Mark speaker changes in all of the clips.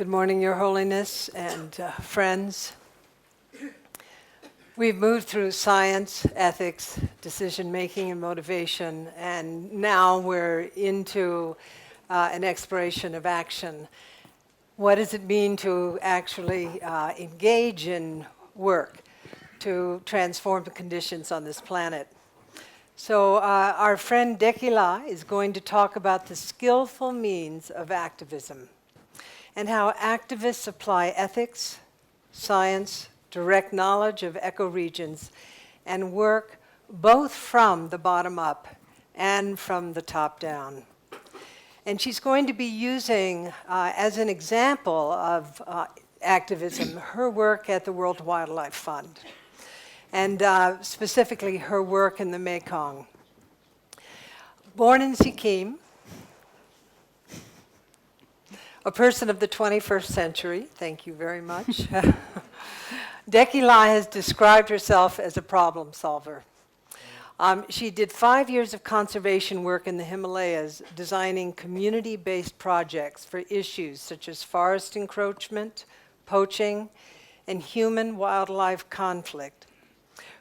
Speaker 1: Good morning, Your Holiness and friends. We've moved through science, ethics, decision-making, and motivation, and now we're into an exploration of action. What does it mean to actually engage in work to transform the conditions on this planet? So our friend Dekila is going to talk about the skillful means of activism and how activists apply ethics, science, direct knowledge of ecoregions, and work both from the bottom up and from the top down. And she's going to be using, as an example of activism, her work at the World Wildlife Fund, and specifically her work in the Mekong. Born in Sikkim, a person of the 21st century, thank you very much. Dekila has described herself as a problem solver. She did 5 years of conservation work in the Himalayas, designing community-based projects for issues such as forest encroachment, poaching, and human-wildlife conflict.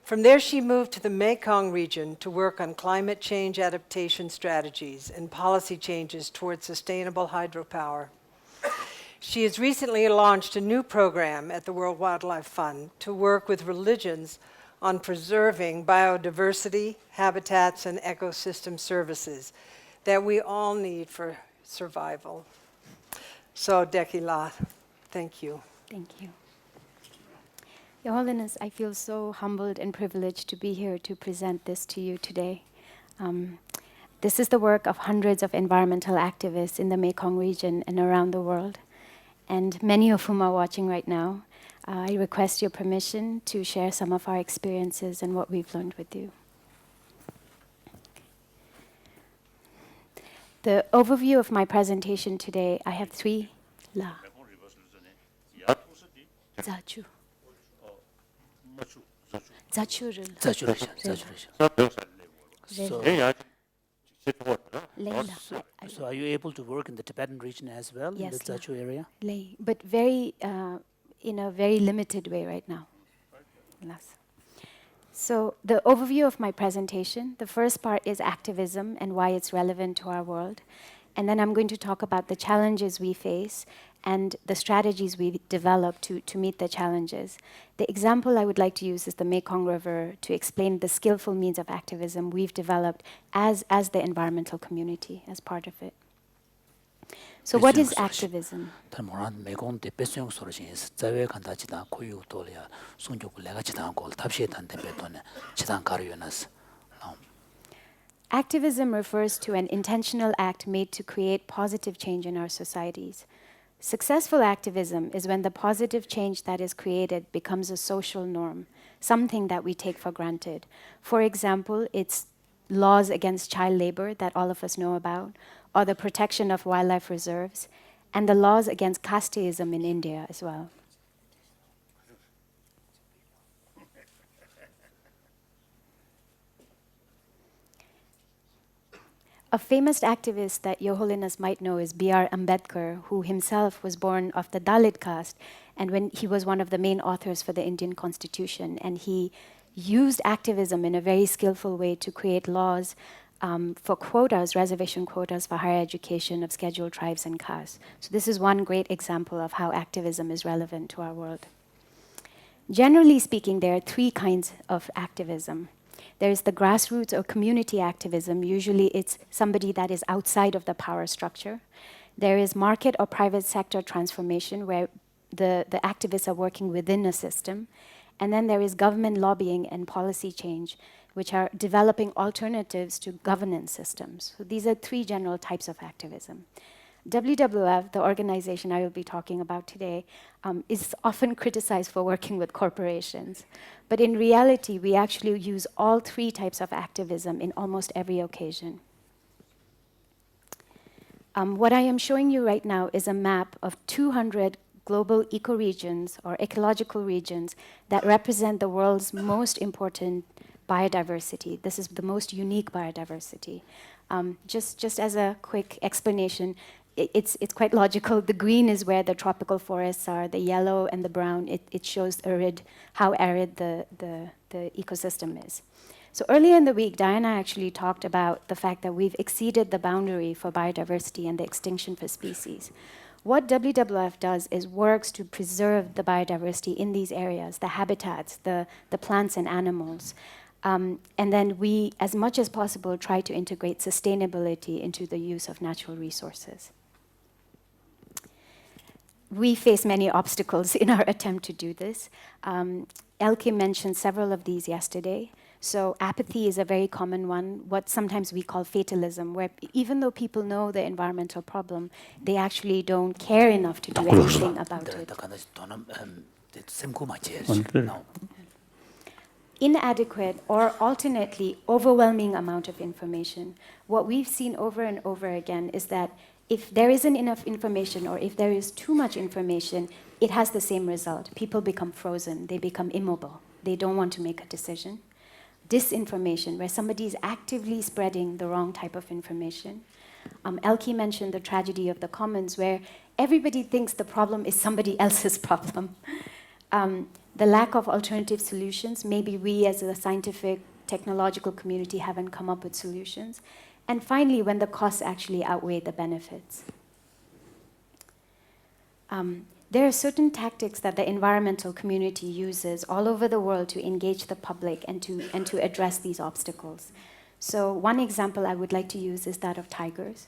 Speaker 1: From there, she moved to the Mekong region to work on climate change adaptation strategies and policy changes towards sustainable hydropower. She has recently launched a new program at the World Wildlife Fund to work with religions on preserving biodiversity, habitats, and ecosystem services that we all need for survival. So, Dekila, thank you.
Speaker 2: Thank you. Your Holiness, I feel so humbled and privileged to be here to present this to you today. This is the work of hundreds of environmental activists in the Mekong region and around the world, and many of whom are watching right now. I request your permission to share some of our experiences and what we've learned with you. The overview of my presentation today, I have three. 자주. 자주를.
Speaker 3: So are you able to work in the Tibetan region as well,
Speaker 2: yes,
Speaker 3: in the Zachu area?
Speaker 2: But very, in a very limited way right now. So the overview of my presentation, the first part is activism and why it's relevant to our world. And then I'm going to talk about the challenges we face and the strategies we develop to meet the challenges. The example I would like to use is the Mekong River to explain the skillful means of activism we've developed as the environmental community, as part of it. So what is activism? Activism refers to an intentional act made to create positive change in our societies. Successful activism is when the positive change that is created becomes a social norm, something that we take for granted. For example, it's laws against child labor that all of us know about, or the protection of wildlife reserves, and the laws against casteism in India as well. A famous activist that Your Holiness might know is B.R. Ambedkar, who himself was born of the Dalit caste, and when he was one of the main authors for the Indian Constitution, and he used activism in a very skillful way to create laws for quotas, reservation quotas for higher education of scheduled tribes and castes. So this is one great example of how activism is relevant to our world. Generally speaking, there are three kinds of activism. There is the grassroots or community activism. Usually it's somebody that is outside of the power structure. There is market or private sector transformation, where the activists are working within a system. And then there is government lobbying and policy change, which are developing alternatives to governance systems. So these are three general types of activism. WWF, the organization I will be talking about today, is often criticized for working with corporations. But in reality, we actually use all three types of activism in almost every occasion. What I am showing you right now is a map of 200 global ecoregions or ecological regions that represent the world's most important biodiversity. This is the most unique biodiversity. Just as a quick explanation, it's quite logical. The green is where the tropical forests are. The yellow and the brown, it shows how arid the ecosystem is. So earlier in the week, Diana actually talked about the fact that we've exceeded the boundary for biodiversity and the extinction for species. What WWF does is works to preserve the biodiversity in these areas, the habitats, the plants and animals. And then we, as much as possible, try to integrate sustainability into the use of natural resources. We face many obstacles in our attempt to do this. Elke mentioned several of these yesterday. So apathy is a very common one, what sometimes we call fatalism, where even though people know the environmental problem, they actually don't care enough to do anything about it. Inadequate or alternately overwhelming amount of information. What we've seen over and over again is that if there isn't enough information or if there is too much information, it has the same result. People become frozen, they become immobile. They don't want to make a decision. Disinformation, where somebody is actively spreading the wrong type of information. Elke mentioned the tragedy of the commons, where everybody thinks the problem is somebody else's problem. The lack of alternative solutions, maybe we as a scientific, technological community haven't come up with solutions. And finally, when the costs actually outweigh the benefits. There are certain tactics that the environmental community uses all over the world to engage the public and to address these obstacles. So one example I would like to use is that of tigers.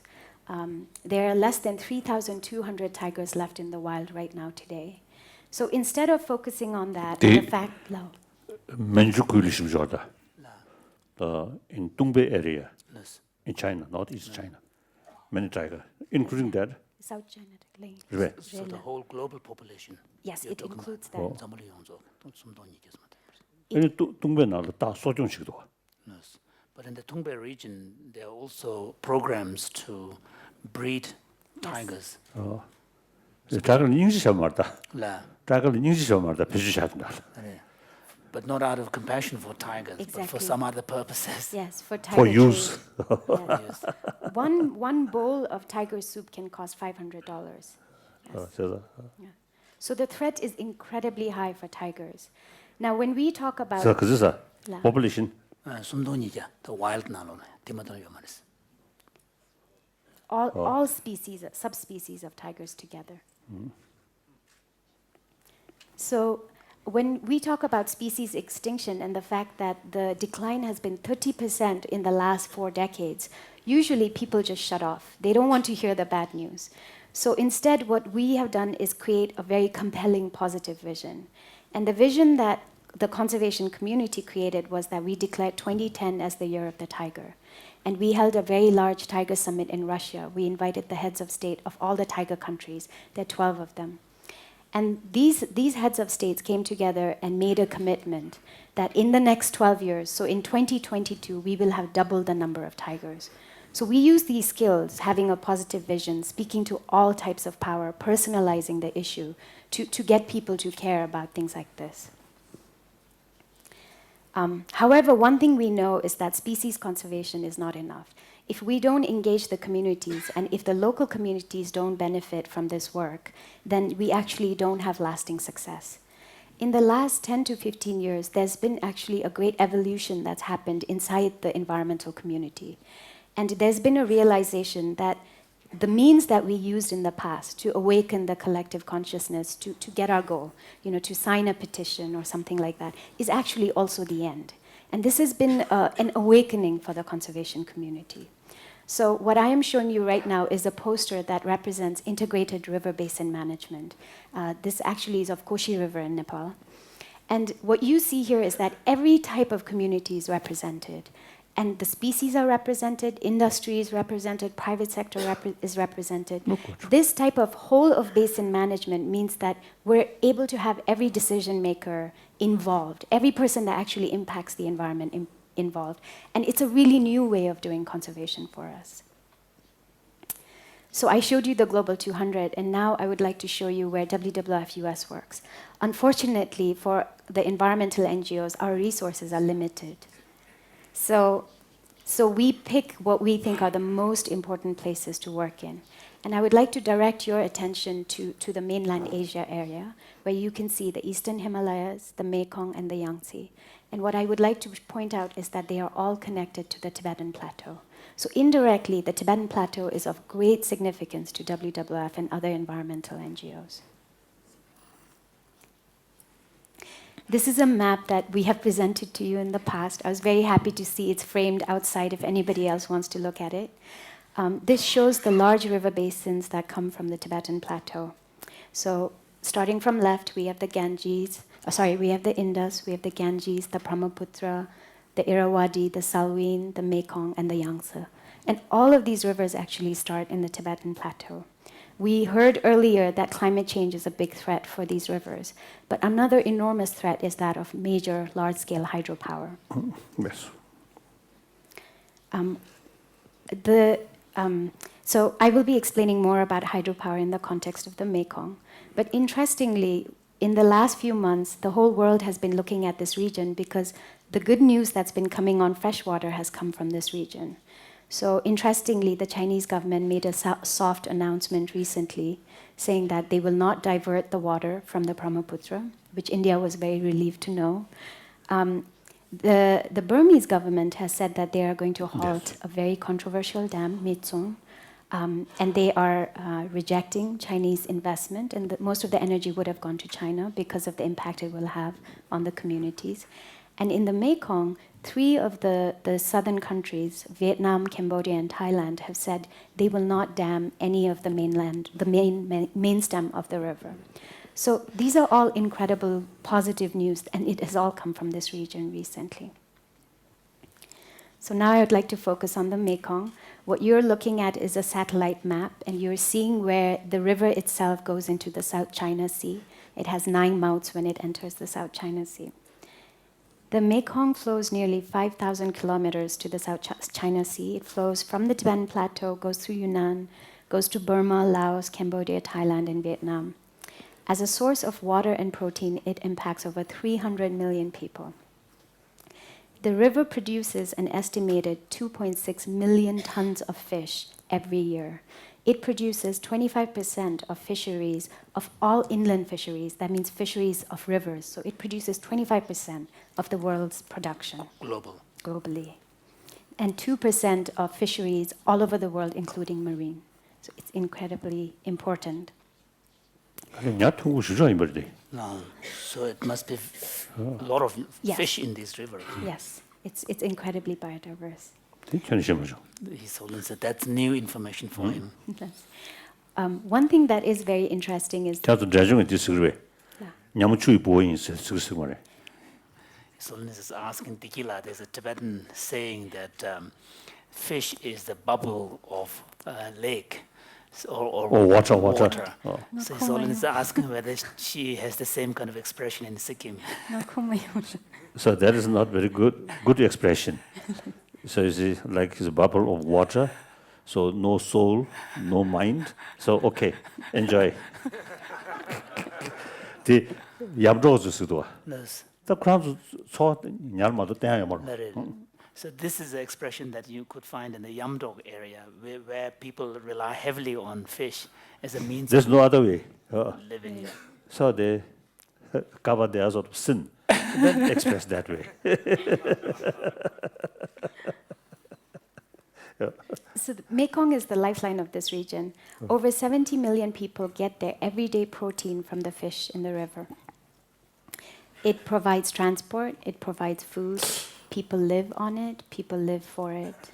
Speaker 2: There are less than 3,200 tigers left in the wild right now today. So instead of focusing on that, and the fact,
Speaker 4: in Dongbei area, in China, northeast China, many tigers, including that.
Speaker 2: South China Lane.
Speaker 3: So the whole global population.
Speaker 2: Yes, it includes that.
Speaker 3: Yes. But in the Dongbei region, there are also programs to breed tigers. But not out of compassion for tigers, but for some other purposes.
Speaker 2: Yes, for tiger
Speaker 4: For use.
Speaker 2: Yes. One bowl of tiger soup can cost $500. Yes. Yeah. So the threat is incredibly high for tigers. Now, when we talk about
Speaker 4: population.
Speaker 3: The wild
Speaker 2: all species, subspecies of tigers together. So when we talk about species extinction and the fact that the decline has been 30% in the last 4 decades, usually people just shut off. They don't want to hear the bad news. So instead, what we have done is create a very compelling positive vision. And the vision that the conservation community created was that we declared 2010 as the year of the tiger. And we held a very large tiger summit in Russia. We invited the heads of state of all the tiger countries. There are 12 of them. And these heads of states came together and made a commitment that in the next 12 years, so in 2022, we will have doubled the number of tigers. So we use these skills, having a positive vision, speaking to all types of power, personalizing the issue, to get people to care about things like this. However, one thing we know is that species conservation is not enough. If we don't engage the communities, and if the local communities don't benefit from this work, then we actually don't have lasting success. In the last 10 to 15 years, there's been actually a great evolution that's happened inside the environmental community. And there's been a realization that the means that we used in the past to awaken the collective consciousness to get our goal, to sign a petition or something like that, is actually also the end. And this has been an awakening for the conservation community. So what I am showing you right now is a poster that represents integrated river basin management. This actually is of Koshi River in Nepal. And what you see here is that every type of community is represented. And the species are represented, industry is represented, private sector is represented. This type of whole of basin management means that we're able to have every decision maker involved, every person that actually impacts the environment involved. And it's a really new way of doing conservation for us. So I showed you the Global 200, and now I would like to show you where WWF US works. Unfortunately, for the environmental NGOs, our resources are limited. So we pick what we think are the most important places to work in. And I would like to direct your attention to the mainland Asia area, where you can see the Eastern Himalayas, the Mekong, and the Yangtze. And what I would like to point out is that they are all connected to the Tibetan Plateau. So indirectly, the Tibetan Plateau is of great significance to WWF and other environmental NGOs. This is a map that we have presented to you in the past. I was very happy to see it's framed outside if anybody else wants to look at it. This shows the large river basins that come from the Tibetan Plateau. So starting from left, we have the Ganges, we have the Indus, we have the Ganges, the Brahmaputra, the Irrawaddy, the Salween, the Mekong, and the Yangtze. And all of these rivers actually start in the Tibetan Plateau. We heard earlier that climate change is a big threat for these rivers, but another enormous threat is that of major, large-scale hydropower.
Speaker 4: Yes.
Speaker 2: So I will be explaining more about hydropower in the context of the Mekong. But interestingly, in the last few months, the whole world has been looking at this region because the good news that's been coming on freshwater has come from this region. So interestingly, the Chinese government made a soft announcement recently saying that they will not divert the water from the Brahmaputra, which India was very relieved to know. The Burmese government has said that they are going to halt a very controversial dam, Mitsung, and they are rejecting Chinese investment, and most of the energy would have gone to China because of the impact it will have on the communities. And in the Mekong, 3 of the southern countries, Vietnam, Cambodia, and Thailand, have said they will not dam any of the main stem of the river. So these are all incredible positive news, and it has all come from this region recently. So now I would like to focus on the Mekong. What you're looking at is a satellite map, and you're seeing where the river itself goes into the South China Sea. It has 9 mouths when it enters the South China Sea. The Mekong flows nearly 5,000 kilometers to the South China Sea. It flows from the Tibetan Plateau, goes through Yunnan, goes to Burma, Laos, Cambodia, Thailand, and Vietnam. As a source of water and protein, it impacts over 300 million people. The river produces an estimated 2.6 million tons of fish every year. It produces 25% of fisheries, of all inland fisheries. That means fisheries of rivers. So it produces 25% of the world's production. Globally. And 2% of fisheries all over the world, including marine. So it's incredibly important.
Speaker 3: No, so it must be a lot of fish in this river.
Speaker 2: Yes, it's incredibly biodiverse.
Speaker 3: His Holiness said that's new information for him.
Speaker 2: Yes. One thing that is very interesting is...
Speaker 3: His Holiness is asking Tequila, there's a Tibetan saying that fish is the bubble of a lake. Or water.
Speaker 4: Oh.
Speaker 3: So His Holiness is asking whether she has the same kind of expression in Sikkim.
Speaker 4: So that is not very good expression. So it's like it's a bubble of water, so no soul, no mind. So okay, enjoy. The yabdos is good.
Speaker 3: Yes.
Speaker 4: The crowd saw nyalma
Speaker 3: So this is the expression that you could find in the Yamdog area, where people rely heavily on fish as a means
Speaker 4: There's
Speaker 3: of
Speaker 4: no other way.
Speaker 3: living.
Speaker 4: So they cover their sort of sin, then express that way.
Speaker 2: So the Mekong is the lifeline of this region. Over 70 million people get their everyday protein from the fish in the river. It provides transport, it provides food, people live on it, people live for it.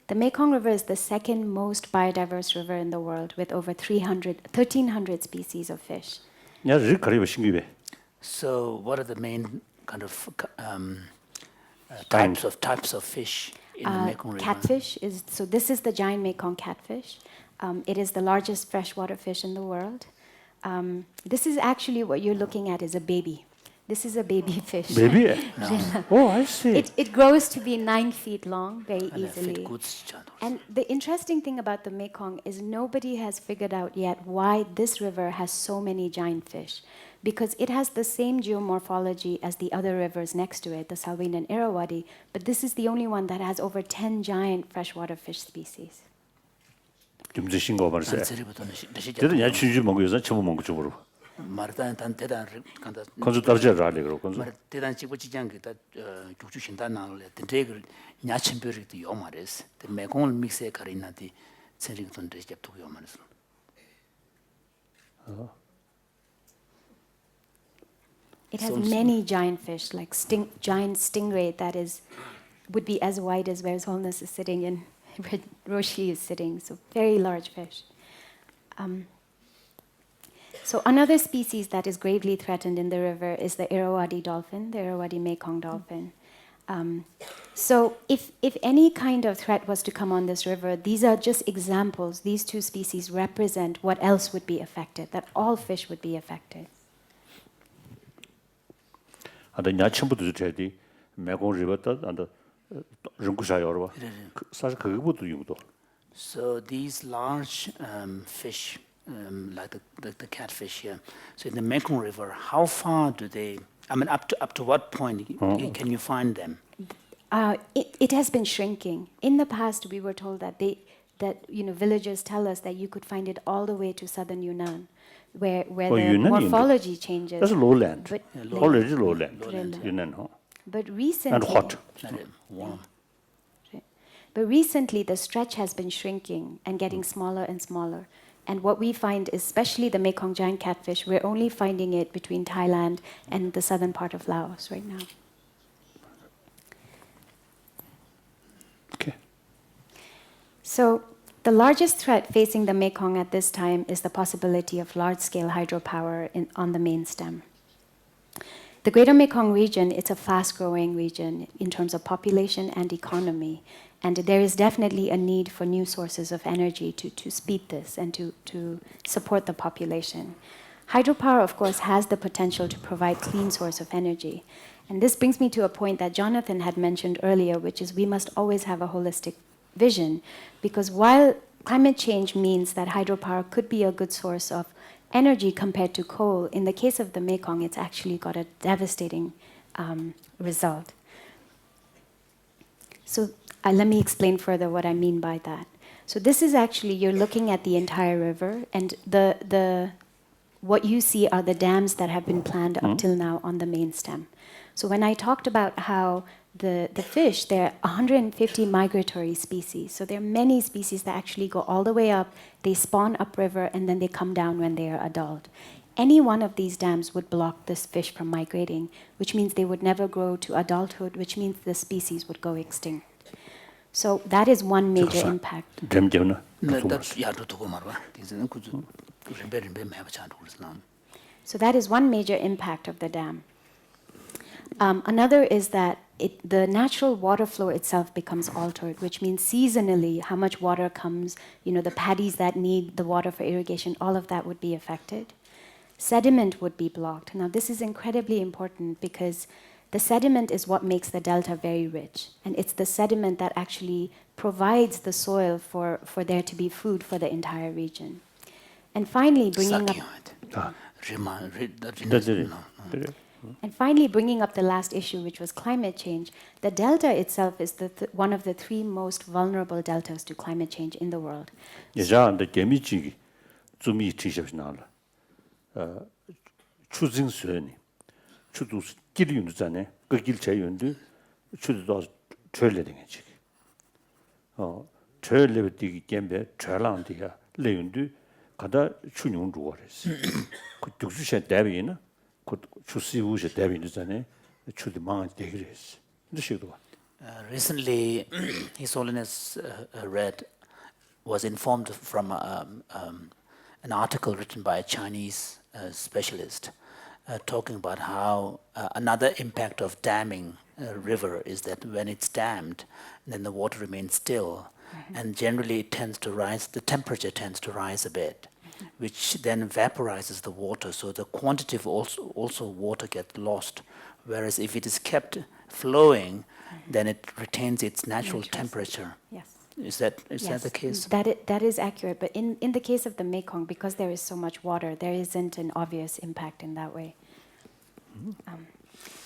Speaker 2: The Mekong River is the second most biodiverse river in the world, with over 1,300 species of fish.
Speaker 3: So what are the main kind of types of fish in the Mekong River?
Speaker 2: Catfish this is the giant Mekong catfish. It is the largest freshwater fish in the world. This is actually what you're looking at is a baby. This is a baby fish.
Speaker 4: Baby? No. Oh, I see.
Speaker 2: It grows to be 9 feet long very easily. And the interesting thing about the Mekong is nobody has figured out yet why this river has so many giant fish. Because it has the same geomorphology as the other rivers next to it, the Salween and Irrawaddy, but this is the only one that has over 10 giant freshwater fish species.
Speaker 4: 듬드신 거 말이야.
Speaker 3: 단체리부터 다시
Speaker 4: 저도 야 춘주 먹고 요새 처음 먹고 좀
Speaker 3: 말단 단 대단 간다
Speaker 4: 건조 떨어져 라래 그러고 건조.
Speaker 3: 말 대단 찍고 지장 그다 죽주신다 나를 된대그 냐침별이도 요 말이스 메콩을 믹스에 가리나디 세리도 다시 잡고 요 말이스
Speaker 2: It has many giant fish, like giant stingray that would be as wide as where His Holiness is sitting and where Roshi is sitting, so very large fish. So another species that is gravely threatened in the river is the Irrawaddy dolphin, the Irrawaddy Mekong dolphin. So if any kind of threat was to come on this river, these are just examples. These two species represent what else would be affected, that all fish would be affected.
Speaker 4: 아다 냐침부터 저기 메콩 리버다 안다 릉구샤요 봐. 사실 그거부터 용도.
Speaker 3: So these large fish, like the catfish here, so in the Mekong River, how far do they? I mean, up to what point can you find them?
Speaker 2: It has been shrinking. In the past, we were told that villagers tell us that you could find it all the way to southern Yunnan, where the morphology changes.
Speaker 4: That's lowland.
Speaker 2: But
Speaker 4: already lowland. Yunnan, huh?
Speaker 2: But recently,
Speaker 4: and hot.
Speaker 3: Warm.
Speaker 2: But recently, the stretch has been shrinking and getting smaller and smaller. And what we find, especially the Mekong giant catfish, we're only finding it between Thailand and the southern part of Laos right now.
Speaker 4: Okay.
Speaker 2: So the largest threat facing the Mekong at this time is the possibility of large-scale hydropower on the main stem. The Greater Mekong region, it's a fast-growing region in terms of population and economy, and there is definitely a need for new sources of energy to speed this and to support the population. Hydropower, of course, has the potential to provide clean source of energy. And this brings me to a point that Jonathan had mentioned earlier, which is we must always have a holistic vision, because while climate change means that hydropower could be a good source of energy compared to coal, in the case of the Mekong, it's actually got a devastating result. So let me explain further what I mean by that. So this is actually, you're looking at the entire river, and what you see are the dams that have been planned up till now on the main stem. So when I talked about how the fish, there are 150 migratory species. So there are many species that actually go all the way up, they spawn upriver, and then they come down when they are adult. Any one of these dams would block this fish from migrating, which means they would never grow to adulthood, which means the species would go extinct. So that is one major impact. So that is one major impact of the dam. Another is that the natural water flow itself becomes altered, which means seasonally how much water comes, the paddies that need the water for irrigation, all of that would be affected. Sediment would be blocked. Now this is incredibly important because the sediment is what makes the delta very rich. And it's the sediment that actually provides the soil for there to be food for the entire region. And finally, bringing up the last issue, which was climate change, the delta itself is one of the three most vulnerable deltas to climate change in the world.
Speaker 3: Recently, His Holiness was informed from an article written by a Chinese specialist talking about how another impact of damming a river is that when it's dammed, then the water remains still, and generally it tends to rise, the temperature tends to rise a bit, which then vaporizes the water, so the quantity of also water gets lost, whereas if it is kept flowing, then it retains its natural temperature.
Speaker 2: Yes.
Speaker 3: Is that the case?
Speaker 2: That is accurate, but in the case of the Mekong, because there is so much water, there isn't an obvious impact in that way.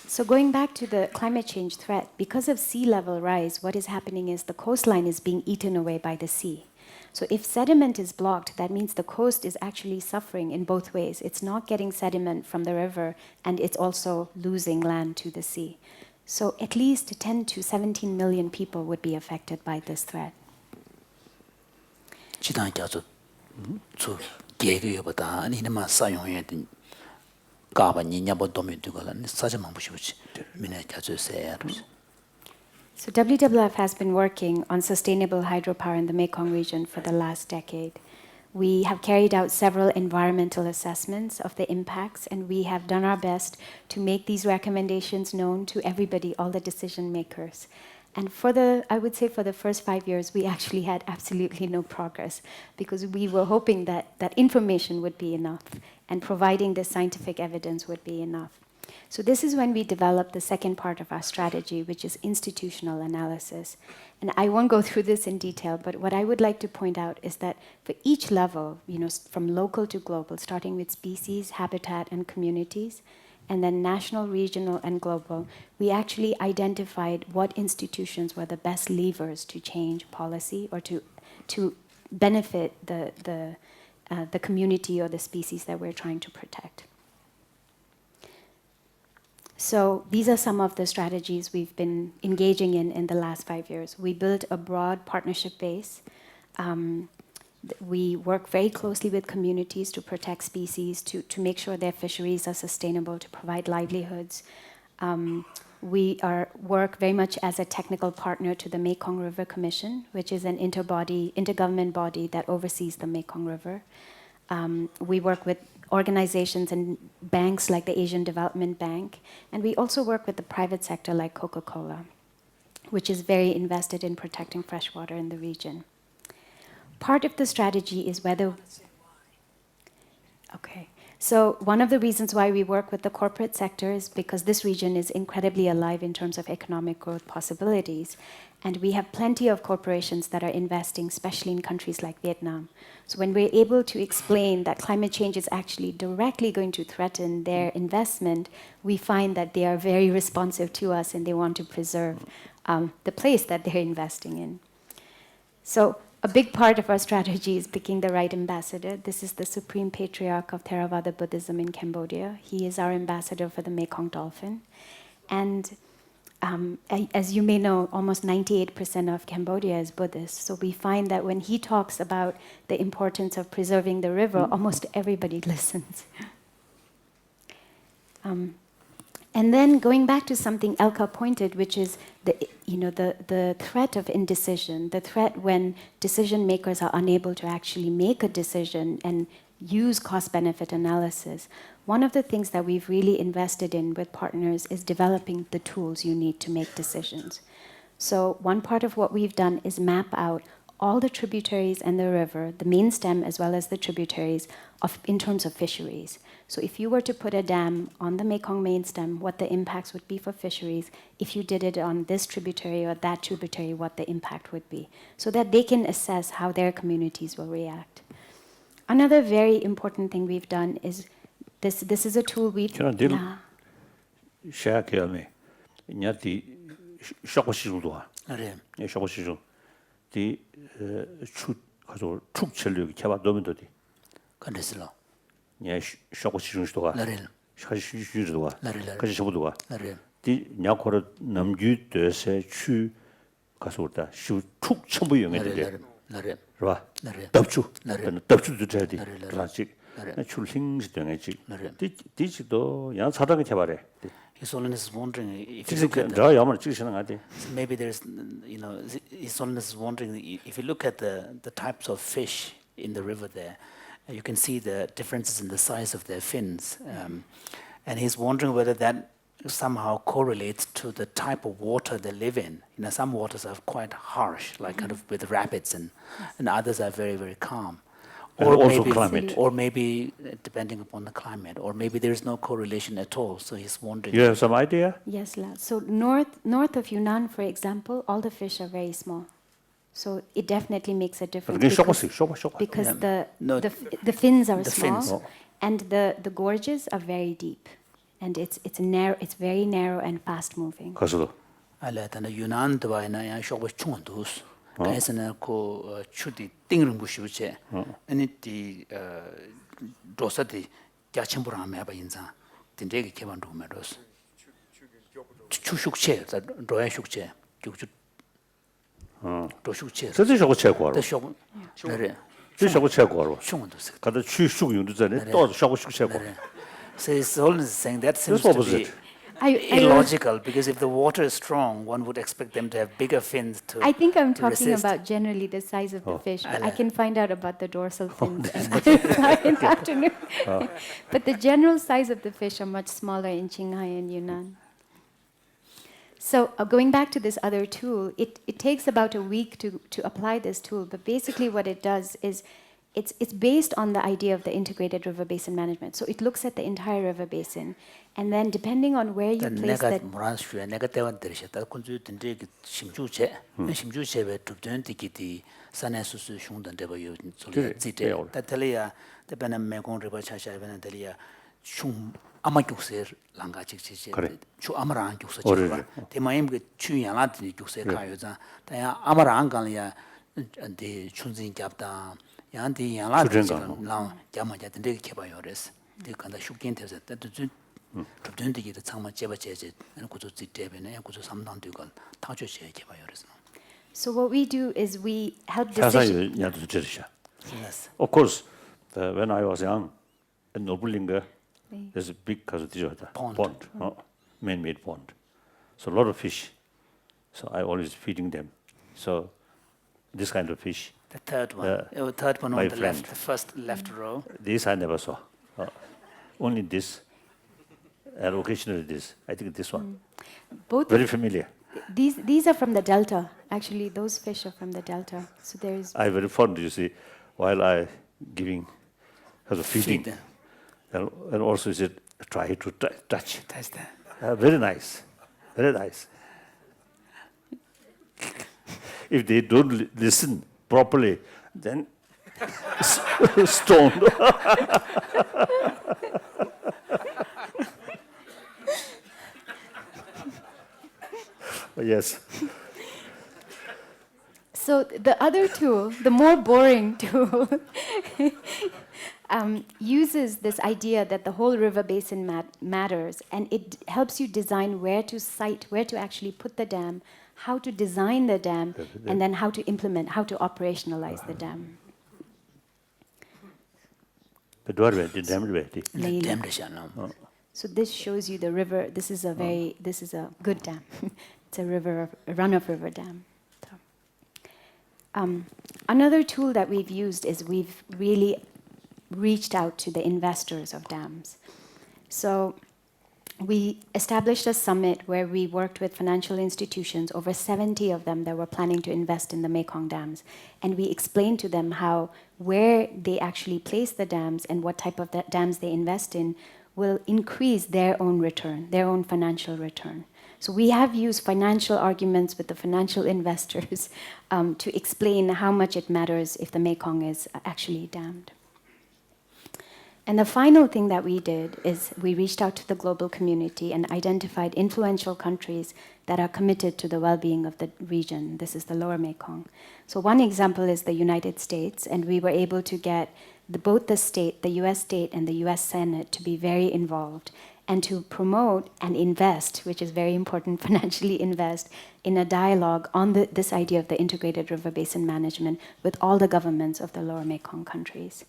Speaker 2: So going back to the climate change threat, because of sea level rise, what is happening is the coastline is being eaten away by the sea. So if sediment is blocked, that means the coast is actually suffering in both ways. It's not getting sediment from the river, and it's also losing land to the sea. So at least 10 to 17 million people would be affected by this threat.
Speaker 3: 지단 자주 저 계획이보다 아니면 사용해야 된 가반이 냐보도면 되거든 사자만 보시지 미네 자주 세야.
Speaker 2: So WWF has been working on sustainable hydropower in the Mekong region for the last decade. We have carried out several environmental assessments of the impacts, and we have done our best to make these recommendations known to everybody, all the decision makers. And I would say for the first 5 years, we actually had absolutely no progress because we were hoping that information would be enough and providing the scientific evidence would be enough. So this is when we developed the second part of our strategy, which is institutional analysis. And I won't go through this in detail, but what I would like to point out is that for each level, from local to global, starting with species, habitat, and communities, and then national, regional, and global, we actually identified what institutions were the best levers to change policy or to benefit the community or the species that we're trying to protect. So these are some of the strategies we've been engaging in the last 5 years. We built a broad partnership base. We work very closely with communities to protect species, to make sure their fisheries are sustainable, to provide livelihoods. We work very much as a technical partner to the Mekong River Commission, which is an intergovernment body that oversees the Mekong River. We work with organizations and banks like the Asian Development Bank, and we also work with the private sector like Coca-Cola, which is very invested in protecting freshwater in the region. Part of the strategy is whether... Okay. So one of the reasons why we work with the corporate sector is because this region is incredibly alive in terms of economic growth possibilities. And we have plenty of corporations that are investing, especially in countries like Vietnam. So when we're able to explain that climate change is actually directly going to threaten their investment, we find that they are very responsive to us and they want to preserve the place that they're investing in. So a big part of our strategy is picking the right ambassador. This is the Supreme Patriarch of Theravada Buddhism in Cambodia. He is our ambassador for the Mekong dolphin. And as you may know, almost 98% of Cambodia is Buddhist. So we find that when he talks about the importance of preserving the river, almost everybody listens. And then going back to something Elka pointed, which is the threat of indecision, the threat when decision makers are unable to actually make a decision and use cost-benefit analysis. One of the things that we've really invested in with partners is developing the tools you need to make decisions. So one part of what we've done is map out all the tributaries and the river, the main stem as well as the tributaries, in terms of fisheries. So if you were to put a dam on the Mekong main stem, what the impacts would be for fisheries. If you did it on this tributary or that tributary, what the impact would be. So that they can assess how their communities will react. Another very important thing we've done is, this is a tool we've...
Speaker 4: share kelme nyati shokoshirudo shokoshiru di chu 가서 축 전력 개발 도면도디
Speaker 3: 컨데슬로
Speaker 4: 예 shokoshiru도가
Speaker 3: 나를
Speaker 4: 샤시주도가
Speaker 3: 나를
Speaker 4: 같이 접어도가
Speaker 3: 나를
Speaker 4: 디 냐코로 남주되세 추 가서다 슈축 첨부 용해들
Speaker 3: 나를
Speaker 4: 봐
Speaker 3: 나를
Speaker 4: 답주
Speaker 3: 나를
Speaker 4: 답주도 돼야지
Speaker 3: 나를
Speaker 4: 그렇지 출생시 되겠지
Speaker 3: 나를
Speaker 4: 디지도 양 사당에 개발해
Speaker 3: His Holiness is wondering if you
Speaker 4: 지금
Speaker 3: look at
Speaker 4: 저 야만 찍으시는 거 같아
Speaker 3: maybe there's, His Holiness is wondering if you look at the types of fish in the river there, you can see the differences in the size of their fins, and he's wondering whether that somehow correlates to the type of water they live in. Some waters are quite harsh, like kind of with rapids, and others are very, very calm.
Speaker 4: And also climate.
Speaker 3: Or maybe depending upon the climate, or maybe there is no correlation at all. So he's wondering.
Speaker 4: You have some idea?
Speaker 2: Yes, La. So north of Yunnan, for example, all the fish are very small. So it definitely makes a difference because the fins are small, and the gorges are very deep, and it's narrow. It's very narrow and fast moving.
Speaker 4: 가서도.
Speaker 3: 알레다는 유난도와이나 야 쇼고 충원도스. Basin ko chudi tingrum bushuche. Ani di dosa di gyachambura meba inza. Tindegi keban do medos. Chushukche, the doya shukche. 도슈체.
Speaker 4: 저도 최고로.
Speaker 3: 도슈. 네.
Speaker 4: 저도 최고로.
Speaker 3: 슝도 세.
Speaker 4: 가다 취숙 용도 전에 또 샤고 최고.
Speaker 3: So His Holiness is saying that seems to be illogical because if the water is strong, one would expect them to have bigger fins to.
Speaker 2: I think I'm
Speaker 3: to
Speaker 2: talking
Speaker 3: resist.
Speaker 2: about generally the size of the fish. But I can find out about the dorsal fins in the afternoon. But the general size of the fish are much smaller in Qinghai and Yunnan. So going back to this other tool, it takes about a week to apply this tool, but basically what it does is it's based on the idea of the integrated river basin management. So it looks at the entire river basin, and then depending on where you place that...
Speaker 3: 내가 대원 들으셨다. 군주 든지 심주체, 심주체에 두 산에 수수 흉던데버요. 소리 지대. 다텔이야. 대변은 메콩 리버 차샤에는 들이야. 흉 아마 교세 랑가직지지. 주 아마랑 교세 지가. 대마임 그 주양아들이 교세 가요자. 다야 아마랑 간이야. 데 춘진 잡다. 양디 양라들 지금 나 야마자 데 개발요레스. 데 간다 슈긴 돼서 때도 좁된데기도 정말 제바제제 구조 지대변에 구조 삼단되고 타주셔야 개발요레스.
Speaker 2: So what we do is we help
Speaker 4: decision.
Speaker 3: Yes.
Speaker 4: Of course, when I was young, in Nobulinga, there's a big pond, man-made pond. So a lot of fish. So I always feeding them. So this kind of fish.
Speaker 3: The third one on the left, the first left row.
Speaker 4: This I never saw. Only this, and occasionally this. I think this one.
Speaker 2: Both
Speaker 4: very familiar.
Speaker 2: These are from the delta. Actually, those fish are from the delta. So there is.
Speaker 4: I very fond, you see, while I giving as a feeding, and also is it try to touch.
Speaker 3: Touch that.
Speaker 4: Very nice, very nice. If they don't listen properly, then stoned. Yes.
Speaker 2: So the other tool, the more boring tool, uses this idea that the whole river basin matters, and it helps you design where to actually put the dam, how to design the dam, and then how to implement, how to operationalize the dam. So this shows you the river. This is a good dam. It's a run-of-river dam. Another tool that we've used is we've really reached out to the investors of dams. So we established a summit where we worked with financial institutions, over 70 of them that were planning to invest in the Mekong dams. And we explained to them how where they actually place the dams and what type of dams they invest in will increase their own return, their own financial return. So we have used financial arguments with the financial investors to explain how much it matters if the Mekong is actually dammed. And the final thing that we did is we reached out to the global community and identified influential countries that are committed to the well-being of the region. This is the Lower Mekong. So one example is the United States, and we were able to get both the state, the US state and the US Senate to be very involved and to promote and invest, which is very important, financially invest, in a dialogue on this idea of the integrated river basin management with all the governments of the Lower Mekong countries.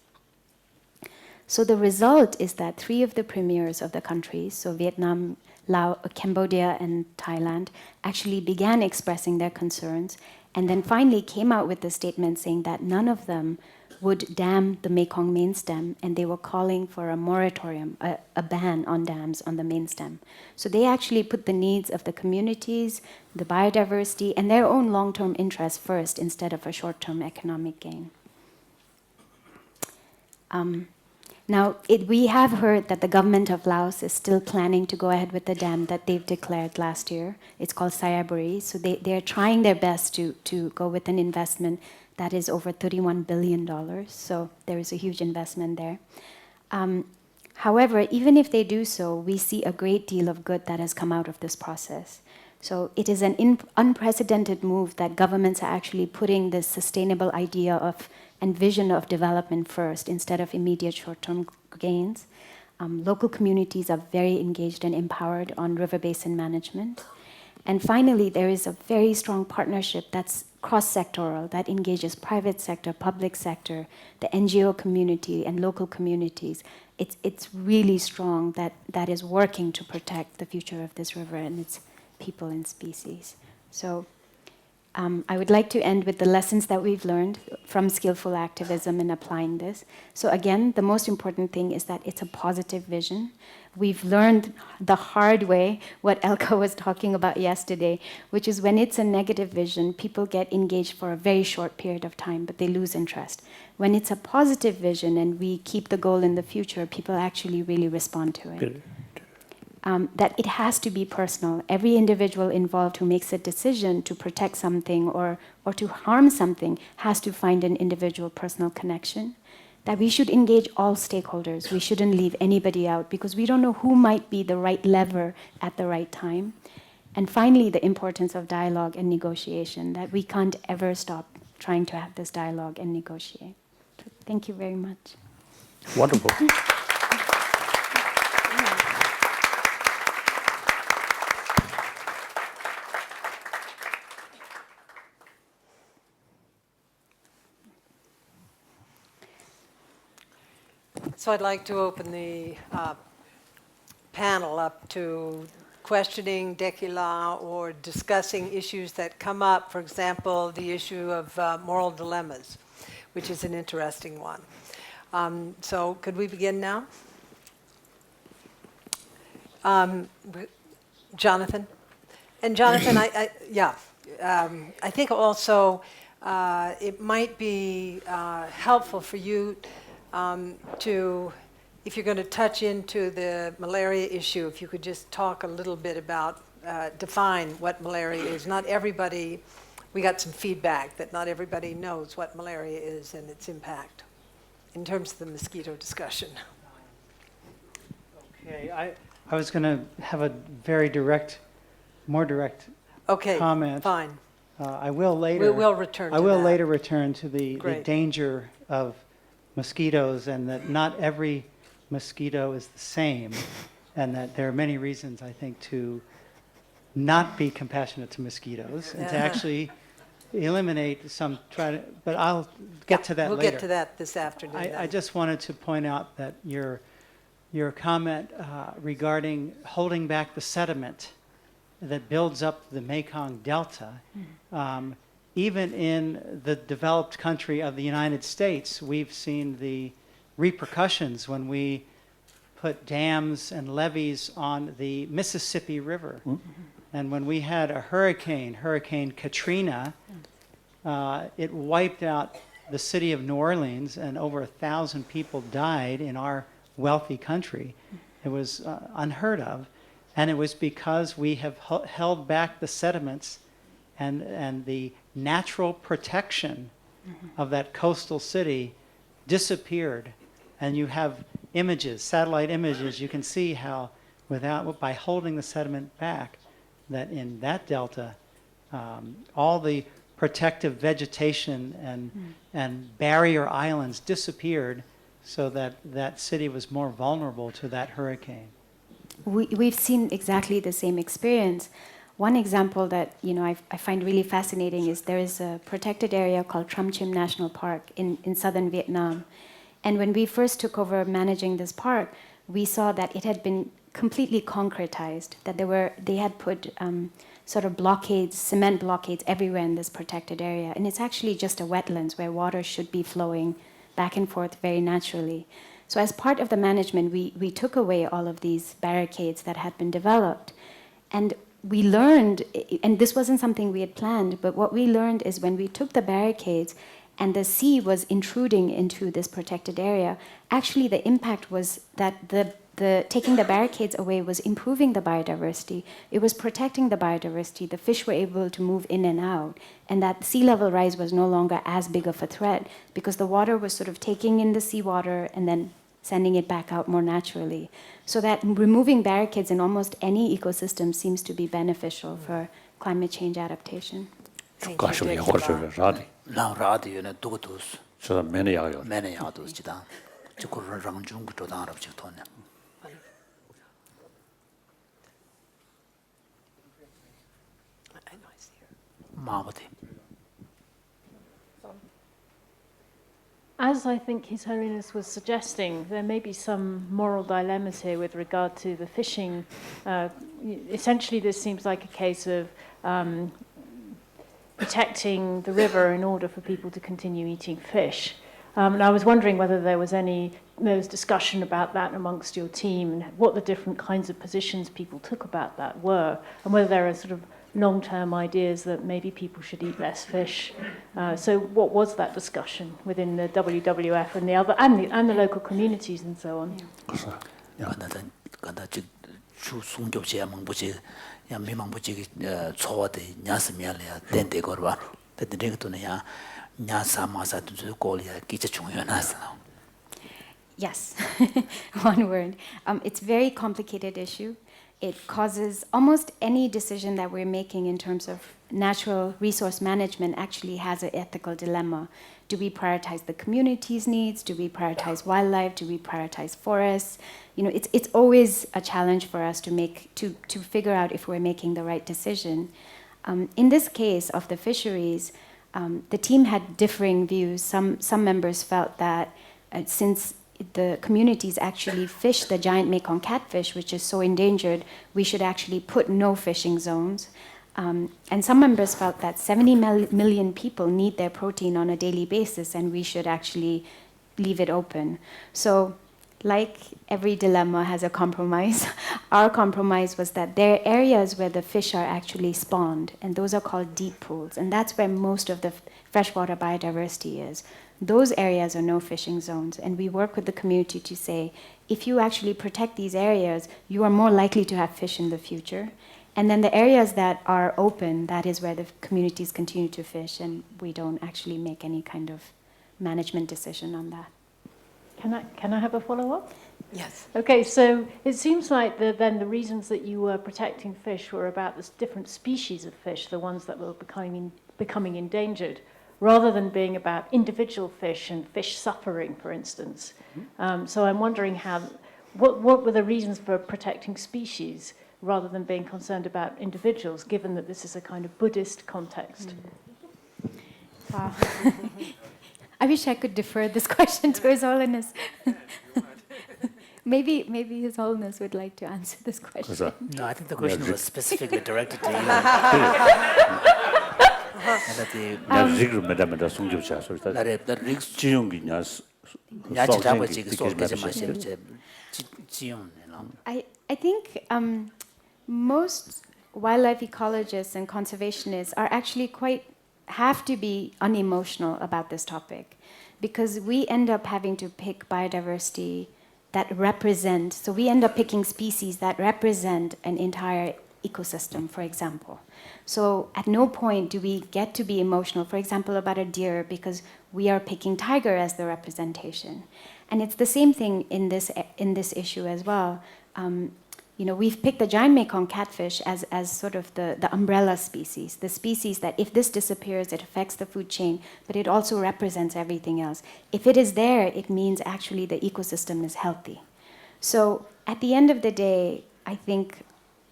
Speaker 2: So the result is that 3 of the premiers of the countries, so Vietnam, Laos, Cambodia, and Thailand, actually began expressing their concerns and then finally came out with a statement saying that none of them would dam the Mekong main stem, and they were calling for a moratorium, a ban on dams on the main stem. So they actually put the needs of the communities, the biodiversity, and their own long-term interests first instead of a short-term economic gain. Now, we have heard that the government of Laos is still planning to go ahead with the dam that they've declared last year. It's called Sayaburi. So they're trying their best to go with an investment that is over $31 billion. So there is a huge investment there. However, even if they do so, we see a great deal of good that has come out of this process. So it is an unprecedented move that governments are actually putting this sustainable idea of and vision of development first instead of immediate short-term gains. Local communities are very engaged and empowered on river basin management. And finally, there is a very strong partnership that's cross-sectoral, that engages private sector, public sector, the NGO community, and local communities. It's really strong that is working to protect the future of this river and its people and species. So I would like to end with the lessons that we've learned from skillful activism in applying this. So again, the most important thing is that it's a positive vision. We've learned the hard way what Elka was talking about yesterday, which is when it's a negative vision, people get engaged for a very short period of time, but they lose interest. When it's a positive vision and we keep the goal in the future, people actually really respond to it. That it has to be personal. Every individual involved who makes a decision to protect something or to harm something has to find an individual personal connection. That we should engage all stakeholders. We shouldn't leave anybody out because we don't know who might be the right lever at the right time. And finally, the importance of dialogue and negotiation, that we can't ever stop trying to have this dialogue and negotiate. So thank you very much.
Speaker 4: Wonderful.
Speaker 1: So I'd like to open the panel up to questioning Dekila or discussing issues that come up. For example, the issue of moral dilemmas, which is an interesting one. So could we begin now? Jonathan? And Jonathan, I think also it might be helpful for you to, if you're going to touch into the malaria issue, if you could just talk a little bit about, define what malaria is. Not everybody, we got some feedback that not everybody knows what malaria is and its impact in terms of the mosquito discussion.
Speaker 5: Okay, I was going to have a very more direct comment.
Speaker 1: Fine.
Speaker 5: I will later.
Speaker 1: We'll return to
Speaker 5: I will
Speaker 1: that.
Speaker 5: later return to the
Speaker 1: Great.
Speaker 5: danger of mosquitoes and that not every mosquito is the same and that there are many reasons, I think, to not be compassionate to mosquitoes and to actually eliminate some, but I'll get to that
Speaker 1: we'll
Speaker 5: later.
Speaker 1: We'll get to that this afternoon.
Speaker 5: I just wanted to point out that your comment regarding holding back the sediment that builds up the Mekong Delta, even in the developed country of the United States, we've seen the repercussions when we put dams and levees on the Mississippi River. And when we had a Hurricane Katrina, it wiped out the city of New Orleans and over 1,000 people died in our wealthy country. It was unheard of. And it was because we have held back the sediments and the natural protection of that coastal city disappeared. And you have images, satellite images, you can see how by holding the sediment back, that in that delta, all the protective vegetation and barrier islands disappeared so that that city was more vulnerable to that hurricane.
Speaker 2: We've seen exactly the same experience. One example that I find really fascinating is there is a protected area called Tram Chim National Park in southern Vietnam. And when we first took over managing this park, we saw that it had been completely concretized, that they had put sort of blockades, cement blockades everywhere in this protected area. And it's actually just a wetlands where water should be flowing back and forth very naturally. So as part of the management, we took away all of these barricades that had been developed. And we learned, and this wasn't something we had planned, but what we learned is when we took the barricades and the sea was intruding into this protected area, actually the impact was that the taking the barricades away was improving the biodiversity. It was protecting the biodiversity. The fish were able to move in and out, and that sea level rise was no longer as big of a threat because the water was sort of taking in the seawater and then sending it back out more naturally. So that removing barricades in almost any ecosystem seems to be beneficial for climate change adaptation.
Speaker 1: Thank you,
Speaker 4: 가시오게
Speaker 1: Dick.
Speaker 4: 호르셔 라디.
Speaker 3: 나 라디오는 누구도스
Speaker 4: 저 매네야요.
Speaker 3: 매네 야도스 지다. 저거를 랑중 그도다 알아보지 돈네.
Speaker 1: I know, I see her.
Speaker 3: 마음어디.
Speaker 6: As I think His Holiness was suggesting, there may be some moral dilemmas here with regard to the fishing. Essentially, this seems like a case of protecting the river in order for people to continue eating fish. And I was wondering whether there was discussion about that amongst your team and what the different kinds of positions people took about that were, and whether there are sort of long-term ideas that maybe people should eat less fish. So what was that discussion within the WWF and the other and the local communities and so on?
Speaker 3: 간다 주 송교제 망부지 야 미망부지 초와데 냐스미알이야 덴데 거봐. 근데 내가도는 야 냐사마사도 고리야 기체 중요하나서.
Speaker 2: Yes, one word. It's a very complicated issue. It causes almost any decision that we're making in terms of natural resource management actually has an ethical dilemma. Do we prioritize the community's needs? Do we prioritize wildlife? Do we prioritize forests? You know, it's always a challenge for us to figure out if we're making the right decision. In this case of the fisheries, the team had differing views. Some members felt that since the communities actually fish the giant Mekong catfish, which is so endangered, we should actually put no fishing zones. And some members felt that 70 million people need their protein on a daily basis, and we should actually leave it open. So, like every dilemma has a compromise, our compromise was that there are areas where the fish are actually spawned, and those are called deep pools, and that's where most of the freshwater biodiversity is. Those areas are no fishing zones, and we work with the community to say, if you actually protect these areas, you are more likely to have fish in the future. And then the areas that are open, that is where the communities continue to fish, and we don't actually make any kind of management decision on that.
Speaker 6: Can I have a follow-up?
Speaker 1: Yes.
Speaker 6: Okay, so it seems like then the reasons that you were protecting fish were about the different species of fish, the ones that were becoming endangered, rather than being about individual fish and fish suffering, for instance. So I'm wondering what were the reasons for protecting species rather than being concerned about individuals, given that this is a kind of Buddhist context?
Speaker 2: Wow. I wish I could defer this question to His Holiness. Maybe His Holiness would like to answer this question.
Speaker 3: No, I think the question was specifically directed to you.
Speaker 2: I think most wildlife ecologists and conservationists are actually have to be unemotional about this topic, because we end up having to pick biodiversity that represent, so we end up picking species that represent an entire ecosystem, for example. So at no point do we get to be emotional, for example, about a deer, because we are picking tiger as the representation. And it's the same thing in this issue as well. We've picked the giant Mekong catfish as sort of the umbrella species, the species that if this disappears, it affects the food chain, but it also represents everything else. If it is there, it means actually the ecosystem is healthy. So at the end of the day, I think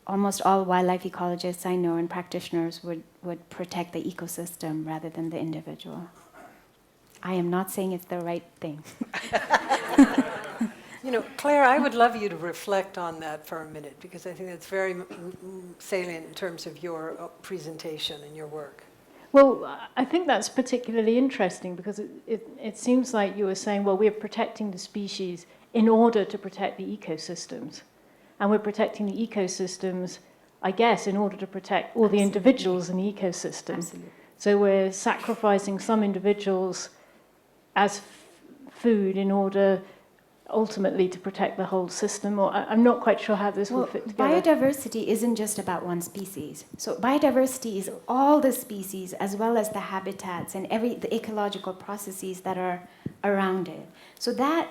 Speaker 2: almost all wildlife ecologists I know and practitioners would protect the ecosystem rather than the individual. I am not saying it's the right thing.
Speaker 1: Claire, I would love you to reflect on that for a minute, because I think that's very salient in terms of your presentation and your work.
Speaker 6: Well, I think that's particularly interesting, because it seems like you were saying, well, we're protecting the species in order to protect the ecosystems. And we're protecting the ecosystems, I guess, in order to protect all the individuals in the ecosystem.
Speaker 2: Absolutely.
Speaker 6: So we're sacrificing some individuals as food in order ultimately to protect the whole system, or I'm not quite sure how this will fit together.
Speaker 2: Biodiversity isn't just about one species. So biodiversity is all the species as well as the habitats and the ecological processes that are around it. So that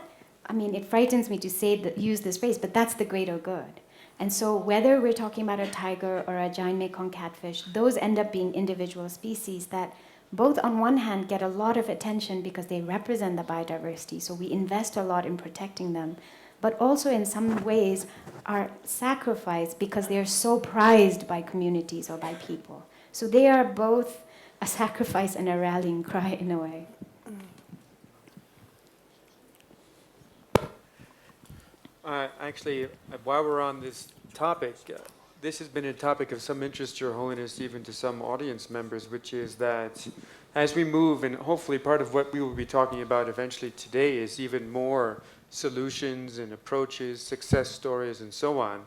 Speaker 2: I mean, it frightens me to use this phrase, but that's the greater good. And so whether we're talking about a tiger or a giant Mekong catfish, those end up being individual species that both on one hand get a lot of attention because they represent the biodiversity, so we invest a lot in protecting them, but also in some ways are sacrificed because they are so prized by communities or by people. So they are both a sacrifice and a rallying cry in a way.
Speaker 7: Actually, while we're on this topic, this has been a topic of some interest, Your Holiness, even to some audience members, which is that as we move, and hopefully part of what we will be talking about eventually today is even more solutions and approaches, success stories, and so on.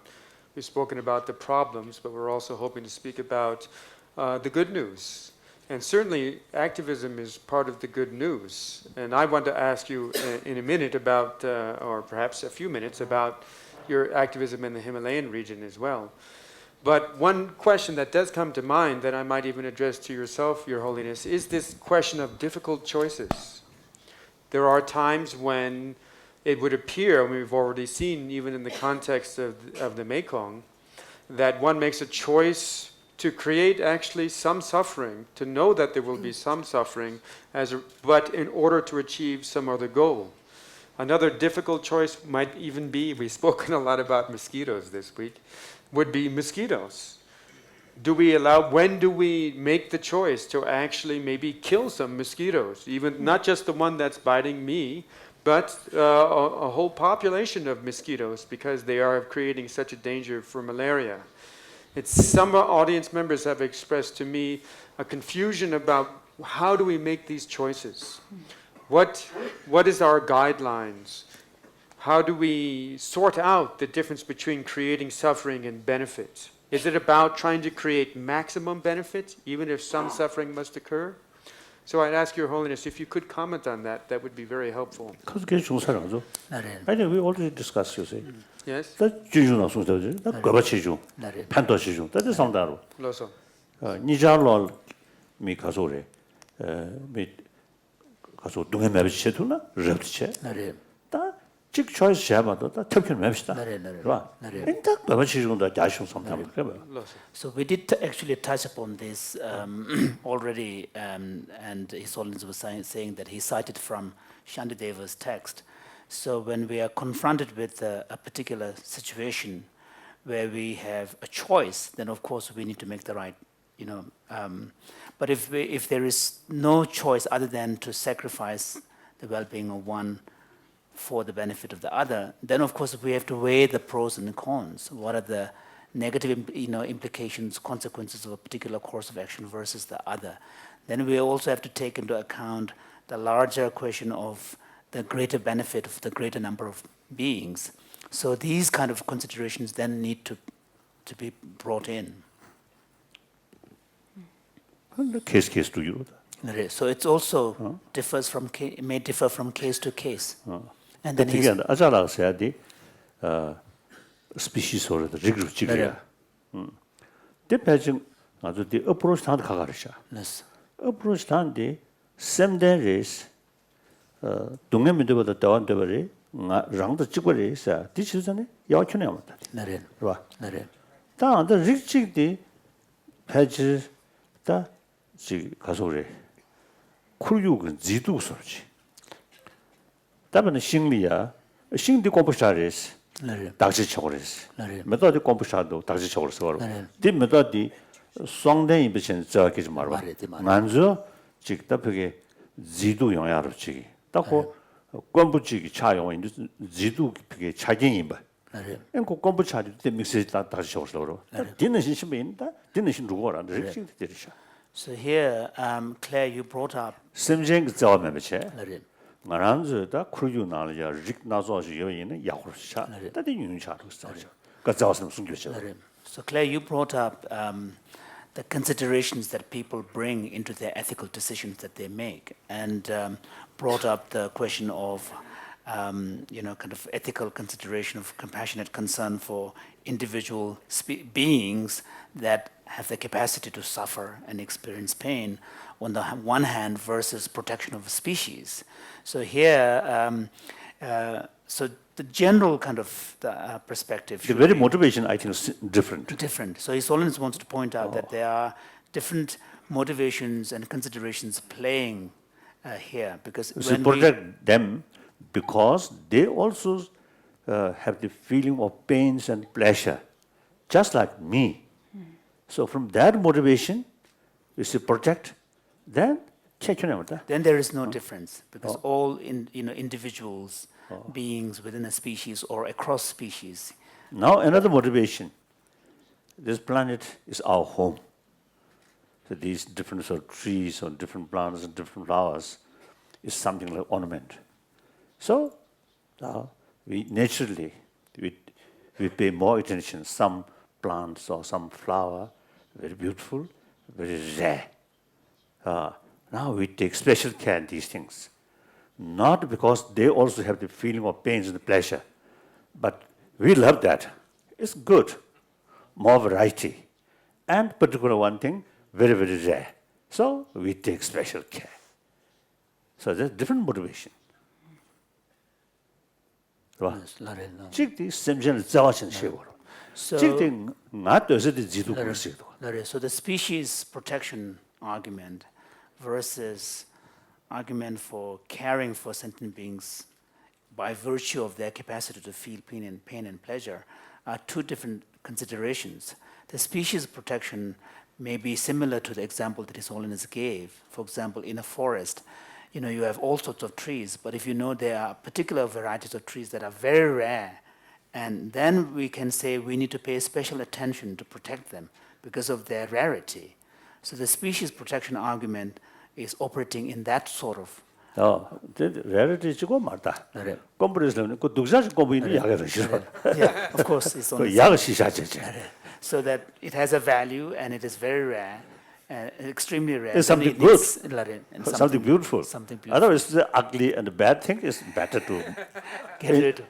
Speaker 7: We've spoken about the problems, but we're also hoping to speak about the good news. And certainly, activism is part of the good news. And I want to ask you in a minute about, or perhaps a few minutes, about your activism in the Himalayan region as well. But one question that does come to mind that I might even address to yourself, Your Holiness, is this question of difficult choices. There are times when it would appear, and we've already seen even in the context of the Mekong, that one makes a choice to create actually some suffering, to know that there will be some suffering, but in order to achieve some other goal. Another difficult choice might even be, we've spoken a lot about mosquitoes this week, would be mosquitoes. When do we make the choice to actually maybe kill some mosquitoes, even not just the one that's biting me, but a whole population of mosquitoes because they are creating such a danger for malaria. Some audience members have expressed to me a confusion about how do we make these choices? What is our guidelines? How do we sort out the difference between creating suffering and benefit? Is it about trying to create maximum benefit, even if some suffering must occur? So I'd ask Your Holiness if you could comment on that. That would be very helpful.
Speaker 4: 그게 중사라죠.
Speaker 3: 나를
Speaker 4: I think we already discussed, you see.
Speaker 7: Yes?
Speaker 4: 다 준주나 순서지. 다 거바치주.
Speaker 3: 나를
Speaker 4: 판도시주. 다 상다로.
Speaker 7: Loso.
Speaker 4: 니자로 미 가소래. 미 가소 동해 매비체도나 럽체.
Speaker 3: 나를
Speaker 4: 직 choice 잡아도 다 탭편 맵시다.
Speaker 3: 나를
Speaker 4: 그봐.
Speaker 3: 나를
Speaker 4: 인딱 거바치주도 야숑 상담 그래 봐.
Speaker 7: Loso.
Speaker 3: So we did actually touch upon this already, and His Holiness was saying that he cited from Shantideva's text. So when we are confronted with a particular situation where we have a choice, then of course we need to make the right, but if there is no choice other than to sacrifice the well-being of one for the benefit of the other, then of course we have to weigh the pros and the cons. What are the negative implications, consequences of a particular course of action versus the other? Then we also have to take into account the larger question of the greater benefit of the greater number of beings. So these kind of considerations then need to be brought in.
Speaker 4: 케이스 두
Speaker 3: So it also may differ from case to case. And then
Speaker 4: 되게 아자라서 해야 돼. 스피시스로 리그룹 지그야. 대표적 아주 디 어프로치 단도 가가르샤.
Speaker 3: Yes.
Speaker 4: 어프로치 단디 샘데리스 동해민들보다 더한 데버리 랑도 찍버리사 디치전에 야촌에 왔다.
Speaker 3: 나를
Speaker 4: 봐.
Speaker 3: 나를
Speaker 4: 다 안데 릭직디 패지 다 지 가서래. 쿨육은 지도 소리지. 다음에는 심리야. 심리 공부샤레스.
Speaker 3: 나를
Speaker 4: 당시 적으랬어.
Speaker 3: 나를
Speaker 4: 메타디 공부샤도 당시 적으랬어.
Speaker 3: 네.
Speaker 4: 디 메타디 상대인 비신 저기 좀 말봐. 만저 직답하게 지도 영향으로 지기. 딱고 공부지기 차용인 지도 그게 차경이 봐.
Speaker 3: 나를
Speaker 4: 그 공부 차도 때 믹스 다 다시 적으러. 디는 신심인다. 디는 신 누구라. 릭싱 되리샤.
Speaker 3: So here, Claire, you brought up
Speaker 4: 샘쟁 자원에 비체.
Speaker 3: 나를
Speaker 4: 나란즈다 크루유 나르야 릭 나조시 여인은 야고르샤. 다디 윤샤로 스타죠. 그 자원은 숨겨져.
Speaker 3: So Claire, you brought up the considerations that people bring into their ethical decisions that they make, and brought up the question of, kind of ethical consideration of compassionate concern for individual beings that have the capacity to suffer and experience pain on the one hand versus protection of a species. So here, so the general kind of perspective
Speaker 4: The
Speaker 3: should
Speaker 4: very
Speaker 3: be
Speaker 4: motivation, I think, is different.
Speaker 3: different. So His Holiness wants to point out that there are different motivations and considerations playing here, because
Speaker 4: So
Speaker 3: when we,
Speaker 4: protect them because they also have the feeling of pains and pleasure, just like me. So from that motivation, we should protect, then
Speaker 3: then there is no difference, because all individuals, beings within a species or across species.
Speaker 4: Now another motivation, this planet is our home. So these different sort of trees or different plants and different flowers is something like ornament. So we naturally, we pay more attention. Some plants or some flower, very beautiful, very rare. Now we take special care of these things. Not because they also have the feeling of pains and pleasure, but we love that. It's good. More variety. And particular one thing, very, very rare. So we take special care. So there's different motivation. Right?
Speaker 3: So, so the species protection argument versus argument for caring for sentient beings by virtue of their capacity to feel pain and pleasure are two different considerations. The species protection may be similar to the example that His Holiness gave. For example, in a forest, you have all sorts of trees, but if you know there are particular varieties of trees that are very rare, and then we can say we need to pay special attention to protect them because of their rarity. So the species protection argument is operating in that sort of.
Speaker 4: rarity is go marta. Comparison ko dugsa ko bi ni
Speaker 3: Yeah, of course, it's only so that it has a value and it is very rare, extremely rare.
Speaker 4: It's something
Speaker 3: It
Speaker 4: good,
Speaker 3: needs
Speaker 4: something beautiful.
Speaker 3: Something beautiful.
Speaker 4: Otherwise, the ugly and the bad thing is better to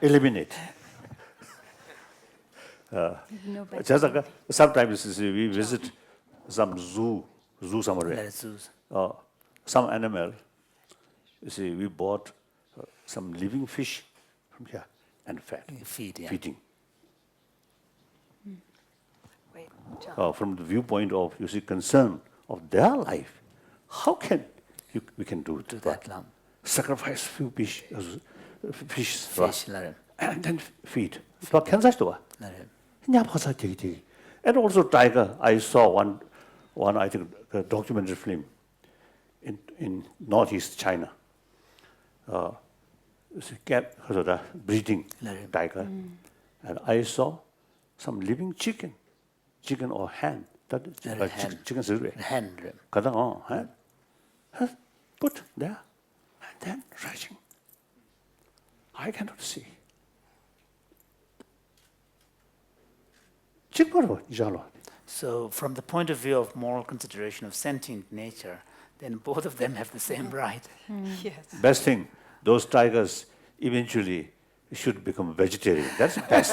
Speaker 4: eliminate.
Speaker 2: No better.
Speaker 4: Just like sometimes we visit some zoo somewhere. Some animal, we bought some living fish from here and feeding.
Speaker 1: Wait, John.
Speaker 4: From the viewpoint of, concern of their life, how can we can do that? Sacrifice few fish, and then feed. And also tiger. I saw one I think documentary film in northeast China. It's a cat, breeding tiger, and I saw some living chicken or hen. Chicken is
Speaker 3: Hen.
Speaker 4: hen. Put there and then rising. I cannot see.
Speaker 3: So from the point of view of moral consideration of sentient nature, then both of them have the same right.
Speaker 1: Yes.
Speaker 4: Best thing, those tigers eventually should become vegetarian. That's the best.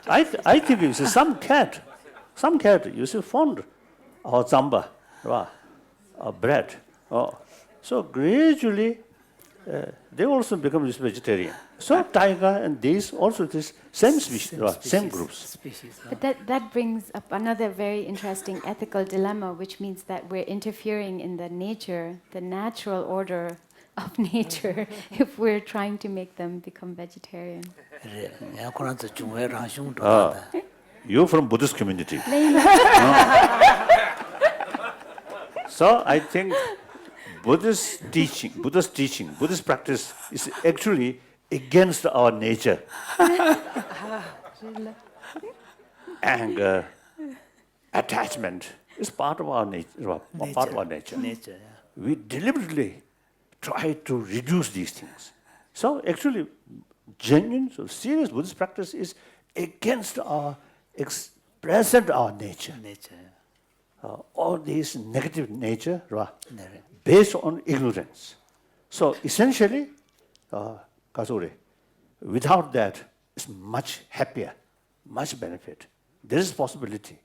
Speaker 4: I think you see some cat, you see fond or zamba, or bread. So gradually they also become vegetarian. So tiger and these also this same species, same groups.
Speaker 2: But that brings up another very interesting ethical dilemma, which means that we're interfering in the nature, the natural order of nature, if we're trying to make them become vegetarian.
Speaker 4: You from Buddhist community. So I think Buddhist practice is actually against our nature. And attachment is part of our nature. We deliberately try to reduce these things. So actually, genuine, serious Buddhist practice is against our present our nature. All this negative nature, based on ignorance. So essentially, without that, it's much happier, much benefit. There is possibility.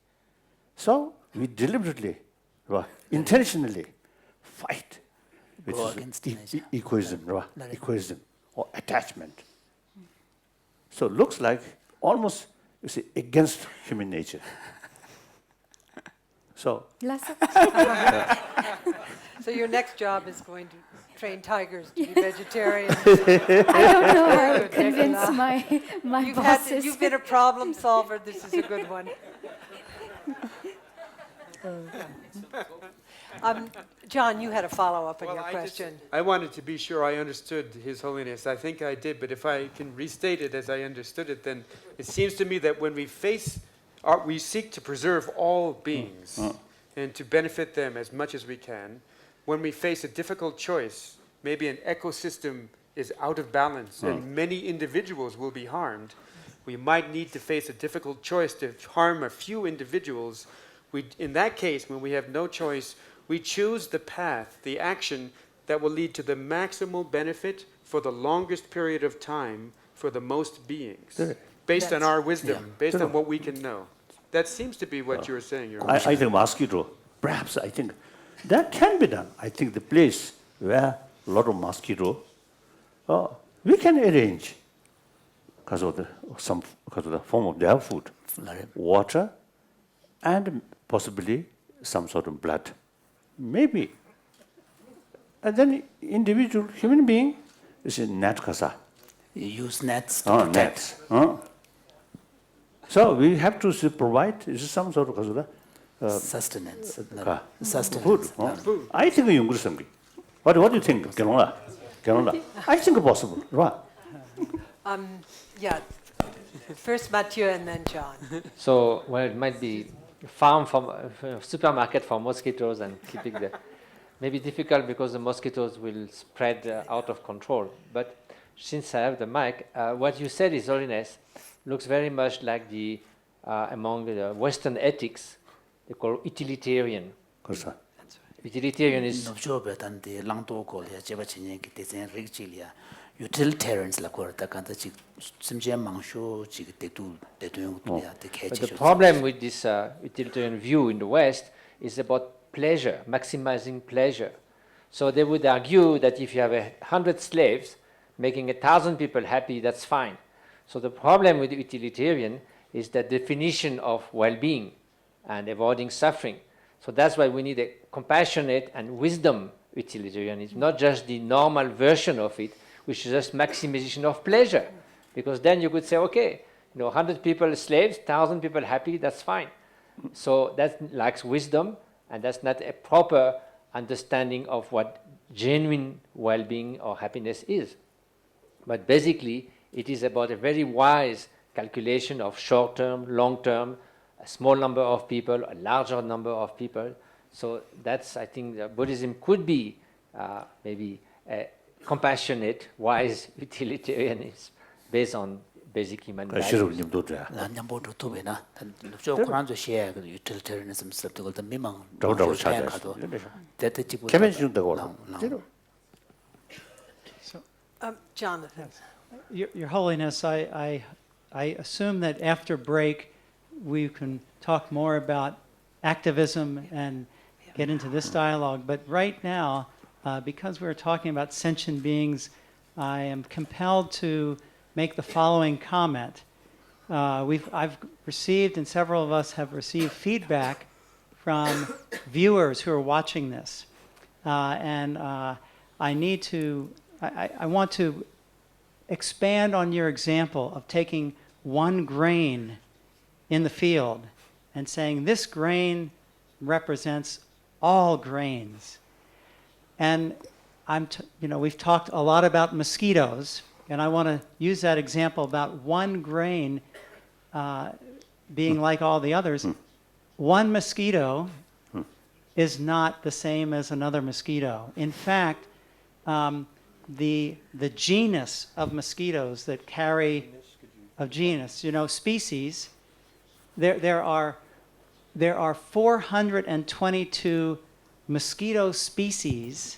Speaker 4: So we deliberately, intentionally fight which
Speaker 3: Go
Speaker 4: is
Speaker 3: against nature.
Speaker 4: egoism, right?
Speaker 3: Right.
Speaker 4: Egoism or attachment. So it looks like almost, you see, against human nature. So
Speaker 1: So your next job is going to train tigers to be vegetarian.
Speaker 2: I don't know how to
Speaker 1: Good,
Speaker 2: convince
Speaker 1: Nicola.
Speaker 2: my bosses.
Speaker 1: You've been a problem solver. This is a good one. John, you had a follow-up on your question.
Speaker 7: I wanted to be sure I understood His Holiness. I think I did, but if I can restate it as I understood it, then it seems to me that when we we seek to preserve all beings and to benefit them as much as we can. When we face a difficult choice, maybe an ecosystem is out of balance and many individuals will be harmed, we might need to face a difficult choice to harm a few individuals. In that case, when we have no choice, we choose the path, the action that will lead to the maximal benefit for the longest period of time for the most beings, based on our wisdom, based on what we can know. That seems to be what you were saying, Your Honor.
Speaker 4: I think mosquito, perhaps I think that can be done. I think the place where a lot of mosquito, we can arrange because of the form of their food, water, and possibly some sort of blood, maybe. And then individual human being is a net kasa.
Speaker 3: You use nets to protect.
Speaker 4: Nets. So we have to provide some sort of
Speaker 3: Sustenance.
Speaker 4: food.
Speaker 3: Sustenance.
Speaker 4: I think you agree. What do you think, Kerala? I think possible, right?
Speaker 1: Yeah. First Mathieu and then John.
Speaker 8: So, well, it might be farm from supermarket for mosquitoes and keeping the maybe difficult because the mosquitoes will spread out of control. But since I have the mic, what you said, His Holiness, looks very much like the among the Western ethics they call utilitarian.
Speaker 4: 그렇죠.
Speaker 8: Utilitarian is
Speaker 3: utilitarians la korta kanta chi simje mangsho chi tetu
Speaker 8: but the problem with this utilitarian view in the West is about pleasure, maximizing pleasure. So they would argue that if you have 100 slaves making 1,000 people happy, that's fine. So the problem with the utilitarian is the definition of well-being and avoiding suffering. So that's why we need a compassionate and wisdom utilitarianism, not just the normal version of it, which is just maximization of pleasure. Because then you could say, okay, 100 people slaves, 1,000 people happy, that's fine. So that lacks wisdom, and that's not a proper understanding of what genuine well-being or happiness is. But basically, it is about a very wise calculation of short-term, long-term, a small number of people, a larger number of people. So that's, I think, Buddhism could be maybe a compassionate, wise utilitarianism based on basic human values.
Speaker 3: utilitarianism
Speaker 1: Jonathan.
Speaker 5: Your Holiness, I assume that after break we can talk more about activism and get into this dialogue. But right now, because we're talking about sentient beings, I am compelled to make the following comment. I've received, and several of us have received feedback from viewers who are watching this. And I want to expand on your example of taking one grain in the field and saying this grain represents all grains. And we've talked a lot about mosquitoes, and I want to use that example about one grain being like all the others. One mosquito is not the same as another mosquito. In fact, the genus of mosquitoes that carry species, there are 422 mosquito species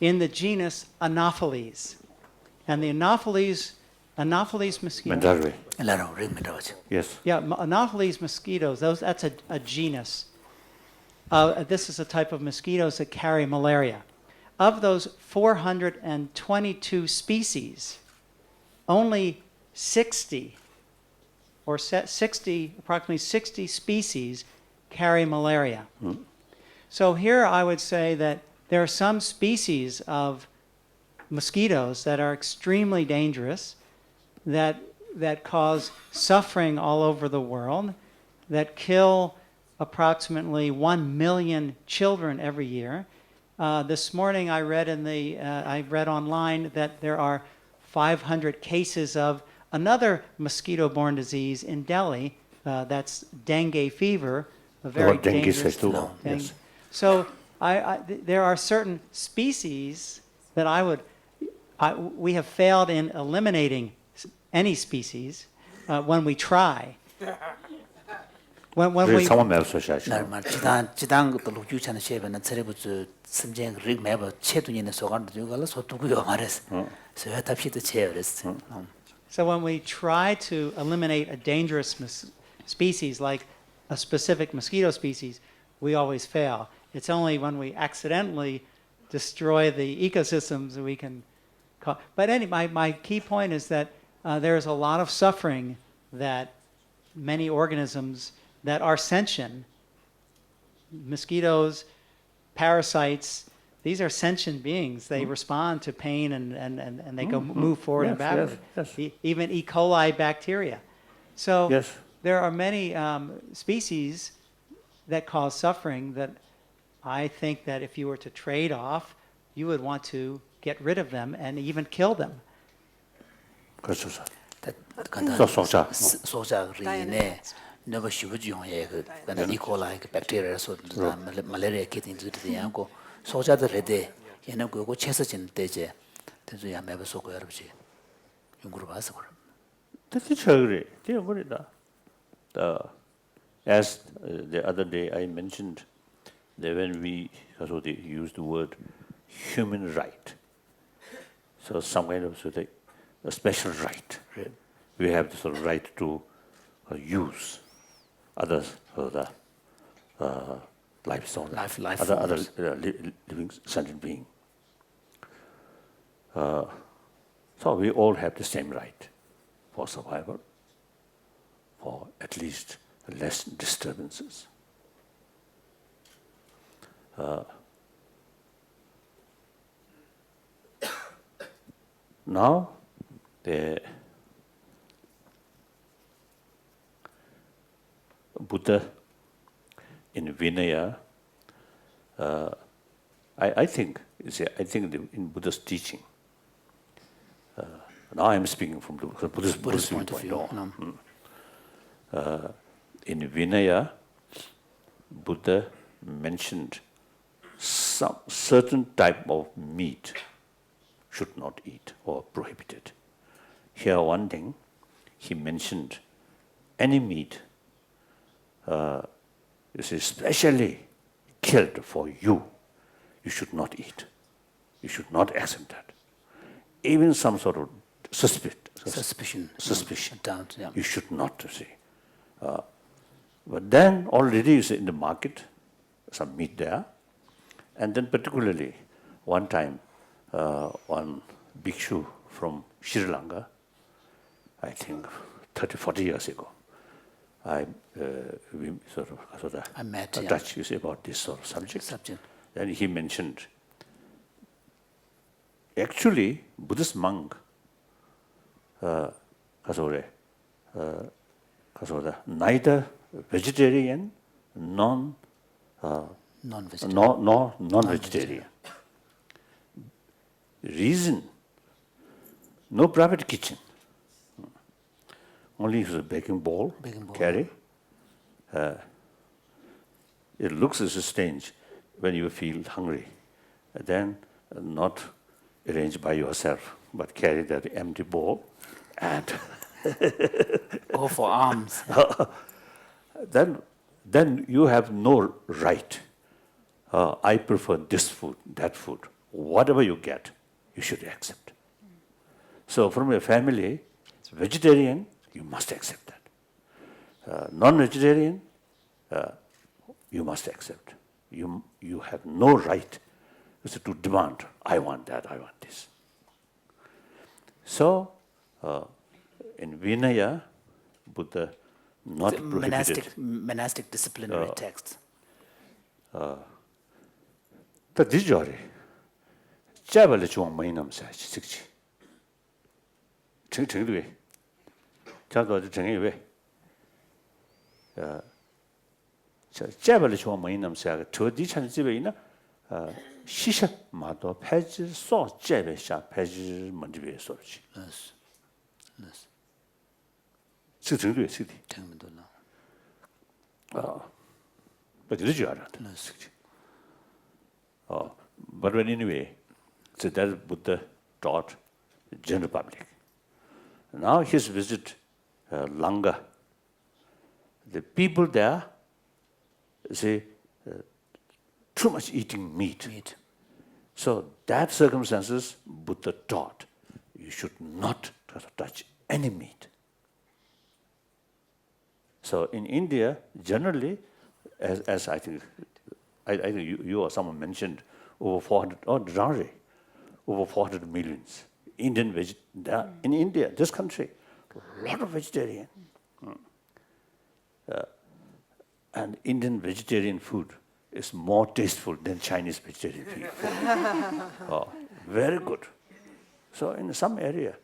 Speaker 5: in the genus Anopheles. And the Anopheles mosquitoes.
Speaker 4: Yes.
Speaker 5: Yeah, Anopheles mosquitoes, that's a genus. This is a type of mosquitoes that carry malaria. of those 422 species, only 60 or 60, approximately 60 species carry malaria. So here I would say that there are some species of mosquitoes that are extremely dangerous, that cause suffering all over the world, that kill approximately 1 million children every year. This morning I read online that there are 500 cases of another mosquito-borne disease in Delhi. That's dengue fever, a very dangerous.
Speaker 4: Yes.
Speaker 5: So there are certain species that we have failed in eliminating any species when we try. When we
Speaker 3: normal 지단 것도 루규찬의 쉐베는 저래부터 심장 릭 매버 체dun이는 소간도 주가라 소두고요 말했어. 저 답시도 체어랬어.
Speaker 5: So when we try to eliminate a dangerous species like a specific mosquito species, we always fail. It's only when we accidentally destroy the ecosystems that we can cause. But anyway, my key point is that there's a lot of suffering that many organisms that are sentient, mosquitoes, parasites, these are sentient beings. They respond to pain and they move forward and backward.
Speaker 4: Yes.
Speaker 5: Even E. coli bacteria. So
Speaker 4: Yes.
Speaker 5: there are many species that cause suffering that I think that if you were to trade off, you would want to get rid of them and even kill them.
Speaker 4: 그렇죠.
Speaker 3: 소자리네 너가 쉬우지용에 그 이콜라이 그 박테리아서 말레리아 키팅 주드야고 소자들에대 얘는 그거 채서진 때제 대주야 매버 속고 여러분이 연구를 봐서 그럼
Speaker 4: 그래. 되어버리다. As the other day I mentioned that when we use the word human right, so some kind of a special right. Right? We have the sort of right to use others for the life other living sentient being. So we all have the same right for survival, for at least less disturbances. Now, the Buddha in Vinaya, I think in Buddha's teaching, now I'm speaking from the Buddhist point of view. In Vinaya, Buddha mentioned some certain type of meat should not eat or prohibited. Here one thing, he mentioned any meat is especially killed for you, you should not eat. You should not accept that. Even some sort of suspicion,
Speaker 3: doubt, yeah.
Speaker 4: you should not see. But then already is in the market, some meat there. And then particularly one time, one bhikshu from Sri Lanka, I think 30, 40 years ago, we
Speaker 3: I met
Speaker 4: touched about this sort of subject. Then he mentioned, actually, Buddhist monk, neither vegetarian, non-vegetarian. Reason, no private kitchen. Only a baking bowl, carry. It looks as strange when you feel hungry. Then not arrange by yourself, but carry that empty bowl and
Speaker 3: go for alms.
Speaker 4: Then you have no right. I prefer this food, that food. Whatever you get, you should accept. So from a family, vegetarian, you must accept that. Non-vegetarian, you must accept. You have no right is to demand, I want that, I want this. So, in Vinaya, Buddha not prohibited.
Speaker 3: Monastic disciplinary text.
Speaker 4: The dijori, jabal chuang mainam sa chikchi. Ching dui. Chado de ching we. Jabal chuang mainam sa to di chan jibe ina shisha ma do paji so jabe sha paji manjibe so chi.
Speaker 3: Yes.
Speaker 4: Ching dui ching di. But the dijori. But anyway, so that Buddha taught the general public. Now his visit Langa, the people there say too much eating meat. So that circumstances Buddha taught you should not touch any meat. So in India, generally, as I think you or someone mentioned, over 400, over 400 millions Indian in India, this country, a lot of vegetarian. And Indian vegetarian food is more tasteful than Chinese vegetarian food. Very good. So in some area,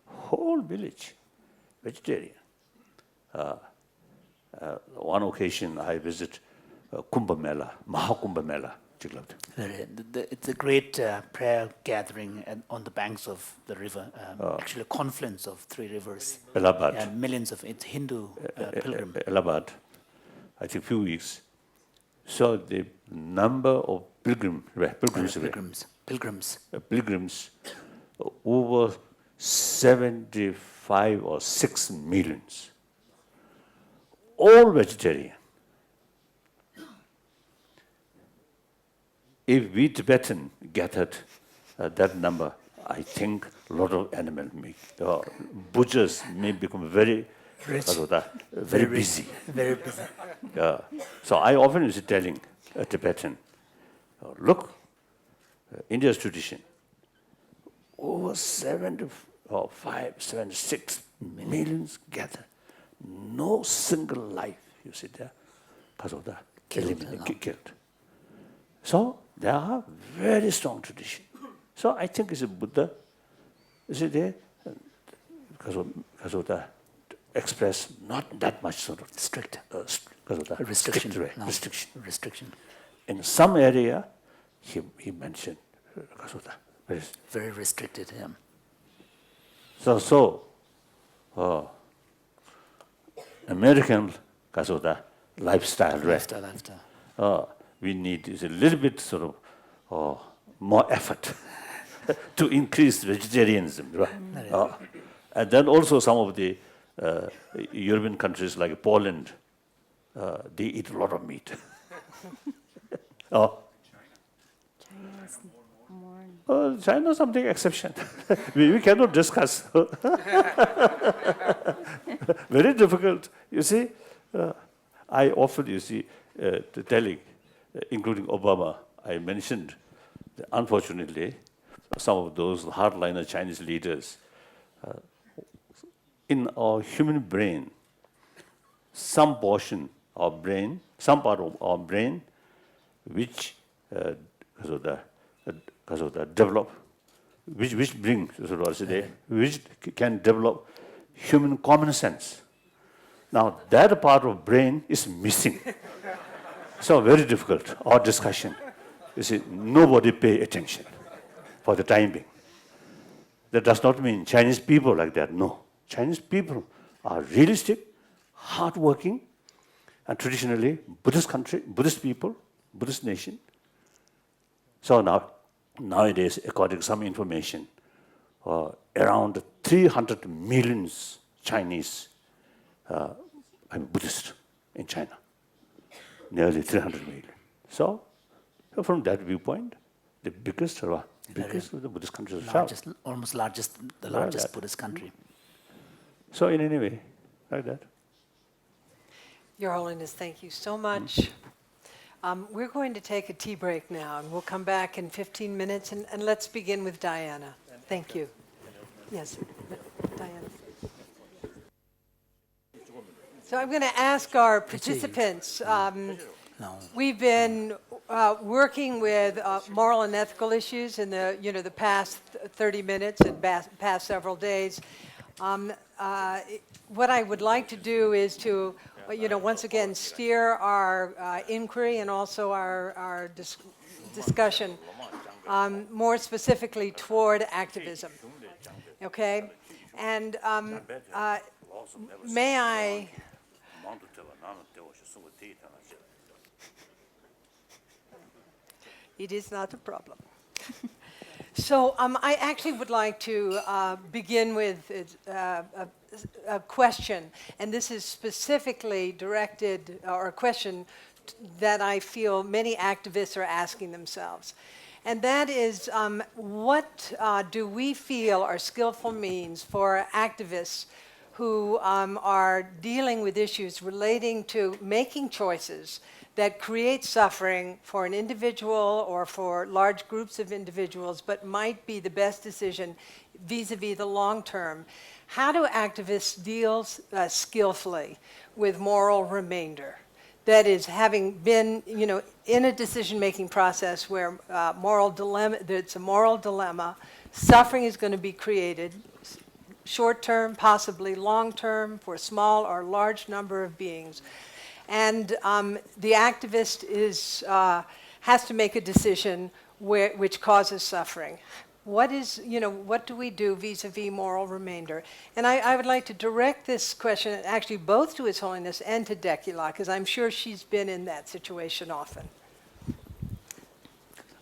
Speaker 4: whole village, vegetarian. One occasion I visit Kumbh Mela, Mahakumbh Mela.
Speaker 3: It's a great prayer gathering on the banks of the river, actually a confluence of three rivers.
Speaker 4: Allahabad.
Speaker 3: And millions of it's Hindu pilgrims.
Speaker 4: Allahabad, I think few weeks. So the number of pilgrims, over 75 or 6 millions, all vegetarian. If we Tibetan gathered that number, I think a lot of animal meat. Butchers may become very
Speaker 3: rich,
Speaker 4: very busy.
Speaker 3: Very busy.
Speaker 4: So I often is telling a Tibetan, look, India's tradition, over 75, 76 millions gathered. No single life, you see there, because of that, killed. So there are very strong tradition. So I think it's a Buddha, is it there? Because of the express not that much sort of strict, because of the restriction. In some area, he mentioned because of that.
Speaker 3: Very restricted.
Speaker 4: So American because of the lifestyle, right? We need is a little bit sort of more effort to increase vegetarianism, right? And then also some of the European countries like Poland, they eat a lot of meat. China something exception. we cannot discuss. Very difficult. You see, I often, telling, including Obama, I mentioned that unfortunately, some of those hardliner Chinese leaders, in our human brain, some portion of brain, some part of our brain, which because of the develop, which brings, which can develop human common sense. Now that part of brain is missing. So very difficult, our discussion. You see, nobody pay attention for the time being. That does not mean Chinese people like that, no. Chinese people are realistic, hardworking, and traditionally Buddhist country, Buddhist people, Buddhist nation. So nowadays, according to some information, around 300 million Chinese are Buddhist in China. Nearly 300 million. So, from that viewpoint, the biggest of the Buddhist countries
Speaker 3: the largest Buddhist country.
Speaker 4: So in any way, like that.
Speaker 1: Your Holiness, thank you so much. We're going to take a tea break now, and we'll come back in 15 minutes, and let's begin with Diana. Thank you. Yes, Diana. So I'm going to ask our participants. We've been working with moral and ethical issues in the past 30 minutes and past several days. What I would like to do is to, once again, steer our inquiry and also our discussion more specifically toward activism. Okay? And may I... It is not a problem. So I actually would like to begin with a question, and this is specifically directed, or a question that I feel many activists are asking themselves. And that is, what do we feel are skillful means for activists who are dealing with issues relating to making choices that create suffering for an individual or for large groups of individuals, but might be the best decision vis-a-vis the long term? How do activists deal skillfully with moral remainder? That is, having been, in a decision-making process where it's a moral dilemma, suffering is going to be created, short-term, possibly long-term, for a small or large number of beings. And the activist has to make a decision which causes suffering. What do we do vis-a-vis moral remainder? And I would like to direct this question actually both to His Holiness and to Dekila, because I'm sure she's been in that situation often.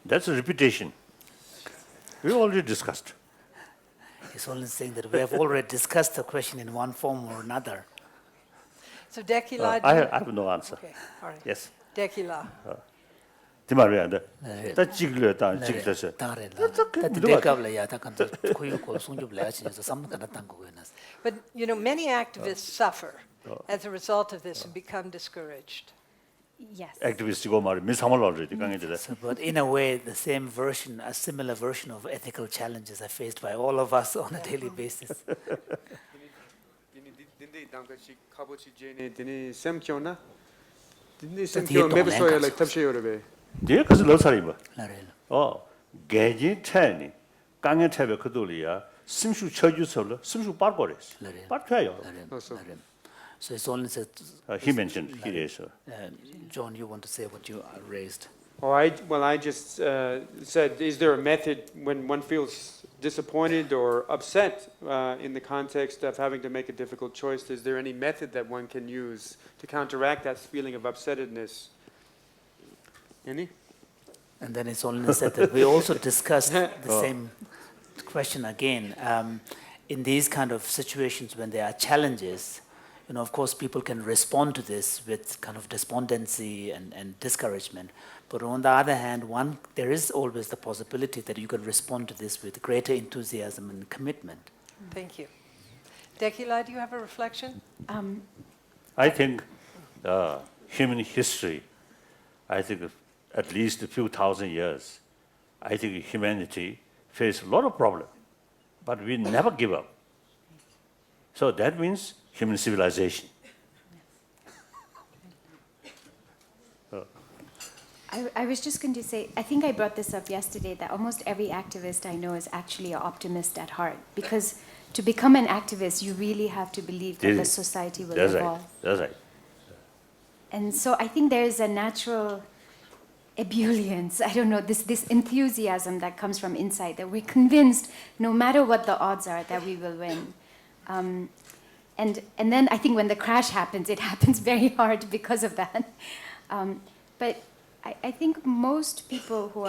Speaker 4: That's a repetition. We already discussed.
Speaker 3: His Holiness saying that we have already discussed the question in one form or another.
Speaker 1: So Dekila,
Speaker 4: I have no answer.
Speaker 1: Okay, all right.
Speaker 4: Yes.
Speaker 1: Dekila.
Speaker 4: 디마리안데. 다 찍을래 다 찍듯이.
Speaker 1: But many activists suffer as a result of this and become discouraged.
Speaker 2: Yes.
Speaker 4: 액티비스트고 말이 미사물 already 강해지래.
Speaker 3: But in a way, the same version, a similar version of ethical challenges are faced by all of us on a daily basis.
Speaker 4: 뒤에 가서 넣을 사람이 뭐? 개지 태니 강에 태베 그돌이야 심수 쳐주서로 심수 빠르고래서 빠르해요.
Speaker 3: So it's only said.
Speaker 4: He mentioned here so.
Speaker 3: John, you want to say what you raised?
Speaker 7: Oh, I just said, is there a method when one feels disappointed or upset in the context of having to make a difficult choice? Is there any method that one can use to counteract that feeling of upsettedness? Any?
Speaker 3: And then it's only said that we also discussed the same question again. In these kind of situations when there are challenges, of course, people can respond to this with kind of despondency and discouragement. But on the other hand, there is always the possibility that you can respond to this with greater enthusiasm and commitment.
Speaker 1: Thank you. Dekila, do you have a reflection?
Speaker 4: I think human history, I think at least a few thousand years, I think humanity faced a lot of problems, but we never give up. So that means human civilization.
Speaker 2: I was just going to say, I think I brought this up yesterday, that almost every activist I know is actually an optimist at heart. Because to become an activist, you really have to believe that the society will evolve.
Speaker 4: That's right.
Speaker 2: And so I think there is a natural ebullience, I don't know, this enthusiasm that comes from inside, that we're convinced, no matter what the odds are, that we will win. And then I think when the crash happens, it happens very hard because of that. But I think most people who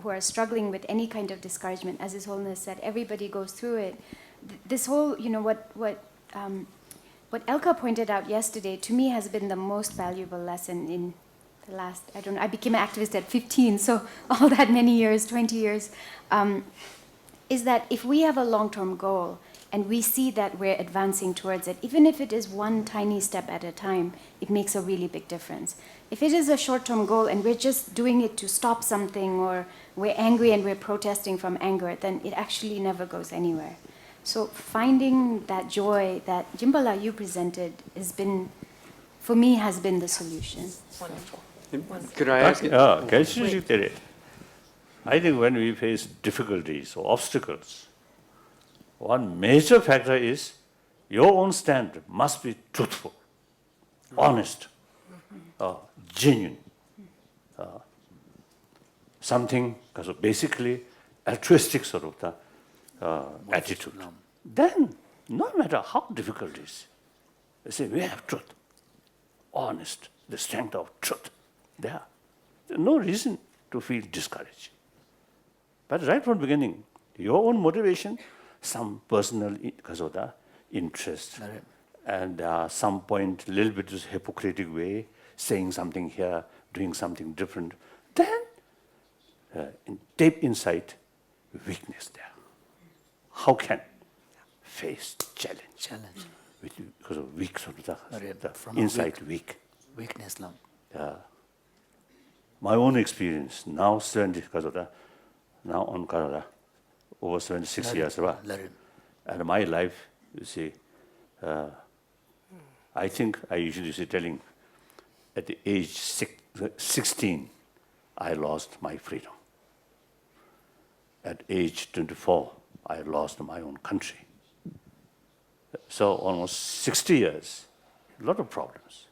Speaker 2: are struggling with any kind of discouragement, as His Holiness said, everybody goes through it. This whole, what Elka pointed out yesterday, to me has been the most valuable lesson in the last, I became an activist at 15, so all that many years, 20 years, is that if we have a long-term goal, And we see that we're advancing towards it. Even if it is one tiny step at a time, it makes a really big difference. If it is a short-term goal and we're just doing it to stop something, or we're angry and we're protesting from anger, then it actually never goes anywhere. So finding that joy that Jimbala you presented has been, for me, has been the solution.
Speaker 1: Wonderful.
Speaker 7: Could I ask?
Speaker 4: I think when we face difficulties or obstacles, one major factor is your own stand must be truthful, honest, genuine. Something, because basically altruistic sort of the attitude. Then, no matter how difficult it is, they say we have truth, honest, the strength of truth. There's no reason to feel discouraged. But right from the beginning, your own motivation, some personal interest, and some point, a little bit of hypocritical way, saying something here, doing something different, then deep inside, weakness there. How can face challenge? Because of weak, sort of the inside weak.
Speaker 3: Weakness, Lam.
Speaker 4: My own experience, now 70, because of that, now on Canada, over 76 years, and my life, you see, I think I usually say telling, at the age 16, I lost my freedom. At age 24, I lost my own country. So almost 60 years, a lot of problems.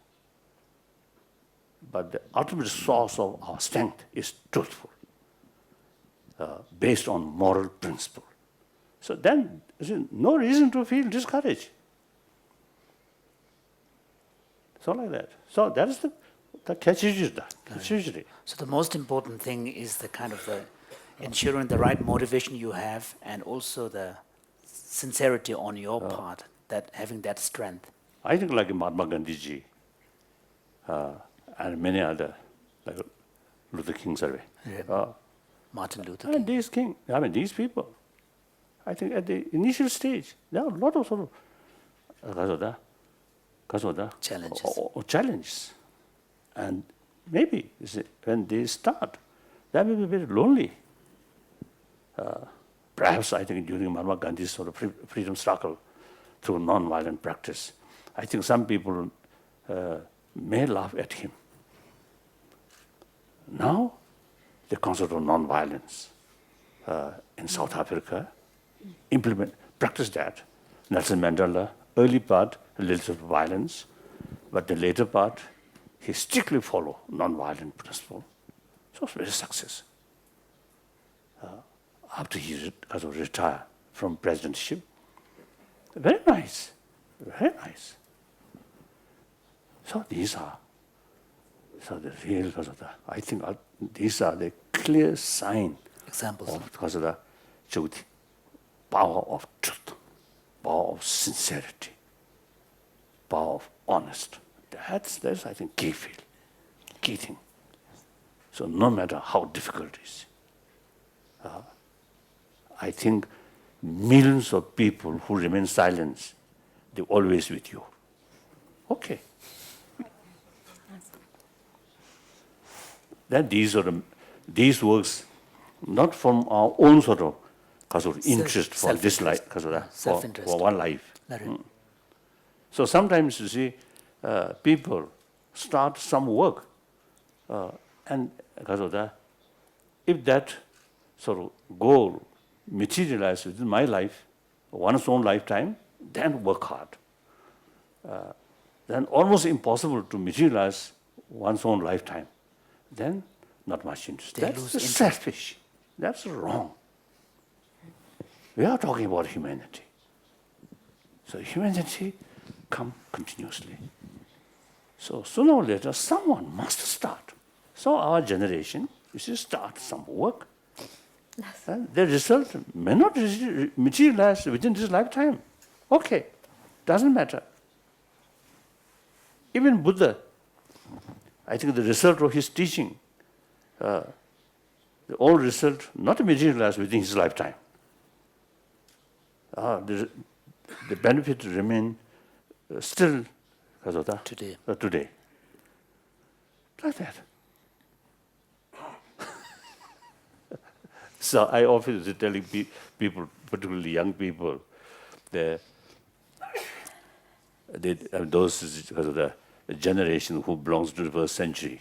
Speaker 4: But the ultimate source of our strength is truthful, based on moral principle. So then, no reason to feel discouraged. So like that. So that is the catch.
Speaker 3: So the most important thing is the kind of the ensuring the right motivation you have, and also the sincerity on your part, that having that strength.
Speaker 4: I think like Mahatma Gandhi ji, and many other, like Luther King survey.
Speaker 3: Martin Luther
Speaker 4: And
Speaker 3: King.
Speaker 4: these people, I think at the initial stage, there are a lot of sort of challenges. And maybe when they start, they may be very lonely. Perhaps I think during Mahatma Gandhi's sort of freedom struggle through non-violent practice, I think some people may laugh at him. Now, the concept of non-violence in South Africa, practice that. Nelson Mandela, early part, a little bit of violence, but the later part, he strictly followed non-violent principle. So it's very success. After he retired from presidentship, very nice, very nice. So these are, the real, I think these are the clear sign
Speaker 3: Examples
Speaker 4: of the power of truth, power of sincerity, power of honesty. That's I think key thing. So no matter how difficult it is, I think millions of people who remain silent, they're always with you. Okay. That these works, not from our own sort of interest for this life, for one life. So sometimes you see, people start some work, and because of that, if that sort of goal materializes within my life, one's own lifetime, then work hard. Then almost impossible to materialize one's own lifetime. Then not much interest. That's selfish. That's wrong. We are talking about humanity. So humanity comes continuously. So sooner or later, someone must start. So our generation, you should start some work. And the result may not materialize within this lifetime. Okay, doesn't matter. Even Buddha, I think the result of his teaching, the old result not materialized within his lifetime. the benefit remain still
Speaker 3: Today.
Speaker 4: Today. Like that. So I often is telling people, particularly young people, those because of the generation who belongs to the first century.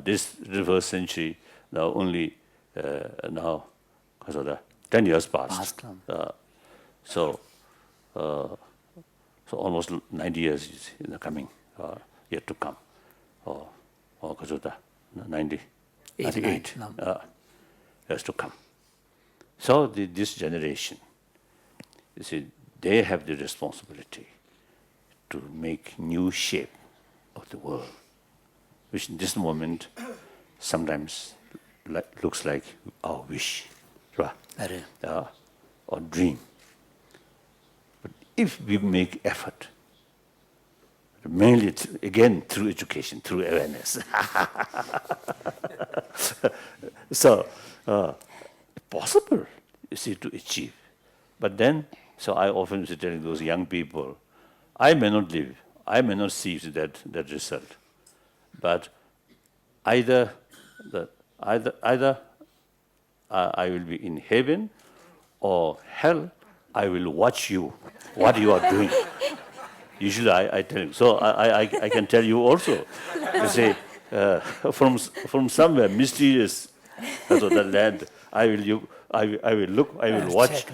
Speaker 4: This reverse century now only now because of the 10 years passed. So almost 90 years is in the coming, yet to come, or because of the 98 years to come. So this generation, you see, they have the responsibility to make new shape of the world, which in this moment sometimes looks like our wish, right? Or dream. But if we make effort, mainly again through education, through awareness, so possible, you see, to achieve. But then, so I often say telling those young people, I may not live, I may not see that result, but either I will be in heaven or hell. I will watch you, what you are doing. Usually I tell him. So I can tell you also. You say from somewhere mysterious, the land. I will look. I will watch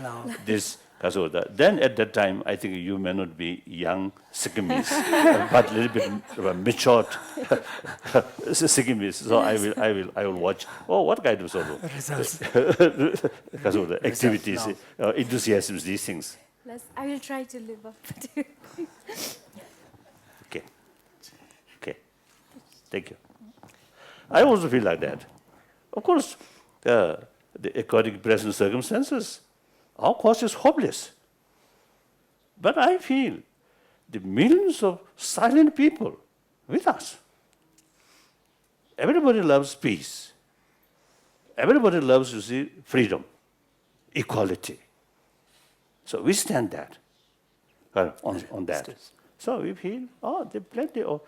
Speaker 4: this. Then at that time, I think you may not be young Sikkimese, but a little bit matured Sikkimese. So I will watch. Oh, what kind of sort of results? Because of the activities, enthusiasms, these things.
Speaker 2: I will try to live up to.
Speaker 4: Okay. Thank you. I also feel like that. Of course, according to present circumstances, our cause is hopeless. But I feel the millions of silent people with us. Everybody loves peace. Everybody loves, you see, freedom, equality. So we stand that on that. So we feel, there are plenty of,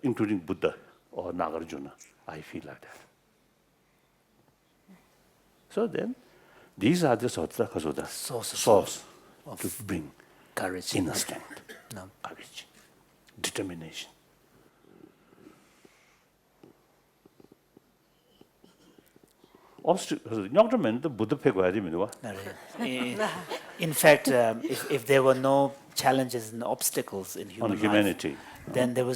Speaker 4: including Buddha or Nagarjuna. I feel like that. So then, these are the sort of the source to bring
Speaker 3: courage,
Speaker 4: inner strength, courage, determination.
Speaker 3: In fact, if there were no challenges and obstacles in
Speaker 4: humanity,
Speaker 3: life, then there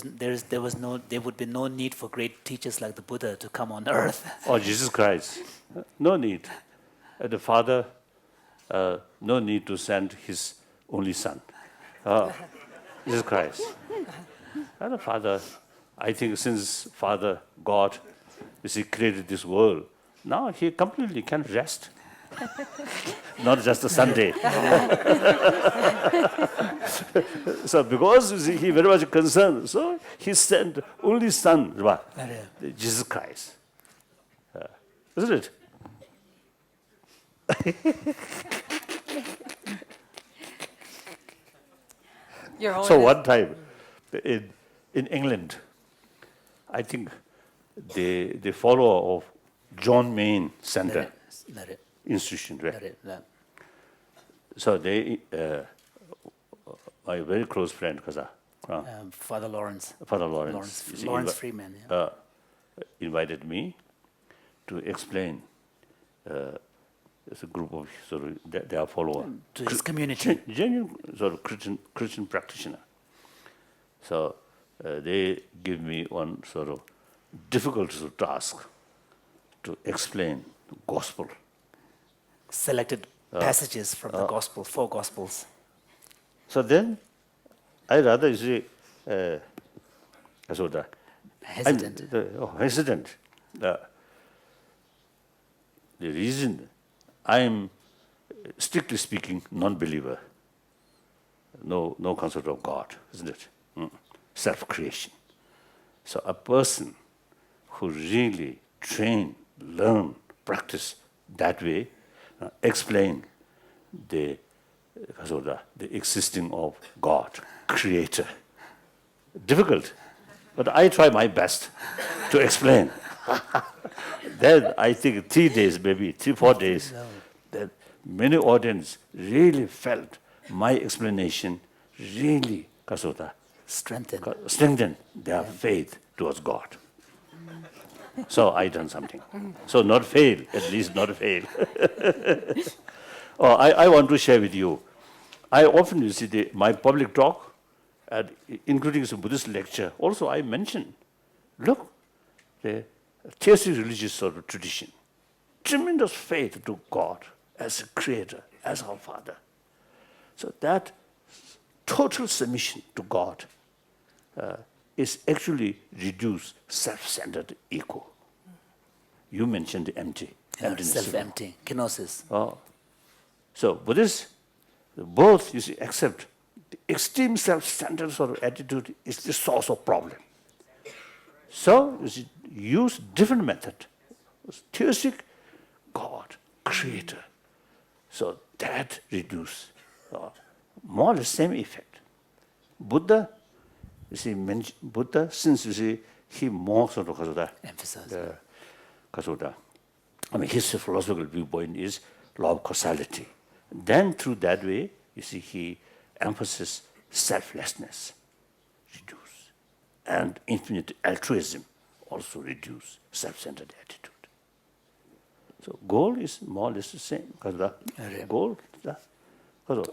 Speaker 3: would be no need for great teachers like the Buddha to come on earth.
Speaker 4: Or Jesus Christ. No need. The Father, no need to send His only Son, Jesus Christ. And the Father, I think since Father God, you see, created this world, now He completely can rest. Not just a Sunday. So because you see, He very much concerned, so He sent only Son, Jesus Christ. Isn't it? So one time in England, I think the follower of John Main Center institution, right? So they, my very close friend,
Speaker 3: Father Lawrence.
Speaker 4: Lawrence
Speaker 3: Freeman.
Speaker 4: Invited me to explain. It's a group of their followers
Speaker 3: to his community,
Speaker 4: genuine sort of Christian practitioner. So they give me one sort of difficult task to explain the gospel.
Speaker 3: Selected passages from the gospel, 4 gospels.
Speaker 4: So then, I rather say,
Speaker 3: hesitant.
Speaker 4: Hesitant. The reason I am, strictly speaking, non-believer. No concept of God, isn't it? Self-creation. So a person who really train, learn, practice that way, explain the the existing of God, creator. Difficult, but I try my best to explain. Then I think 3 days, maybe 3-4 days, that many audience really felt my explanation really strengthened their faith towards God. So I done something. So not fail, at least not fail. Oh, I want to share with you. I often, you see, my public talk, including some Buddhist lecture, also I mention, look, the theistic religious sort of tradition, tremendous faith to God as a creator, as our Father. So that total submission to God is actually reduce self-centered ego. You mentioned the emptiness.
Speaker 3: Self-empty, kenosis.
Speaker 4: Oh. So Buddhists, both, you see, accept the extreme self-centered sort of attitude is the source of problem. So you see, use different method. Theistic, God, creator. So that reduce more or less same effect. Buddha, you see, Buddha, since you see, he more sort of
Speaker 3: Emphasize.
Speaker 4: I mean, his philosophical viewpoint is law of causality. Then through that way, you see, he emphasizes selflessness, reduce, and infinite altruism, also reduce self-centered attitude. So goal is more or less the same. Goal,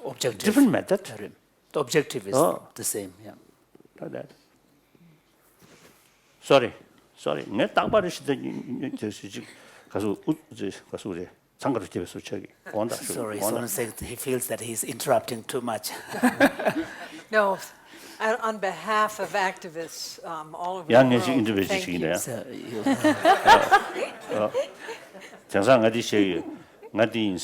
Speaker 3: objective.
Speaker 4: Different method.
Speaker 3: The objective is the same. Yeah.
Speaker 4: Like that. Sorry. 내 땅바를 가서 우리 상가를 집에서 저기 온다.
Speaker 3: Sorry, someone said he feels that he's interrupting too much.
Speaker 1: No, on behalf of activists all over the
Speaker 4: 양년식
Speaker 1: world,
Speaker 4: 인터뷰
Speaker 1: thank you.
Speaker 4: 주시기네요.
Speaker 3: So you,
Speaker 4: 정상 어디 시 어디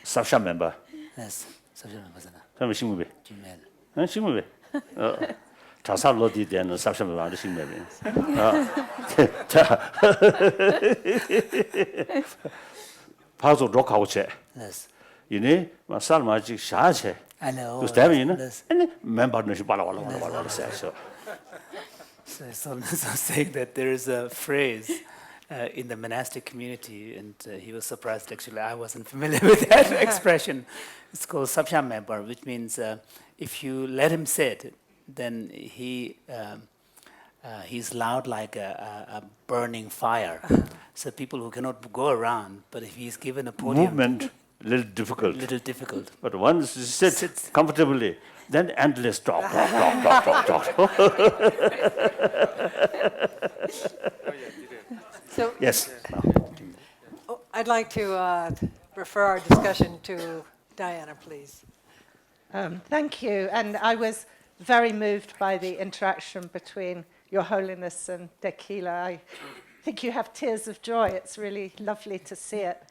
Speaker 4: 삽샤 멤버.
Speaker 3: yes, Sajjana Bhajana,
Speaker 4: 그러면 식무배.
Speaker 3: Jimel.
Speaker 4: 식무배. 자살로디 되는 삽샤 멤버 아주 식무배. 자. 파조 록하우체.
Speaker 3: Yes.
Speaker 4: 이네 살마직 샤체.
Speaker 3: I know.
Speaker 4: 그 다음에는
Speaker 3: Yes.
Speaker 4: 멤버는 발라발라 서.
Speaker 3: So someone was saying that there is a phrase in the monastic community, and he was surprised. Actually, I wasn't familiar with that expression. It's called Sabsham Member, which means if you let him sit, then he's loud like a burning fire. So people who cannot go around, but if he's given a podium,
Speaker 4: Movement little difficult. But once you sit comfortably, then endless talk.
Speaker 1: So
Speaker 4: Yes.
Speaker 1: I'd like to refer our discussion to Diana, please.
Speaker 9: Thank you. And I was very moved by the interaction between Your Holiness and Tequila. I think you have tears of joy. It's really lovely to see it.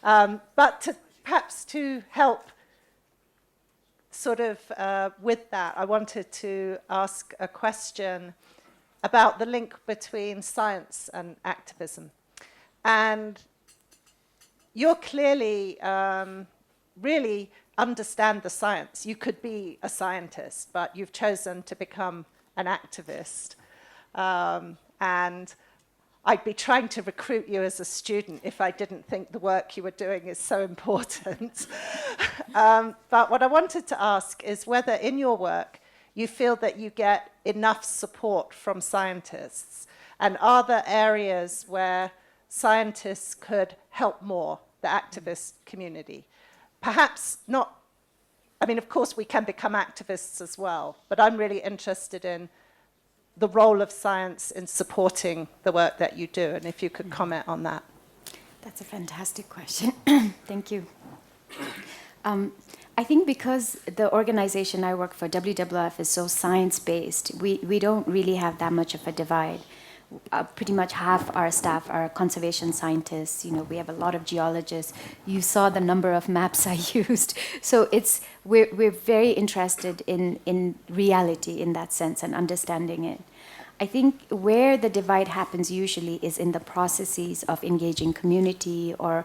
Speaker 9: But perhaps to help sort of with that, I wanted to ask a question about the link between science and activism. And you're clearly really understand the science. You could be a scientist, but you've chosen to become an activist. And I'd be trying to recruit you as a student if I didn't think the work you were doing is so important. But what I wanted to ask is whether in your work you feel that you get enough support from scientists, and are there areas where scientists could help more the activist community? Perhaps not, I mean, of course we can become activists as well, but I'm really interested in the role of science in supporting the work that you do, and if you could comment on that.
Speaker 2: That's a fantastic question. Thank you. I think because the organization I work for, WWF, is so science-based, we don't really have that much of a divide. Pretty much half our staff are conservation scientists. You know, we have a lot of geologists. You saw the number of maps I used. So we're very interested in reality in that sense and understanding it. I think where the divide happens usually is in the processes of engaging community or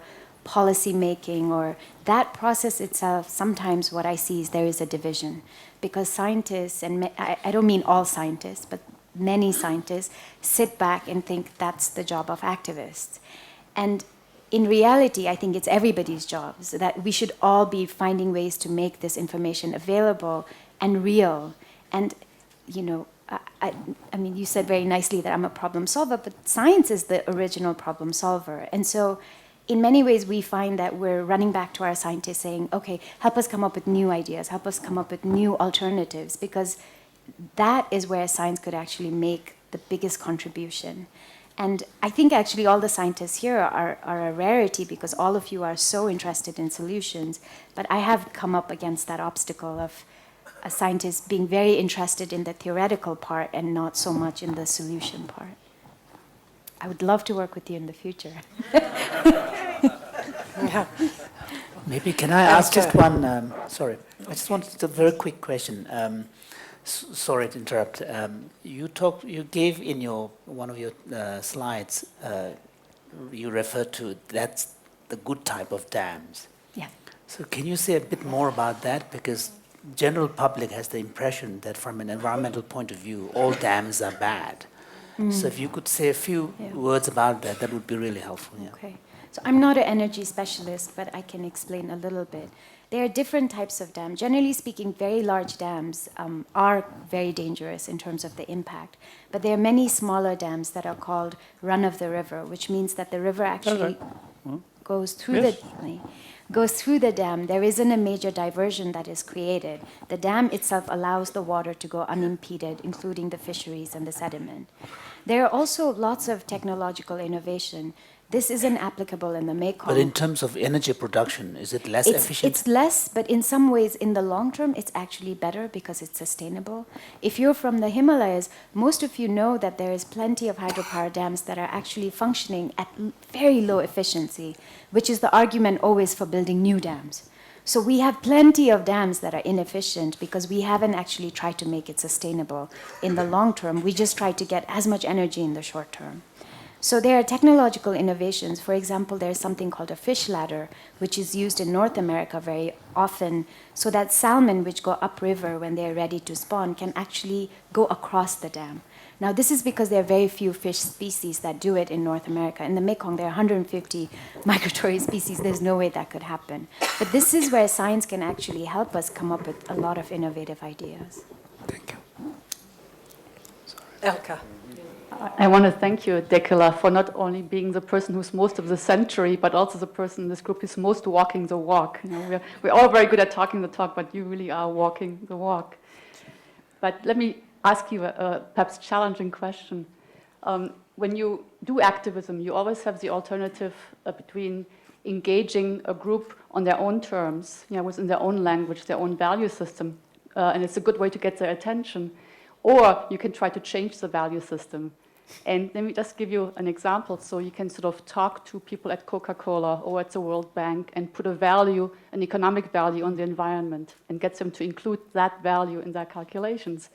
Speaker 2: policy making or that process itself, sometimes what I see is there is a division. Because scientists, and I don't mean all scientists, but many scientists sit back and think that's the job of activists. And in reality, I think it's everybody's job, so that we should all be finding ways to make this information available and real. And, you know, I mean, you said very nicely that I'm a problem solver, but science is the original problem solver. And so in many ways, we find that we're running back to our scientists saying, okay, help us come up with new ideas, help us come up with new alternatives, because that is where science could actually make the biggest contribution. And I think actually all the scientists here are a rarity because all of you are so interested in solutions, but I have come up against that obstacle of a scientist being very interested in the theoretical part and not so much in the solution part. I would love to work with you in the future.
Speaker 1: Yeah.
Speaker 3: Maybe can I ask just one? Sorry, I just wanted a very quick question. Sorry to interrupt. You gave in one of your slides. You referred to that's the good type of dams.
Speaker 2: Yeah.
Speaker 3: So can you say a bit more about that? Because general public has the impression that from an environmental point of view, all dams are bad. So if you could say a few words about that, that would be really helpful. Yeah.
Speaker 2: Okay. So I'm not an energy specialist, but I can explain a little bit. There are different types of dams. Generally speaking, very large dams are very dangerous in terms of the impact. But there are many smaller dams that are called run-of-the-river, which means that the river actually goes through the dam. There isn't a major diversion that is created. The dam itself allows the water to go unimpeded, including the fisheries and the sediment. There are also lots of technological innovation. This isn't applicable in the Mekong.
Speaker 3: But in terms of energy production, is it less efficient?
Speaker 2: It's less, but in some ways, in the long term, it's actually better because it's sustainable. If you're from the Himalayas, most of you know that there is plenty of hydropower dams that are actually functioning at very low efficiency, which is the argument always for building new dams. So we have plenty of dams that are inefficient because we haven't actually tried to make it sustainable in the long term. We just try to get as much energy in the short term. So there are technological innovations. For example, there's something called a fish ladder, which is used in North America very often, so that salmon, which go upriver when they're ready to spawn, can actually go across the dam. Now, this is because there are very few fish species that do it in North America. In the Mekong, there are 150 migratory species. There's no way that could happen. But this is where science can actually help us come up with a lot of innovative ideas.
Speaker 3: Thank you.
Speaker 1: Elka.
Speaker 10: I want to thank you, Dekila, for not only being the person who's most of the century, but also the person in this group who's most walking the walk. You know, we're all very good at talking the talk, but you really are walking the walk. But let me ask you a perhaps challenging question. When you do activism, you always have the alternative between engaging a group on their own terms, you know, within their own language, their own value system, and it's a good way to get their attention. Or you can try to change the value system. And let me just give you an example. So you can sort of talk to people at Coca-Cola or at the World Bank and put a value, an economic value on the environment and get them to include that value in their calculations.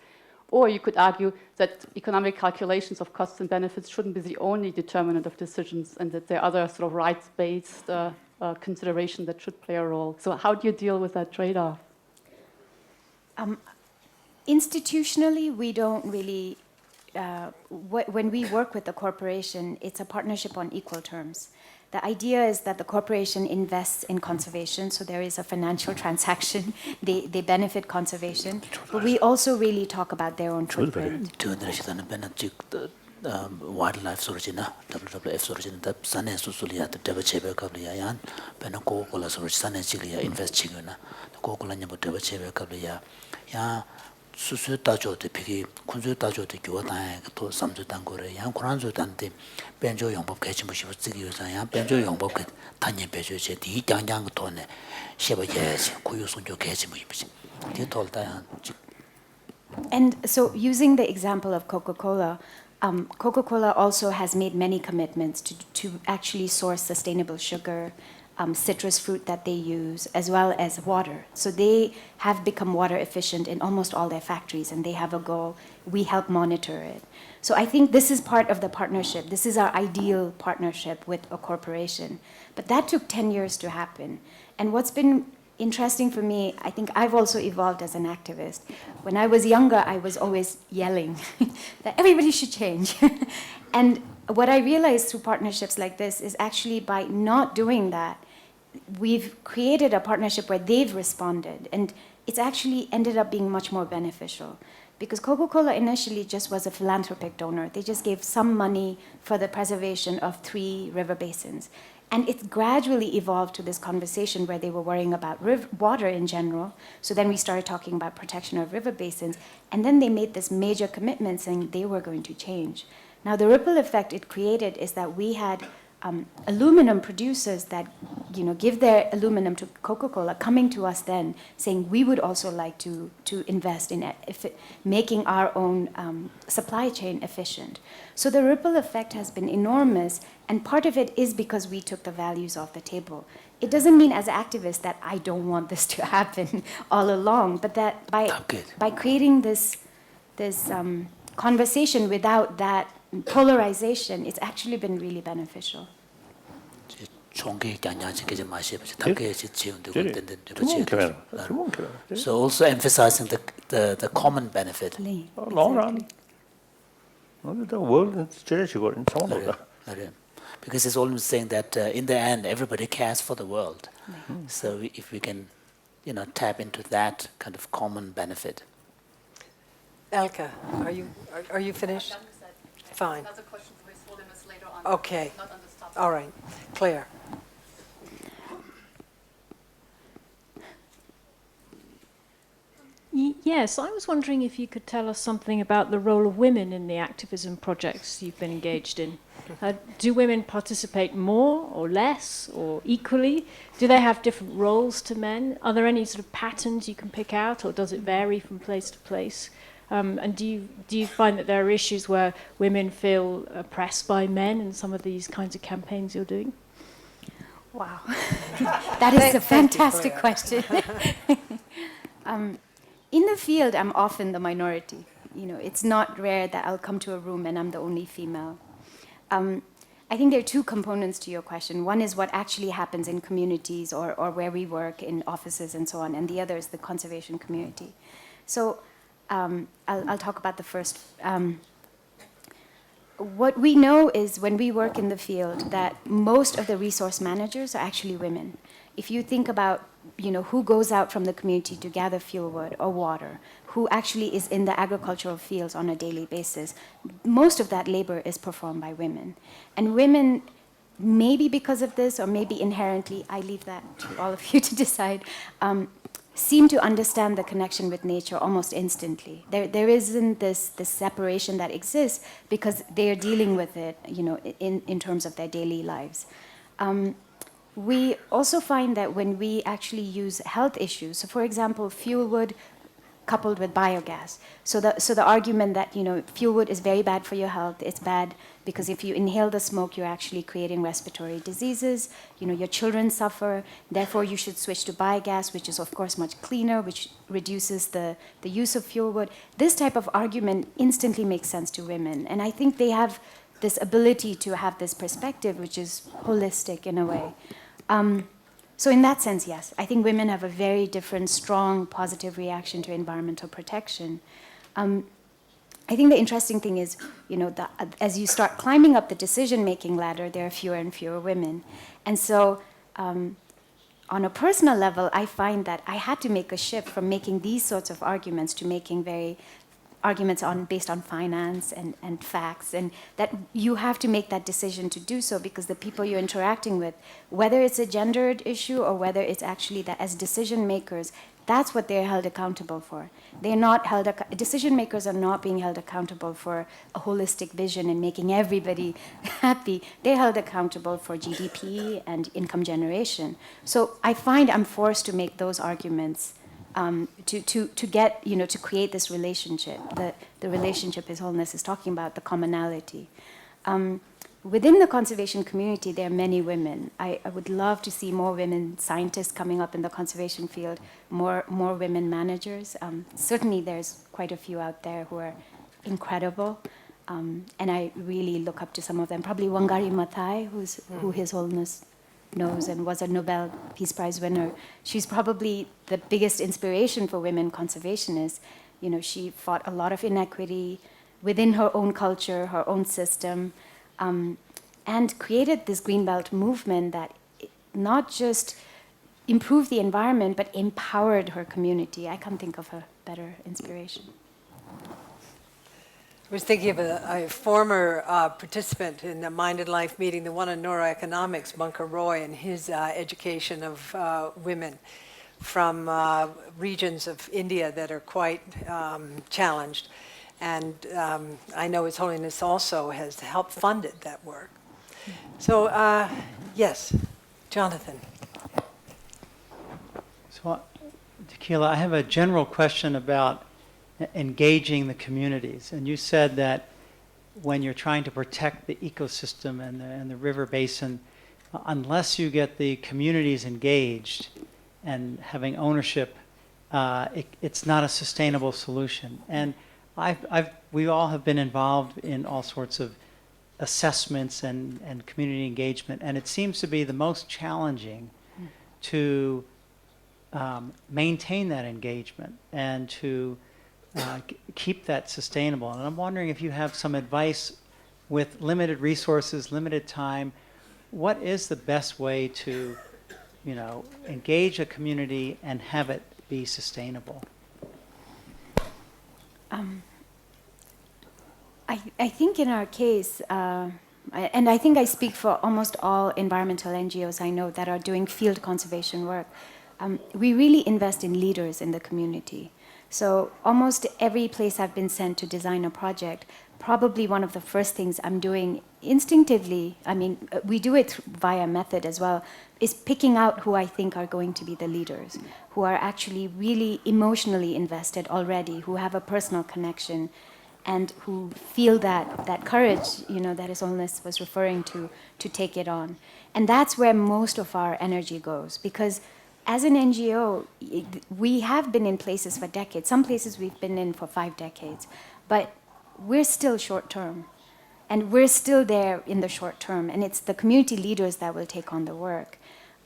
Speaker 10: Or you could argue that economic calculations of costs and benefits shouldn't be the only determinant of decisions and that there are other sort of rights-based considerations that should play a role. So how do you deal with that trade-off?
Speaker 2: Institutionally, we don't really, when we work with the corporation, it's a partnership on equal terms. The idea is that the corporation invests in conservation, so there is a financial transaction. They benefit conservation, but we also really talk about their own footprint.
Speaker 3: Wildlife sorojina, WWF sorojina, that sane susulia, the deva chebe kablia, pena Coca-Cola soroj sane chilia invest chiguna, the Coca-Cola nyabo deva chebe kablia, ya susu tajo de pigi, kunzu tajo de gyuatang to samzu tangore, ya kuranzu tante, benjo yongbob kechimbushi zigi yusan, ya benjo yongbob ke tanya bejo che, di yang tone, sheba yes, kuyu sunjo kechimbushi, di tolta.
Speaker 2: And so using the example of Coca-Cola, Coca-Cola also has made many commitments to actually source sustainable sugar, citrus fruit that they use, as well as water. So they have become water efficient in almost all their factories, and they have a goal. We help monitor it. So I think this is part of the partnership. This is our ideal partnership with a corporation. But that took 10 years to happen. And what's been interesting for me, I think I've also evolved as an activist. When I was younger, I was always yelling that everybody should change. And what I realized through partnerships like this is actually by not doing that, we've created a partnership where they've responded. And it's actually ended up being much more beneficial. Because Coca-Cola initially just was a philanthropic donor. They just gave some money for the preservation of 3 river basins. And it gradually evolved to this conversation where they were worrying about water in general. So then we started talking about protection of river basins. And then they made this major commitment saying they were going to change. Now, the ripple effect it created is that we had aluminum producers that, give their aluminum to Coca-Cola coming to us then saying we would also like to invest in making our own supply chain efficient. So the ripple effect has been enormous, and part of it is because we took the values off the table. It doesn't mean as activists that I don't want this to happen all along, but that by creating this conversation without that polarization, it's actually been really beneficial.
Speaker 3: So also emphasizing the common benefit.
Speaker 4: Long run. The world is
Speaker 3: because it's always saying that in the end, everybody cares for the world. So if we can, tap into that kind of common benefit.
Speaker 1: Elke, are you finished? Fine.
Speaker 10: Another question for His Holiness later on.
Speaker 1: Okay.
Speaker 10: Not on this topic.
Speaker 1: All right. Claire.
Speaker 6: Yes, I was wondering if you could tell us something about the role of women in the activism projects you've been engaged in. Do women participate more or less or equally? Do they have different roles to men? Are there any sort of patterns you can pick out, or does it vary from place to place? And do you find that there are issues where women feel oppressed by men in some of these kinds of campaigns you're doing?
Speaker 2: Wow. That is a fantastic question. In the field, I'm often the minority. It's not rare that I'll come to a room and I'm the only female. I think there are 2 components to your question. One is what actually happens in communities or where we work in offices and so on, and the other is the conservation community. So I'll talk about the first. What we know is when we work in the field that most of the resource managers are actually women. If you think about who goes out from the community to gather fuel wood or water, who actually is in the agricultural fields on a daily basis, most of that labor is performed by women. And women, maybe because of this or maybe inherently, I leave that to all of you to decide, seem to understand the connection with nature almost instantly. There isn't this separation that exists because they are dealing with it, in terms of their daily lives. We also find that when we actually use health issues, so for example, fuel wood coupled with biogas. So the argument that fuel wood is very bad for your health. It's bad because if you inhale the smoke, you're actually creating respiratory diseases. Your children suffer. Therefore, you should switch to biogas, which is of course much cleaner, which reduces the use of fuel wood. This type of argument instantly makes sense to women, and I think they have this ability to have this perspective, which is holistic in a way. So in that sense, yes, I think women have a very different, strong, positive reaction to environmental protection. I think the interesting thing is, as you start climbing up the decision-making ladder, there are fewer and fewer women. And so on a personal level, I find that I had to make a shift from making these sorts of arguments to making arguments based on finance and facts, and that you have to make that decision to do so because the people you're interacting with, whether it's a gendered issue or whether it's actually that as decision makers, that's what they're held accountable for. They're not decision makers are not being held accountable for a holistic vision and making everybody happy. They're held accountable for GDP and income generation. So I find I'm forced to make those arguments to get, to create this relationship, the relationship His Holiness is talking about, the commonality. within the conservation community, there are many women. I would love to see more women scientists coming up in the conservation field, more women managers. Certainly there's quite a few out there who are incredible, and I really look up to some of them. Probably Wangari Maathai, who His Holiness knows and was a Nobel Peace Prize winner. She's probably the biggest inspiration for women conservationists. You know, she fought a lot of inequity within her own culture, her own system, and created this Greenbelt movement that not just improved the environment, but empowered her community. I can't think of a better inspiration.
Speaker 1: I was thinking of a former participant in the Mind and Life meeting, the one on neuroeconomics, Bunker Roy, and his education of women from regions of India that are quite challenged. And I know His Holiness also has helped funded that work. So, yes, Jonathan.
Speaker 5: So, Tequila, I have a general question about engaging the communities. And you said that when you're trying to protect the ecosystem and the river basin, unless you get the communities engaged and having ownership, it's not a sustainable solution. And we all have been involved in all sorts of assessments and community engagement, and it seems to be the most challenging to maintain that engagement and to keep that sustainable. And I'm wondering if you have some advice with limited resources, limited time. What is the best way to, engage a community and have it be sustainable?
Speaker 2: I think in our case, and I think I speak for almost all environmental NGOs I know that are doing field conservation work, we really invest in leaders in the community. So almost every place I've been sent to design a project, probably one of the first things I'm doing instinctively, we do it via method as well, is picking out who I think are going to be the leaders, who are actually really emotionally invested already, who have a personal connection, and who feel that courage, that His Holiness was referring to take it on. And that's where most of our energy goes, because as an NGO, we have been in places for decades. Some places we've been in for 5 decades, but we're still short term. And we're still there in the short term, and it's the community leaders that will take on the work.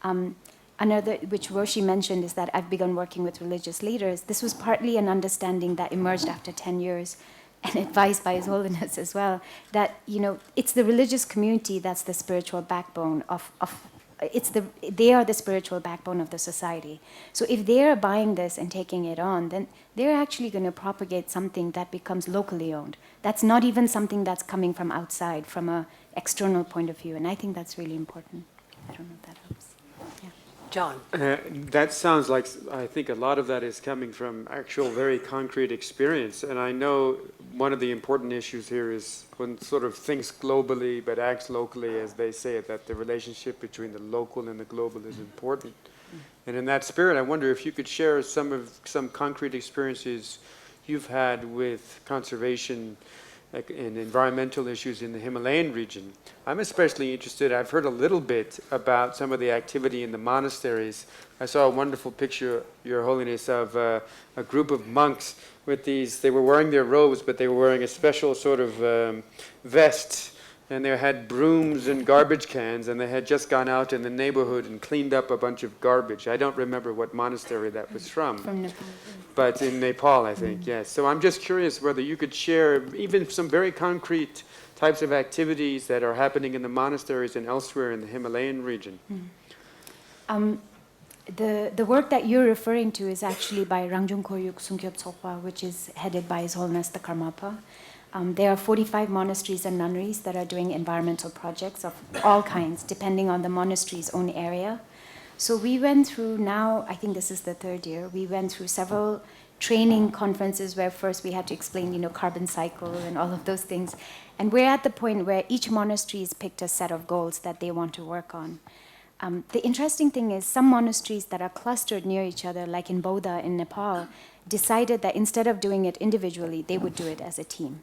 Speaker 2: Another, which Roshi mentioned, is that I've begun working with religious leaders. This was partly an understanding that emerged after 10 years, and advised by His Holiness as well, that it's the religious community that's the spiritual backbone they are the spiritual backbone of the society. So if they're buying this and taking it on, then they're actually going to propagate something that becomes locally owned. That's not even something that's coming from outside, from an external point of view, and I think that's really important. I don't know if that helps. Yeah.
Speaker 1: John.
Speaker 7: That sounds like, I think a lot of that is coming from actual very concrete experience. And I know one of the important issues here is one sort of thinks globally but acts locally, as they say it, that the relationship between the local and the global is important. And in that spirit, I wonder if you could share some concrete experiences you've had with conservation and environmental issues in the Himalayan region. I'm especially interested, I've heard a little bit about some of the activity in the monasteries. I saw a wonderful picture, Your Holiness, of a group of monks with they were wearing their robes, but they were wearing a special sort of vest, and they had brooms and garbage cans, and they had just gone out in the neighborhood and cleaned up a bunch of garbage. I don't remember what monastery that was from.
Speaker 2: From Nepal.
Speaker 7: But in Nepal, I think, yes. So I'm just curious whether you could share even some very concrete types of activities that are happening in the monasteries and elsewhere in the Himalayan region.
Speaker 2: The work that you're referring to is actually by Rangjung Koryuk Sungkyop Tsokpa, which is headed by His Holiness the Karmapa. There are 45 monasteries and nunneries that are doing environmental projects of all kinds, depending on the monastery's own area. So we went through now, I think this is the 3rd year, we went through several training conferences where first we had to explain, carbon cycle and all of those things. And we're at the point where each monastery has picked a set of goals that they want to work on. The interesting thing is some monasteries that are clustered near each other, like in Bodha in Nepal, decided that instead of doing it individually, they would do it as a team.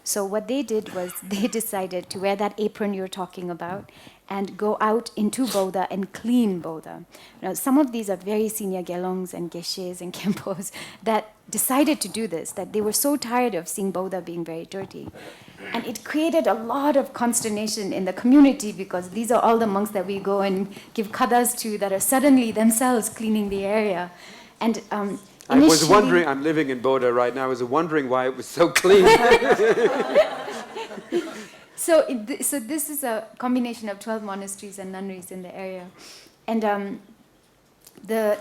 Speaker 2: So what they did was they decided to wear that apron you're talking about and go out into Bodha and clean Bodha. Now, some of these are very senior gelongs and geshes and khenpos that decided to do this, that they were so tired of seeing Bodha being very dirty. And it created a lot of consternation in the community because these are all the monks that we go and give kadas to that are suddenly themselves cleaning the area. And
Speaker 7: I was wondering, I'm living in Bodha right now, I was wondering why it was so clean.
Speaker 2: So this is a combination of 12 monasteries and nunneries in the area. And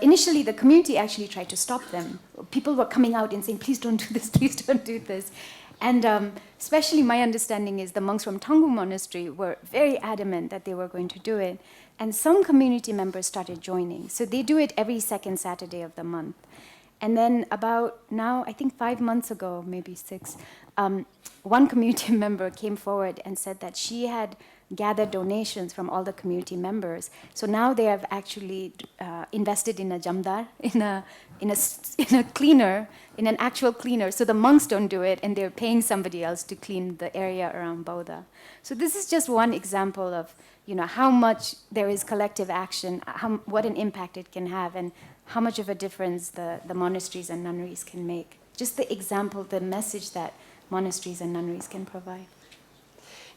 Speaker 2: initially the community actually tried to stop them. People were coming out and saying, please don't do this, please don't do this. And especially my understanding is the monks from Tanggu Monastery were very adamant that they were going to do it. And some community members started joining. So they do it every second Saturday of the month. And then about now, I think 5 months ago, maybe 6, one community member came forward and said that she had gathered donations from all the community members. So now they have actually invested in a jamdar, in a cleaner, in an actual cleaner. So the monks don't do it, and they're paying somebody else to clean the area around Bodha. So this is just one example of how much there is collective action, what an impact it can have, and how much of a difference the monasteries and nunneries can make. Just the example, the message that monasteries and nunneries can provide.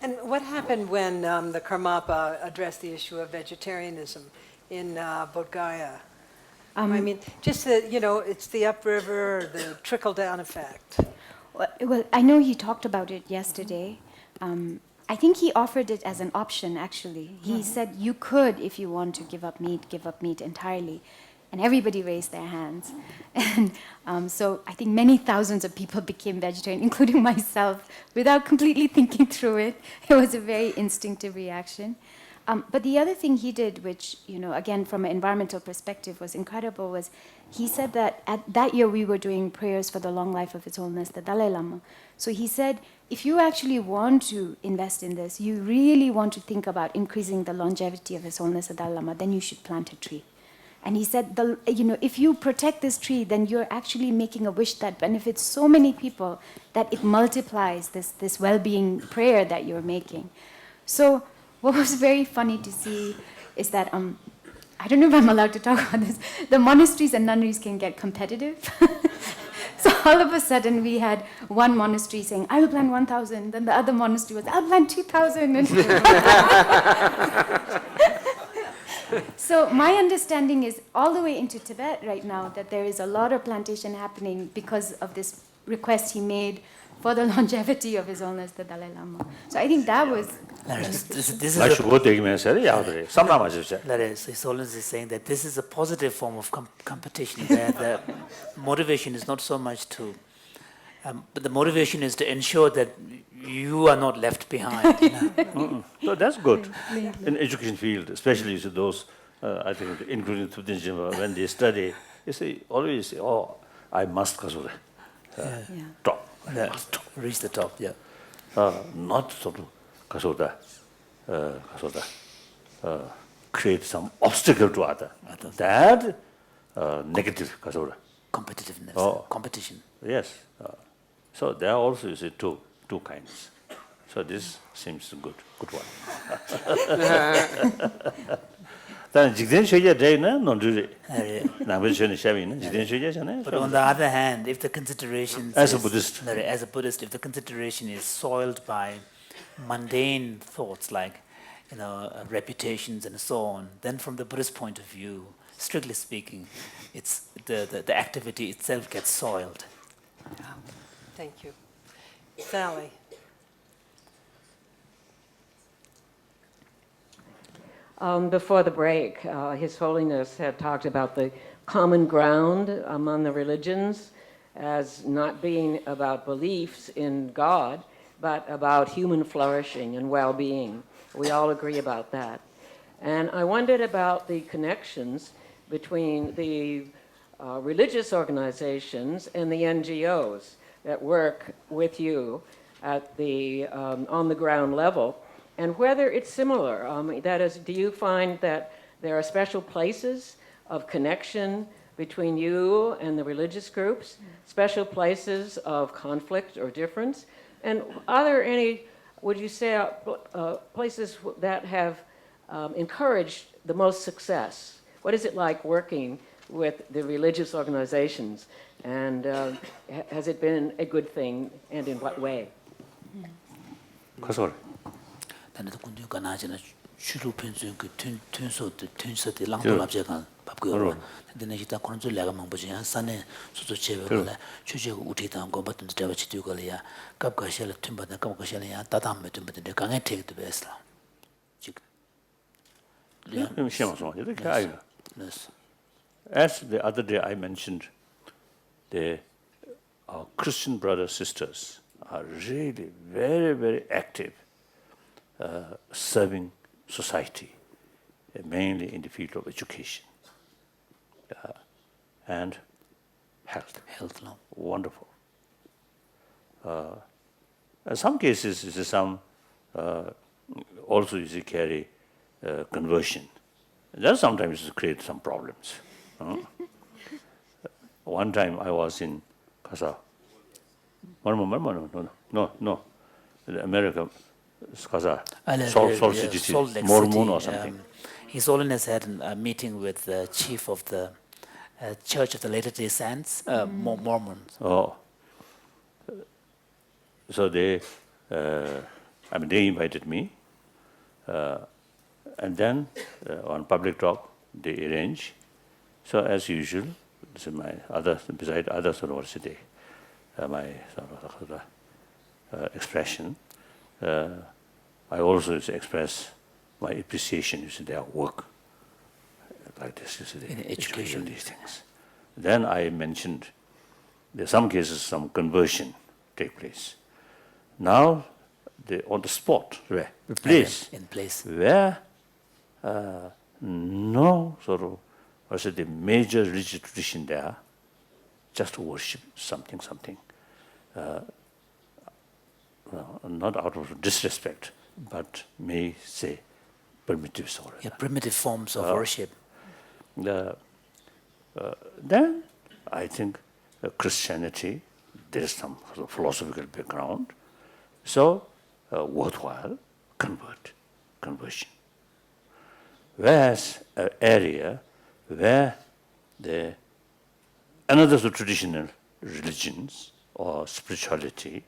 Speaker 1: And what happened when the Karmapa addressed the issue of vegetarianism in Bodh Gaya? I mean, just that, it's the upriver, the trickle-down effect.
Speaker 2: Well, I know he talked about it yesterday. I think he offered it as an option, actually. He said you could, if you want to give up meat entirely. And everybody raised their hands. And so I think many thousands of people became vegetarian, including myself, without completely thinking through it. It was a very instinctive reaction. But the other thing he did, which, again, from an environmental perspective was incredible, was he said that that year we were doing prayers for the long life of His Holiness, the Dalai Lama. So he said, if you actually want to invest in this, you really want to think about increasing the longevity of His Holiness, the Dalai Lama, then you should plant a tree. And he said, if you protect this tree, then you're actually making a wish that benefits so many people that it multiplies this well-being prayer that you're making. So what was very funny to see is that, I don't know if I'm allowed to talk about this, the monasteries and nunneries can get competitive. So all of a sudden we had one monastery saying, I will plant 1,000. Then the other monastery was, I'll plant 2,000. So my understanding is all the way into Tibet right now that there is a lot of plantation happening because of this request he made for the longevity of His Holiness the Dalai Lama. So I think that was...
Speaker 3: This is His Holiness is saying that this is a positive form of competition where the motivation is not so much to... but the motivation is to ensure that you are not left behind.
Speaker 4: So that's good. In education field, especially to those, I think, including Buddhism, when they study, always say, oh, I must kasura. Top.
Speaker 3: Reach the top, yeah.
Speaker 4: Not sort of kasura, create some obstacle to other. That negative kasura.
Speaker 3: Competitiveness, competition.
Speaker 4: Yes. So there are also, you see, two kinds. So this seems good one. But on
Speaker 3: the other hand, if the consideration
Speaker 4: as a Buddhist,
Speaker 3: if the consideration is soiled by mundane thoughts like, reputations and so on, then from the Buddhist point of view, strictly speaking, it's the activity itself gets soiled.
Speaker 1: Thank you. Sally.
Speaker 11: Before the break, His Holiness had talked about the common ground among the religions as not being about beliefs in God, but about human flourishing and well-being. We all agree about that. And I wondered about the connections between the religious organizations and the NGOs that work with you at the on the ground level, and whether it's similar. That is, do you find that there are special places of connection between you and the religious groups, special places of conflict or difference. And are there any, would you say, places that have encouraged the most success? What is it like working with the religious organizations? And has it been a good thing, and in what way?
Speaker 3: 단도 군주 가나지나 주로 편중 그 튼서도 랑돌랍제가 밥고요. 근데 이제 그런 줄 내가 망보지 산에 소소 제베가 주제고 우리다 거 같은 데가 지도가리야. 갑가시를 튼바다 갑가시를 다담에 튼바데 강에 택도 베스라. 지금
Speaker 4: As the other day I mentioned, our Christian brothers sisters are really very, very active, serving society, mainly in the field of education and health. Wonderful. In some cases, some also carry conversion. That sometimes create some problems. One time I was in Kasa. No. America, Kasa. Salt City, Mormon or something.
Speaker 3: His Holiness had a meeting with the chief of the Church of the Latter-day Saints, Mormons.
Speaker 4: Oh. So they invited me. And then on public talk, they arrange. So as usual, this is my other, beside other university, my sort of expression. I also express my appreciation of their work, like this, the education, these things. Then I mentioned there some cases some conversion take place. Now, on the spot, where the place, where no sort of, the major religious tradition there, just worship something, not out of disrespect, but may say primitive sort of.
Speaker 3: Yeah, primitive forms of worship.
Speaker 4: Then I think Christianity, there is some sort of philosophical background, so worthwhile conversion. Whereas an area where another sort of traditional religions or spirituality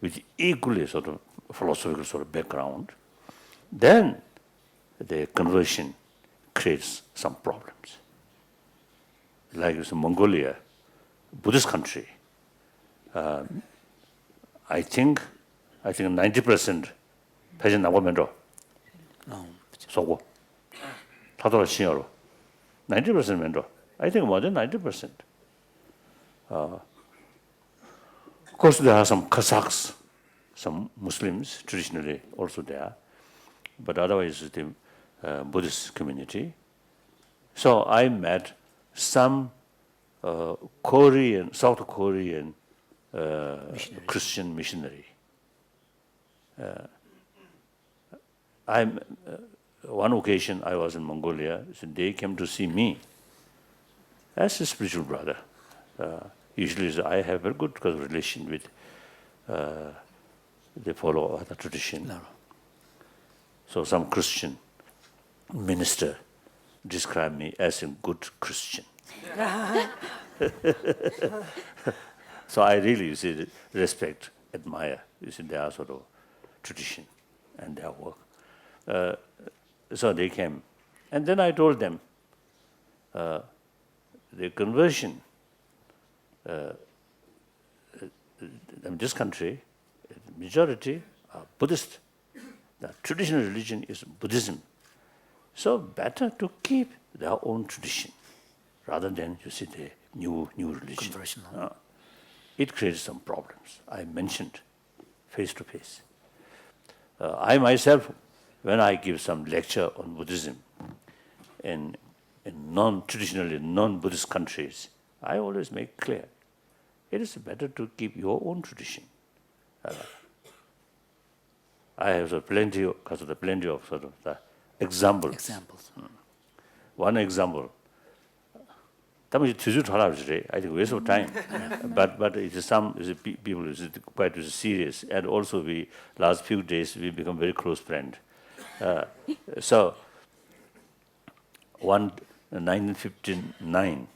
Speaker 4: with equally sort of philosophical sort of background, then the conversion creates some problems. Like Mongolia, Buddhist country, I think 90% 패전 나오면도 소고 다들 신여로 90% 면도 I think more than 90%. Of course, there are some Kazakhs, some Muslims traditionally also there, but otherwise the Buddhist community. So I met some South Korean Christian missionary. One occasion I was in Mongolia, so they came to see me as a spiritual brother. Usually I have a good relation with they follow other tradition.
Speaker 3: No.
Speaker 4: So some Christian minister described me as a good Christian. So I really respect, admire their sort of tradition and their work. So they came. And then I told them, the conversion in this country, the majority are Buddhist. The traditional religion is Buddhism. So better to keep their own tradition rather than, the new religion.
Speaker 3: Conversion.
Speaker 4: It creates some problems. I mentioned face to face. I myself, when I give some lecture on Buddhism in non-traditionally non-Buddhist countries, I always make clear, it is better to keep your own tradition. I have plenty of sort of the examples. one example. I think waste of time, but it is people is quite serious, and also we last few days we become very close friend. So, 1959,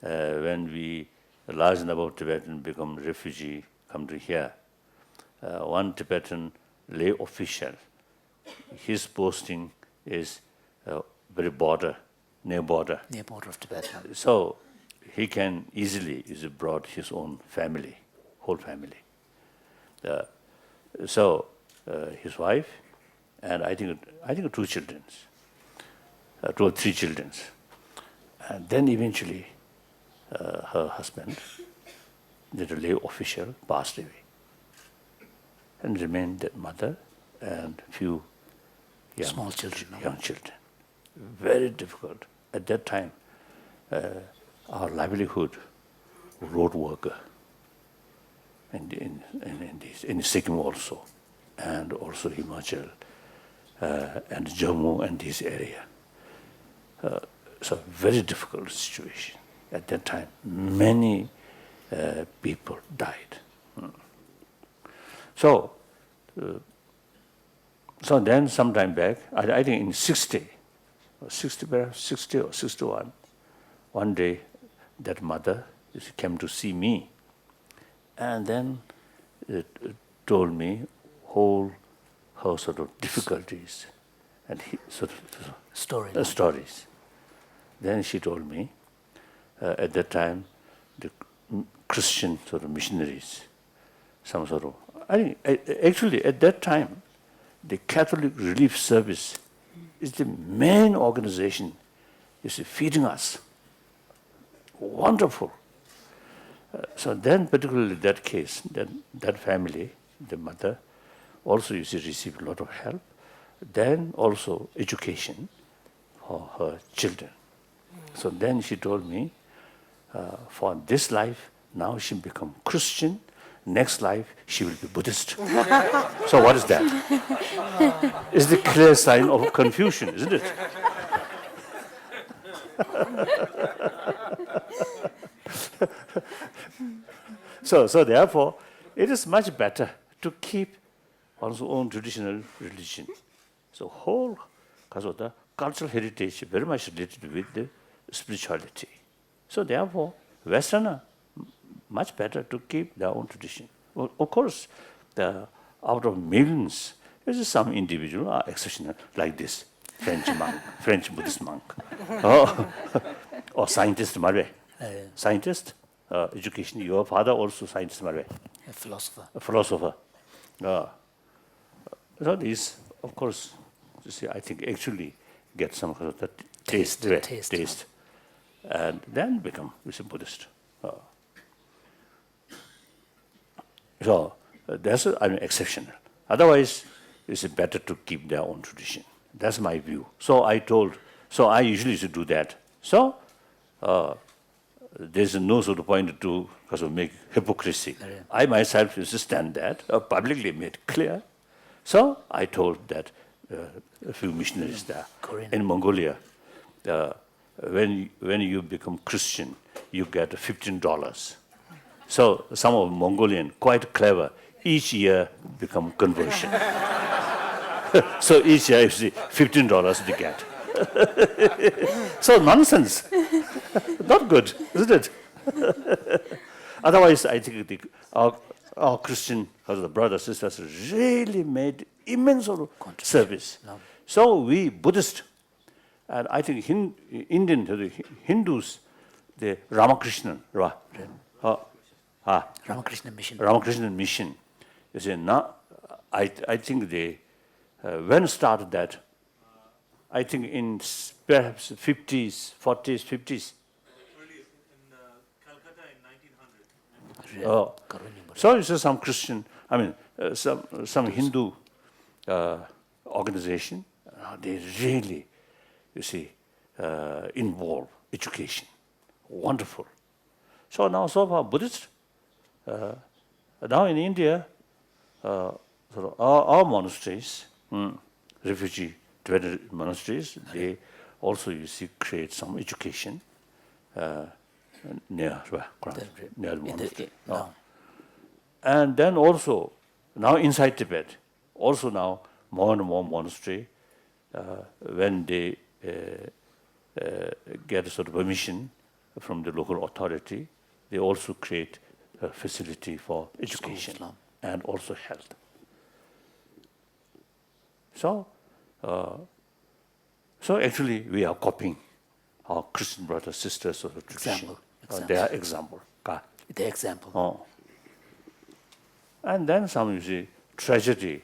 Speaker 4: when we large number of Tibetans become refugee, come to here, one Tibetan lay official, his posting is very near border.
Speaker 3: Near border of Tibet.
Speaker 4: So he can easily brought his own family, whole family. So his wife and I think 2 children, 2 or 3 children, and then eventually her husband, the lay official, passed away, and remained that mother and few
Speaker 3: Small children.
Speaker 4: young children. Very difficult. At that time, our livelihood, road worker, in Sikkim also, and also Himachal, and Jammu and this area. So very difficult situation. At that time, many people died. So then some time back, I think in 60 or 61, one day that mother came to see me, and then told me whole her sort of difficulties and stories. Then she told me at that time the Christian sort of missionaries, some sort of actually at that time the Catholic Relief Service is the main organization, feeding us. Wonderful. So then, particularly that case, that family, the mother, also received a lot of help. Then also education for her children. So then she told me, for this life, now she become Christian. Next life, she will be Buddhist. So what is that? It's the clear sign of confusion, isn't it? So therefore, it is much better to keep one's own traditional religion. So whole cultural heritage very much related with the spirituality. So therefore, Westerner, much better to keep their own tradition. Well, of course, out of millions, there's some individual are exceptional, like this French Buddhist monk, or scientist Marve. Scientist, education. Your father also scientist Marve.
Speaker 3: A philosopher.
Speaker 4: A philosopher. So these, of course, I think actually get some kind of taste, and then become a Buddhist. So that's exceptional. Otherwise, it's better to keep their own tradition. That's my view. So I usually do that. So there's no sort of point to make hypocrisy. I myself understand that, publicly made clear. So I told that a few missionaries there in Mongolia, when you become Christian, you get $15. So some of Mongolian, quite clever, each year become conversion. So each year you see $15 they get. So nonsense. Not good, isn't it? Otherwise, I think our Christian brothers and sisters really made immense service.
Speaker 3: No.
Speaker 4: So we Buddhists, and I think Indian Hindus, the Ramakrishnan,
Speaker 3: Ramakrishna Mission.
Speaker 4: Ramakrishna Mission. You see, now I think they when started that. I think in perhaps 50s, 40s, 50s.
Speaker 12: Early in Calcutta in 1900.
Speaker 4: So you see some Christian, some Hindu organization. They really, involve education. Wonderful. So now so far Buddhist. Now in India, our monasteries, refugee Tibetan monasteries, they also you see create some education near the monastery. And then also, now inside Tibet, also now more and more monastery, when they get a sort of permission from the local authority, they also create a facility for education and also health. So, so actually we are copying our Christian brothers, sisters of the tradition. Their example.
Speaker 3: The example.
Speaker 4: Oh. And then some, you see, tragedy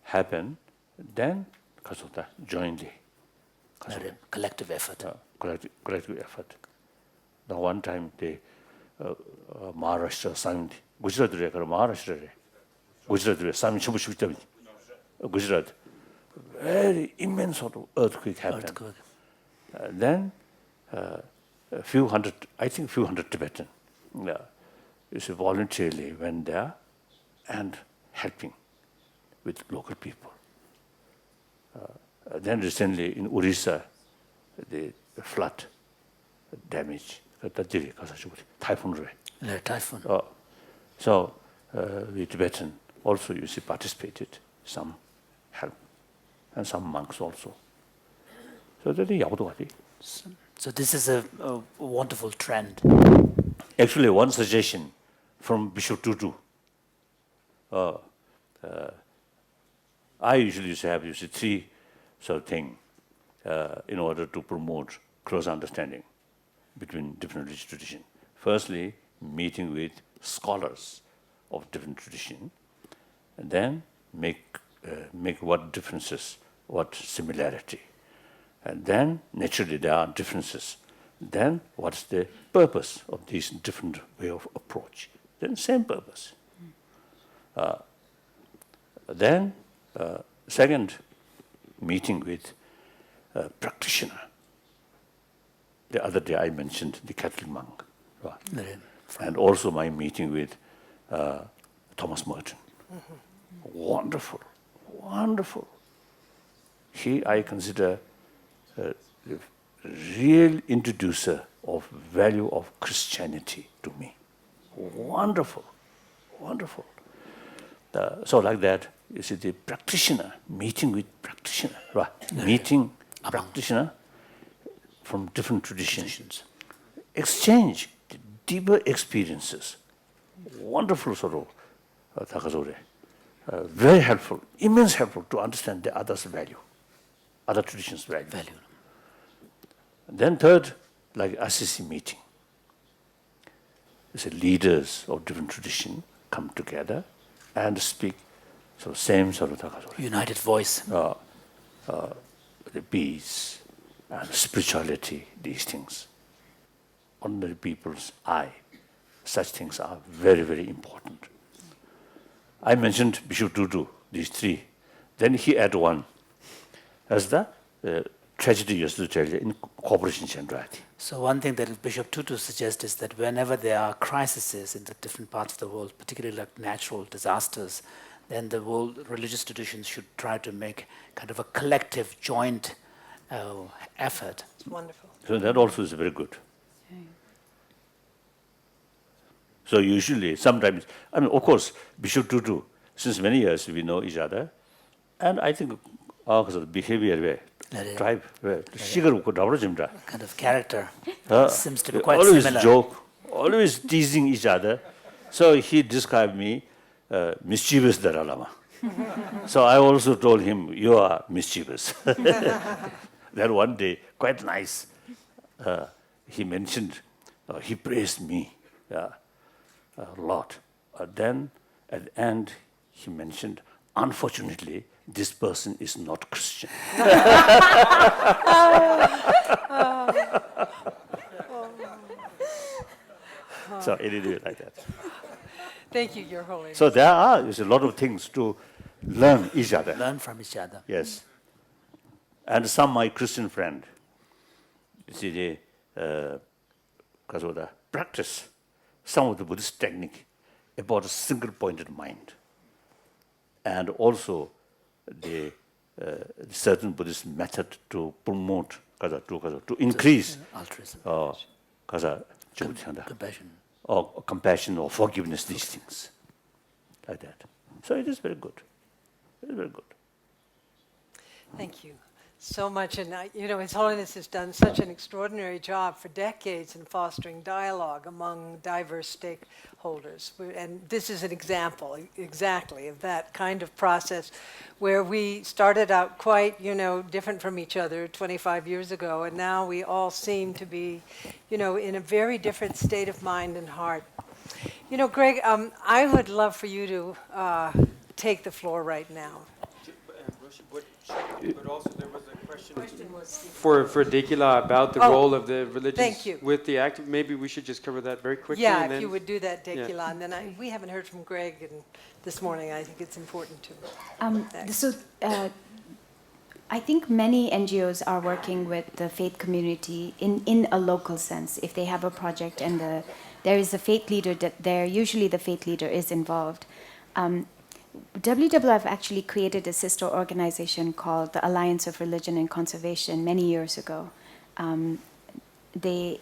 Speaker 4: happen, then because of that, jointly.
Speaker 3: Collective effort.
Speaker 4: Collective effort. Now one time, the Maharashtra, Sami, Gujarat, Maharashtra, Gujarat, Sami, Gujarat, very immense sort of earthquake happened. Then a few hundred Tibetan, voluntarily went there and helping with local people. Then recently in Orissa, the flood damage, typhoon.
Speaker 3: Typhoon.
Speaker 4: So we Tibetan also, you see, participated, some help, and some monks also. So
Speaker 3: this is a wonderful trend.
Speaker 4: Actually, one suggestion from Bishop Tutu. I usually used to have three sort of things in order to promote close understanding between different religious traditions. Firstly, meeting with scholars of different traditions, and then make what differences, what similarity. And then, naturally, there are differences. Then, what's the purpose of these different way of approach? Then, same purpose. Then, second, meeting with a practitioner. The other day I mentioned the Catholic monk. And also my meeting with Thomas Merton. Wonderful, wonderful. He, I consider, the real introducer of value of Christianity to me. Wonderful, wonderful. So like that, you see the practitioner, meeting with practitioner, meeting practitioner from different traditions, exchange the deeper experiences. Wonderful sort of, very helpful, immense helpful to understand the other's value, other traditions' value. And then third, like Assisi meeting. You see leaders of different traditions come together and speak, so same sort of
Speaker 3: united voice.
Speaker 4: The peace and spirituality, these things. Ordinary people's eye, such things are very, very important. I mentioned Bishop Tutu, these three. Then he added one, as the tragedy used to tell you in cooperation centrality.
Speaker 3: So one thing that Bishop Tutu suggests is that whenever there are crises in the different parts of the world, particularly like natural disasters, then the world religious traditions should try to make kind of a collective, joint effort.
Speaker 1: It's wonderful.
Speaker 4: So that also is very good. So usually, sometimes, I mean, of course, Bishop Tutu, since many years we know each other, and I think our behavior, tribe,
Speaker 3: kind of character seems to be quite
Speaker 4: always
Speaker 3: similar.
Speaker 4: Joke, always teasing each other. So he described me mischievous Dalai Lama. So I also told him, you are mischievous. Then one day, quite nice, he mentioned, he praised me a lot. Then at the end, he mentioned, unfortunately, this person is not Christian. So it is like that.
Speaker 1: Thank you, Your Holiness.
Speaker 4: So there are a lot of things to learn each other.
Speaker 3: Learn from each other.
Speaker 4: Yes. And some my Christian friend, you see, they practice some of the Buddhist technique about a single-pointed mind. And also they certain Buddhist method to promote, to increase
Speaker 3: altruism,
Speaker 4: compassion. Or compassion or forgiveness, these things, like that. So it is very good. Very, very good.
Speaker 1: Thank you so much. And, His Holiness has done such an extraordinary job for decades in fostering dialogue among diverse stakeholders. And this is an example, exactly, of that kind of process where we started out quite, different from each other 25 years ago, and now we all seem to be, in a very different state of mind and heart. Greg, I would love for you to take the floor right now.
Speaker 7: But also there was a question for Dekila about the role of the religious with the active. Maybe we should just cover that very quickly.
Speaker 1: Yeah, if you would do that, Dekila. And then we haven't heard from Greg this morning. I think it's important to.
Speaker 2: I think many NGOs are working with the faith community in a local sense. If they have a project and there is a faith leader, usually the faith leader is involved. WWF actually created a sister organization called the Alliance of Religion and Conservation many years ago. They're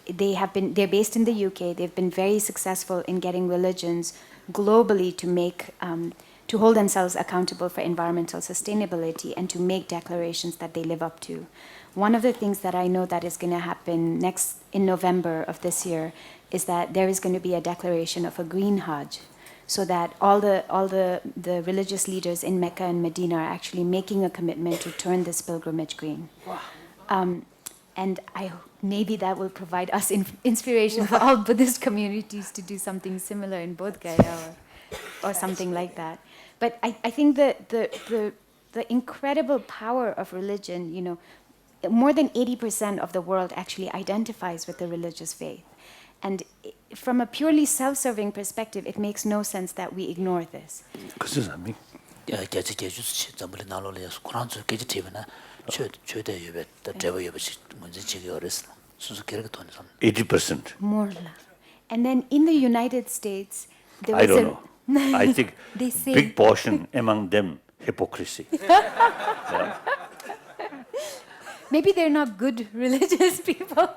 Speaker 2: based in the UK. They've been very successful in getting religions globally to hold themselves accountable for environmental sustainability and to make declarations that they live up to. One of the things that I know that is going to happen in November of this year is that there is going to be a declaration of a green Hajj, so that all the religious leaders in Mecca and Medina are actually making a commitment to turn this pilgrimage green. Wow. And maybe that will provide us inspiration for all Buddhist communities to do something similar in Bodh Gaya or something like that. But I think the incredible power of religion, more than 80% of the world actually identifies with the religious faith. And from a purely self-serving perspective, it makes no sense that we ignore this. More. And then in the United States, there was
Speaker 4: I don't know. I think
Speaker 2: they say
Speaker 4: big portion among them hypocrisy. Yeah.
Speaker 2: Maybe they're not good religious people.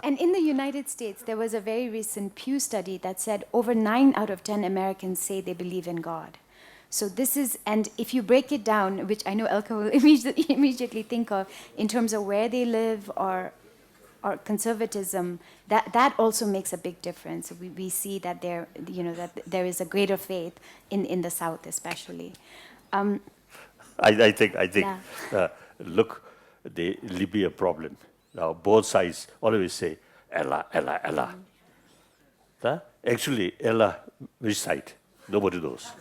Speaker 2: And in the United States, there was a very recent Pew study that said over 9 out of 10 Americans say they believe in God. So this is, and if you break it down, which I know Elka will immediately think of, in terms of where they live or conservatism, that also makes a big difference. We see that there is a greater faith in the South, especially.
Speaker 4: I think. Yeah. Look, the Libya problem. Now both sides always say Allah, Allah, Allah. Actually, Allah, which side? Nobody knows.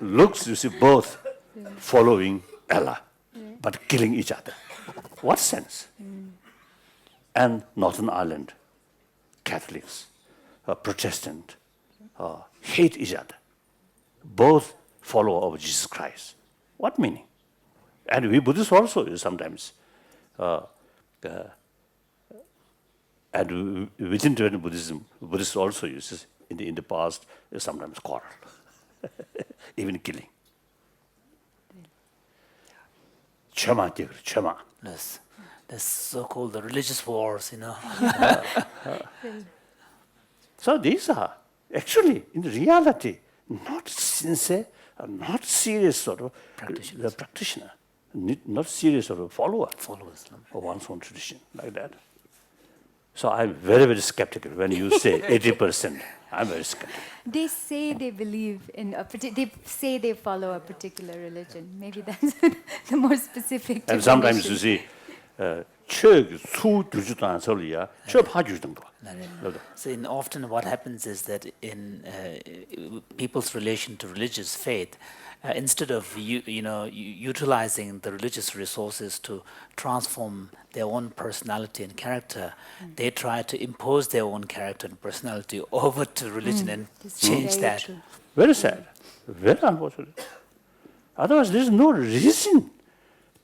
Speaker 4: Looks, you see, both following Allah, but killing each other. What sense? And Northern Ireland, Catholics, Protestant, hate each other. Both follow of Jesus Christ. What meaning? And we Buddhists also sometimes. And within Tibetan Buddhism, Buddhists also uses in the past sometimes quarrel, even killing. Chama.
Speaker 3: Yes. That's so-called the religious wars,
Speaker 4: So these are actually, in reality, not sincere, not serious sort of practitioner, not serious sort of followers of one's own tradition, like that. So I'm very, very skeptical when you say 80%. I'm very skeptical.
Speaker 2: They say they believe in they say they follow a particular religion. Maybe that's the more specific.
Speaker 4: And sometimes you see, So
Speaker 3: often what happens is that in people's relation to religious faith, instead of utilizing the religious resources to transform their own personality and character, they try to impose their own character and personality over to religion and change that.
Speaker 2: True.
Speaker 4: Very sad, very unfortunate. Otherwise, there is no reason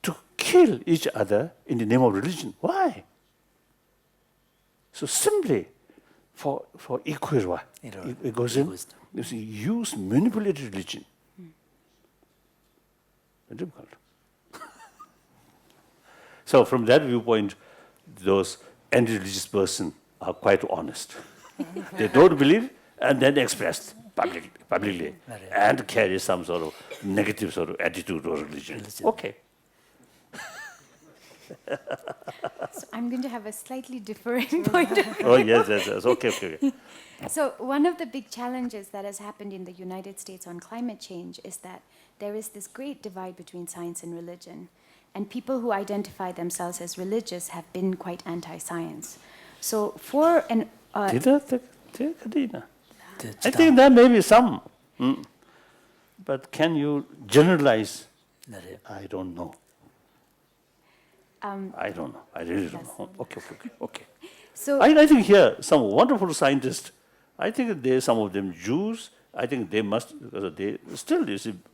Speaker 4: to kill each other in the name of religion. Why? So simply for egoism, you see, use manipulated religion. difficult. So from that viewpoint, those anti-religious persons are quite honest. They don't believe and then express publicly and carry some sort of negative sort of attitude or religion. Okay.
Speaker 2: So I'm going to have a slightly differing point of view.
Speaker 4: Oh, yes. Okay.
Speaker 2: So one of the big challenges that has happened in the United States on climate change is that there is this great divide between science and religion. And people who identify themselves as religious have been quite anti-science. So for an...
Speaker 4: I think there may be some. But can you generalize? I don't know. I don't know. I really don't know. Okay.
Speaker 2: So
Speaker 4: I think here some wonderful scientists. I think some of them Jews. I think they must. They still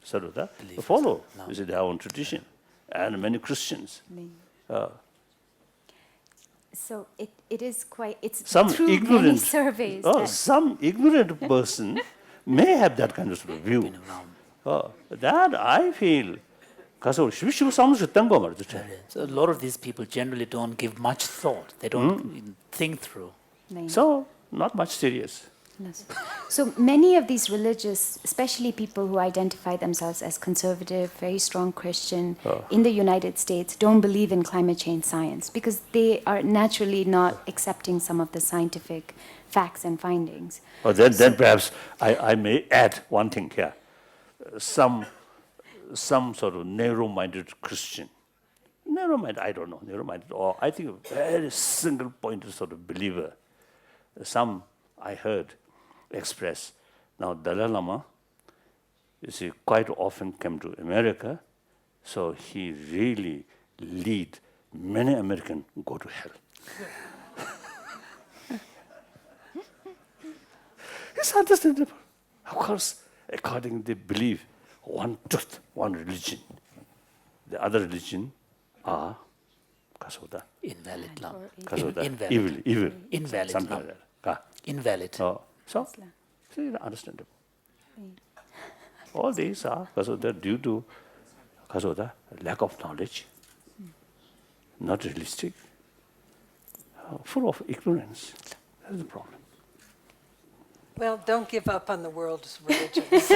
Speaker 4: sort of follow their own tradition, and many Christians.
Speaker 2: So it is quite. It's
Speaker 4: Some
Speaker 2: through
Speaker 4: ignorant
Speaker 2: many surveys.
Speaker 4: some ignorant person may have that kind of view. That I feel. So
Speaker 3: So a lot of these people generally don't give much thought. They don't think through.
Speaker 4: So not much serious.
Speaker 2: Yes. So many of these religious, especially people who identify themselves as conservative, very strong Christian in the United States, don't believe in climate change science because they are naturally not accepting some of the scientific facts and findings.
Speaker 4: Then perhaps I may add one thing here. Some sort of narrow-minded Christian. Narrow-minded, I don't know, narrow-minded, or I think a very single-pointed sort of believer. Some I heard express. Now, Dalai Lama, you see, quite often came to America, so he really lead many Americans go to hell. It's understandable. Of course, according to the belief, one truth, one religion. The other religion are kasoda.
Speaker 3: Invalid Lama.
Speaker 4: Kasoda.
Speaker 3: Invalid.
Speaker 4: Evil.
Speaker 3: Invalid
Speaker 4: Something
Speaker 3: Lama.
Speaker 4: like that.
Speaker 3: Invalid.
Speaker 4: So understandable. All these are kasoda due to kasoda lack of knowledge, not realistic, full of ignorance. That's the problem.
Speaker 1: Well, don't give up on the world's religions.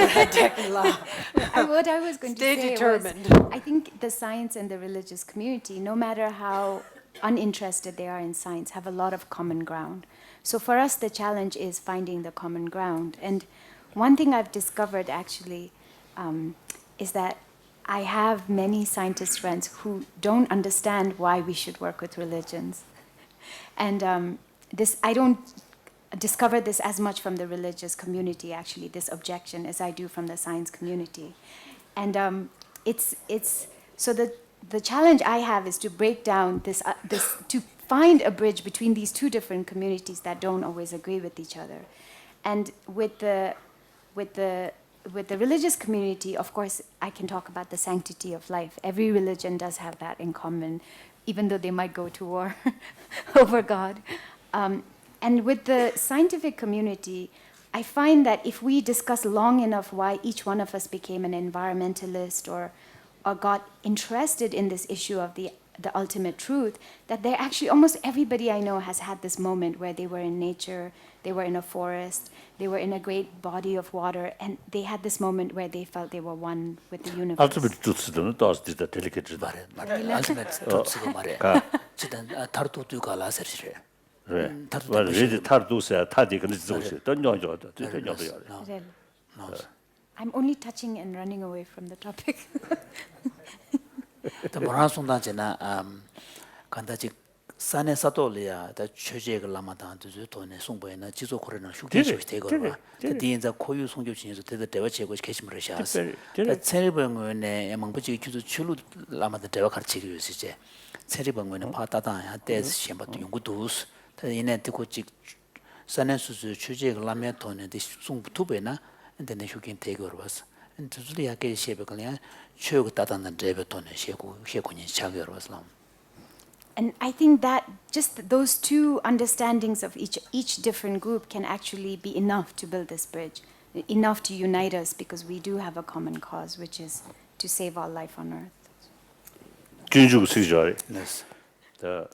Speaker 2: What I was going to
Speaker 1: Stay
Speaker 2: say
Speaker 1: determined.
Speaker 2: was, I think the science and the religious community, no matter how uninterested they are in science, have a lot of common ground. So for us, the challenge is finding the common ground. And one thing I've discovered actually is that I have many scientist friends who don't understand why we should work with religions. And I don't discover this as much from the religious community, actually, this objection, as I do from the science community. And so the challenge I have is to break down to find a bridge between these two different communities that don't always agree with each other. And with the religious community, of course, I can talk about the sanctity of life. Every religion does have that in common, even though they might go to war over God. And with the scientific community, I find that if we discuss long enough why each one of us became an environmentalist or got interested in this issue of the ultimate truth, that there actually almost everybody I know has had this moment where they were in nature, they were in a forest, they were in a great body of water, and they had this moment where they felt they were one with the universe.
Speaker 4: Ultimate truth is the delicate.
Speaker 3: Ultimate truth is
Speaker 4: Well, really,
Speaker 2: I'm only touching and running away from the topic.
Speaker 3: The Moransunda Jena Kandaji Sane Satolia, the Church Lamadan to Zutone, Sumboyna, Jizo Corona, Shukish Tegora, the Deans of Koyu Sunguchin to the Devache, which came Rishas. The Ceribang when among which you choose Chulu Lama the Devakar Chigus, Ceribang when a patata had death, Shemba to Yungudus, the Inetico Sanesu Church Lameton, the Sum Tubena, and then you can take over us. And to the Ake Shebakalia, Chug Tatan and Devaton, Shekunin Chagar was long.
Speaker 2: And I think that just those two understandings of each different group can actually be enough to build this bridge, enough to unite us, because we do have a common cause, which is to save all life on earth.
Speaker 4: 준주고 쓰기죠.
Speaker 3: Yes.
Speaker 4: 더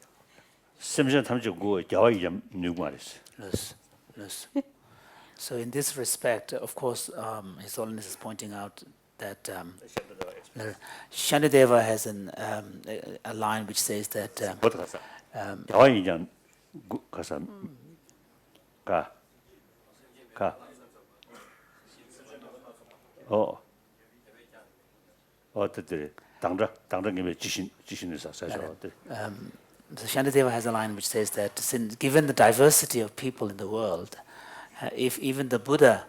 Speaker 4: 심지어 탐지 고 야와이 좀 누구말이지.
Speaker 3: Yes. Yes. So in this respect, of course, His Holiness is pointing out that Shantideva has a line which says that
Speaker 4: 야와이 좀 가서 가. 어떻게 당장 김에 지신을 사서
Speaker 3: so Shantideva has a line which says that given the diversity of people in the world, if even the Buddha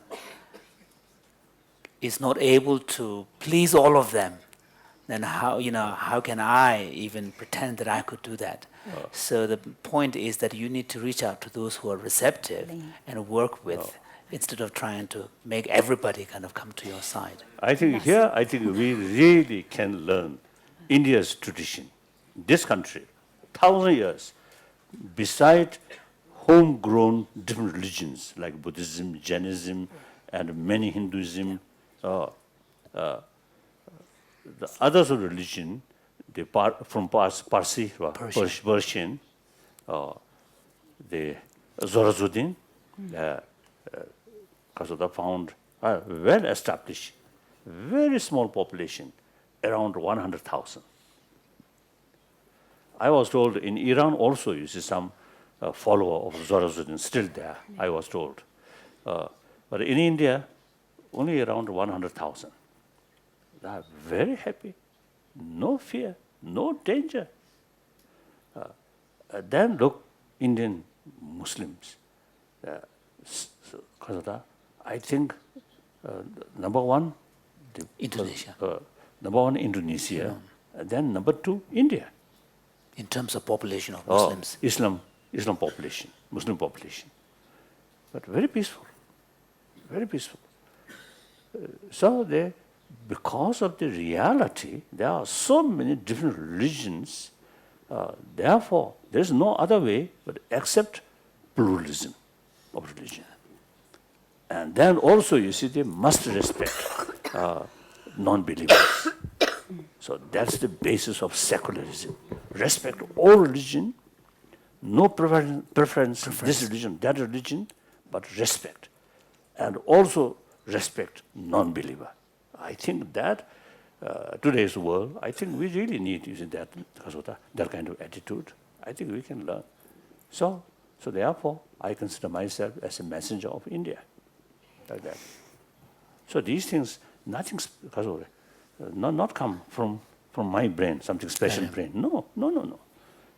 Speaker 3: is not able to please all of them, then how can I even pretend that I could do that? So the point is that you need to reach out to those who are receptive and work with, instead of trying to make everybody kind of come to your side.
Speaker 4: I think we really can learn India's tradition. This country, 1,000 years, beside homegrown different religions like Buddhism, Jainism, and many Hinduism, the others of religion, from Parsi, Persian, the Zoroastrian, found a well-established, very small population, around 100,000. I was told in Iran also you see some follower of Zoroastrian still there, I was told. But in India, only around 100,000. They are very happy, no fear, no danger. Then look, Indian Muslims. I think number one,
Speaker 3: Indonesia.
Speaker 4: Number one, Indonesia. And then number two, India.
Speaker 3: In terms of population of Muslims.
Speaker 4: Islam population, Muslim population. But very peaceful, very peaceful. So because of the reality, there are so many different religions. Therefore, there is no other way but except pluralism of religion. And then also, you see, they must respect non-believers. So that's the basis of secularism. Respect all religion, no preference, this religion, that religion, but respect. And also respect non-believer. I think that today's world, I think we really need that kind of attitude. I think we can learn. So therefore, I consider myself as a messenger of India, like that. So these things, nothing's not come from my brain, something special brain. No.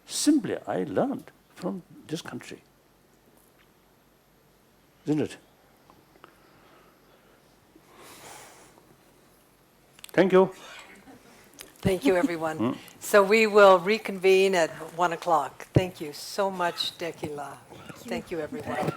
Speaker 4: Simply, I learned from this country. Isn't it? Thank you.
Speaker 1: Thank you, everyone. So we will reconvene at 1 o'clock. Thank you so much, Dekila. Thank you, everyone.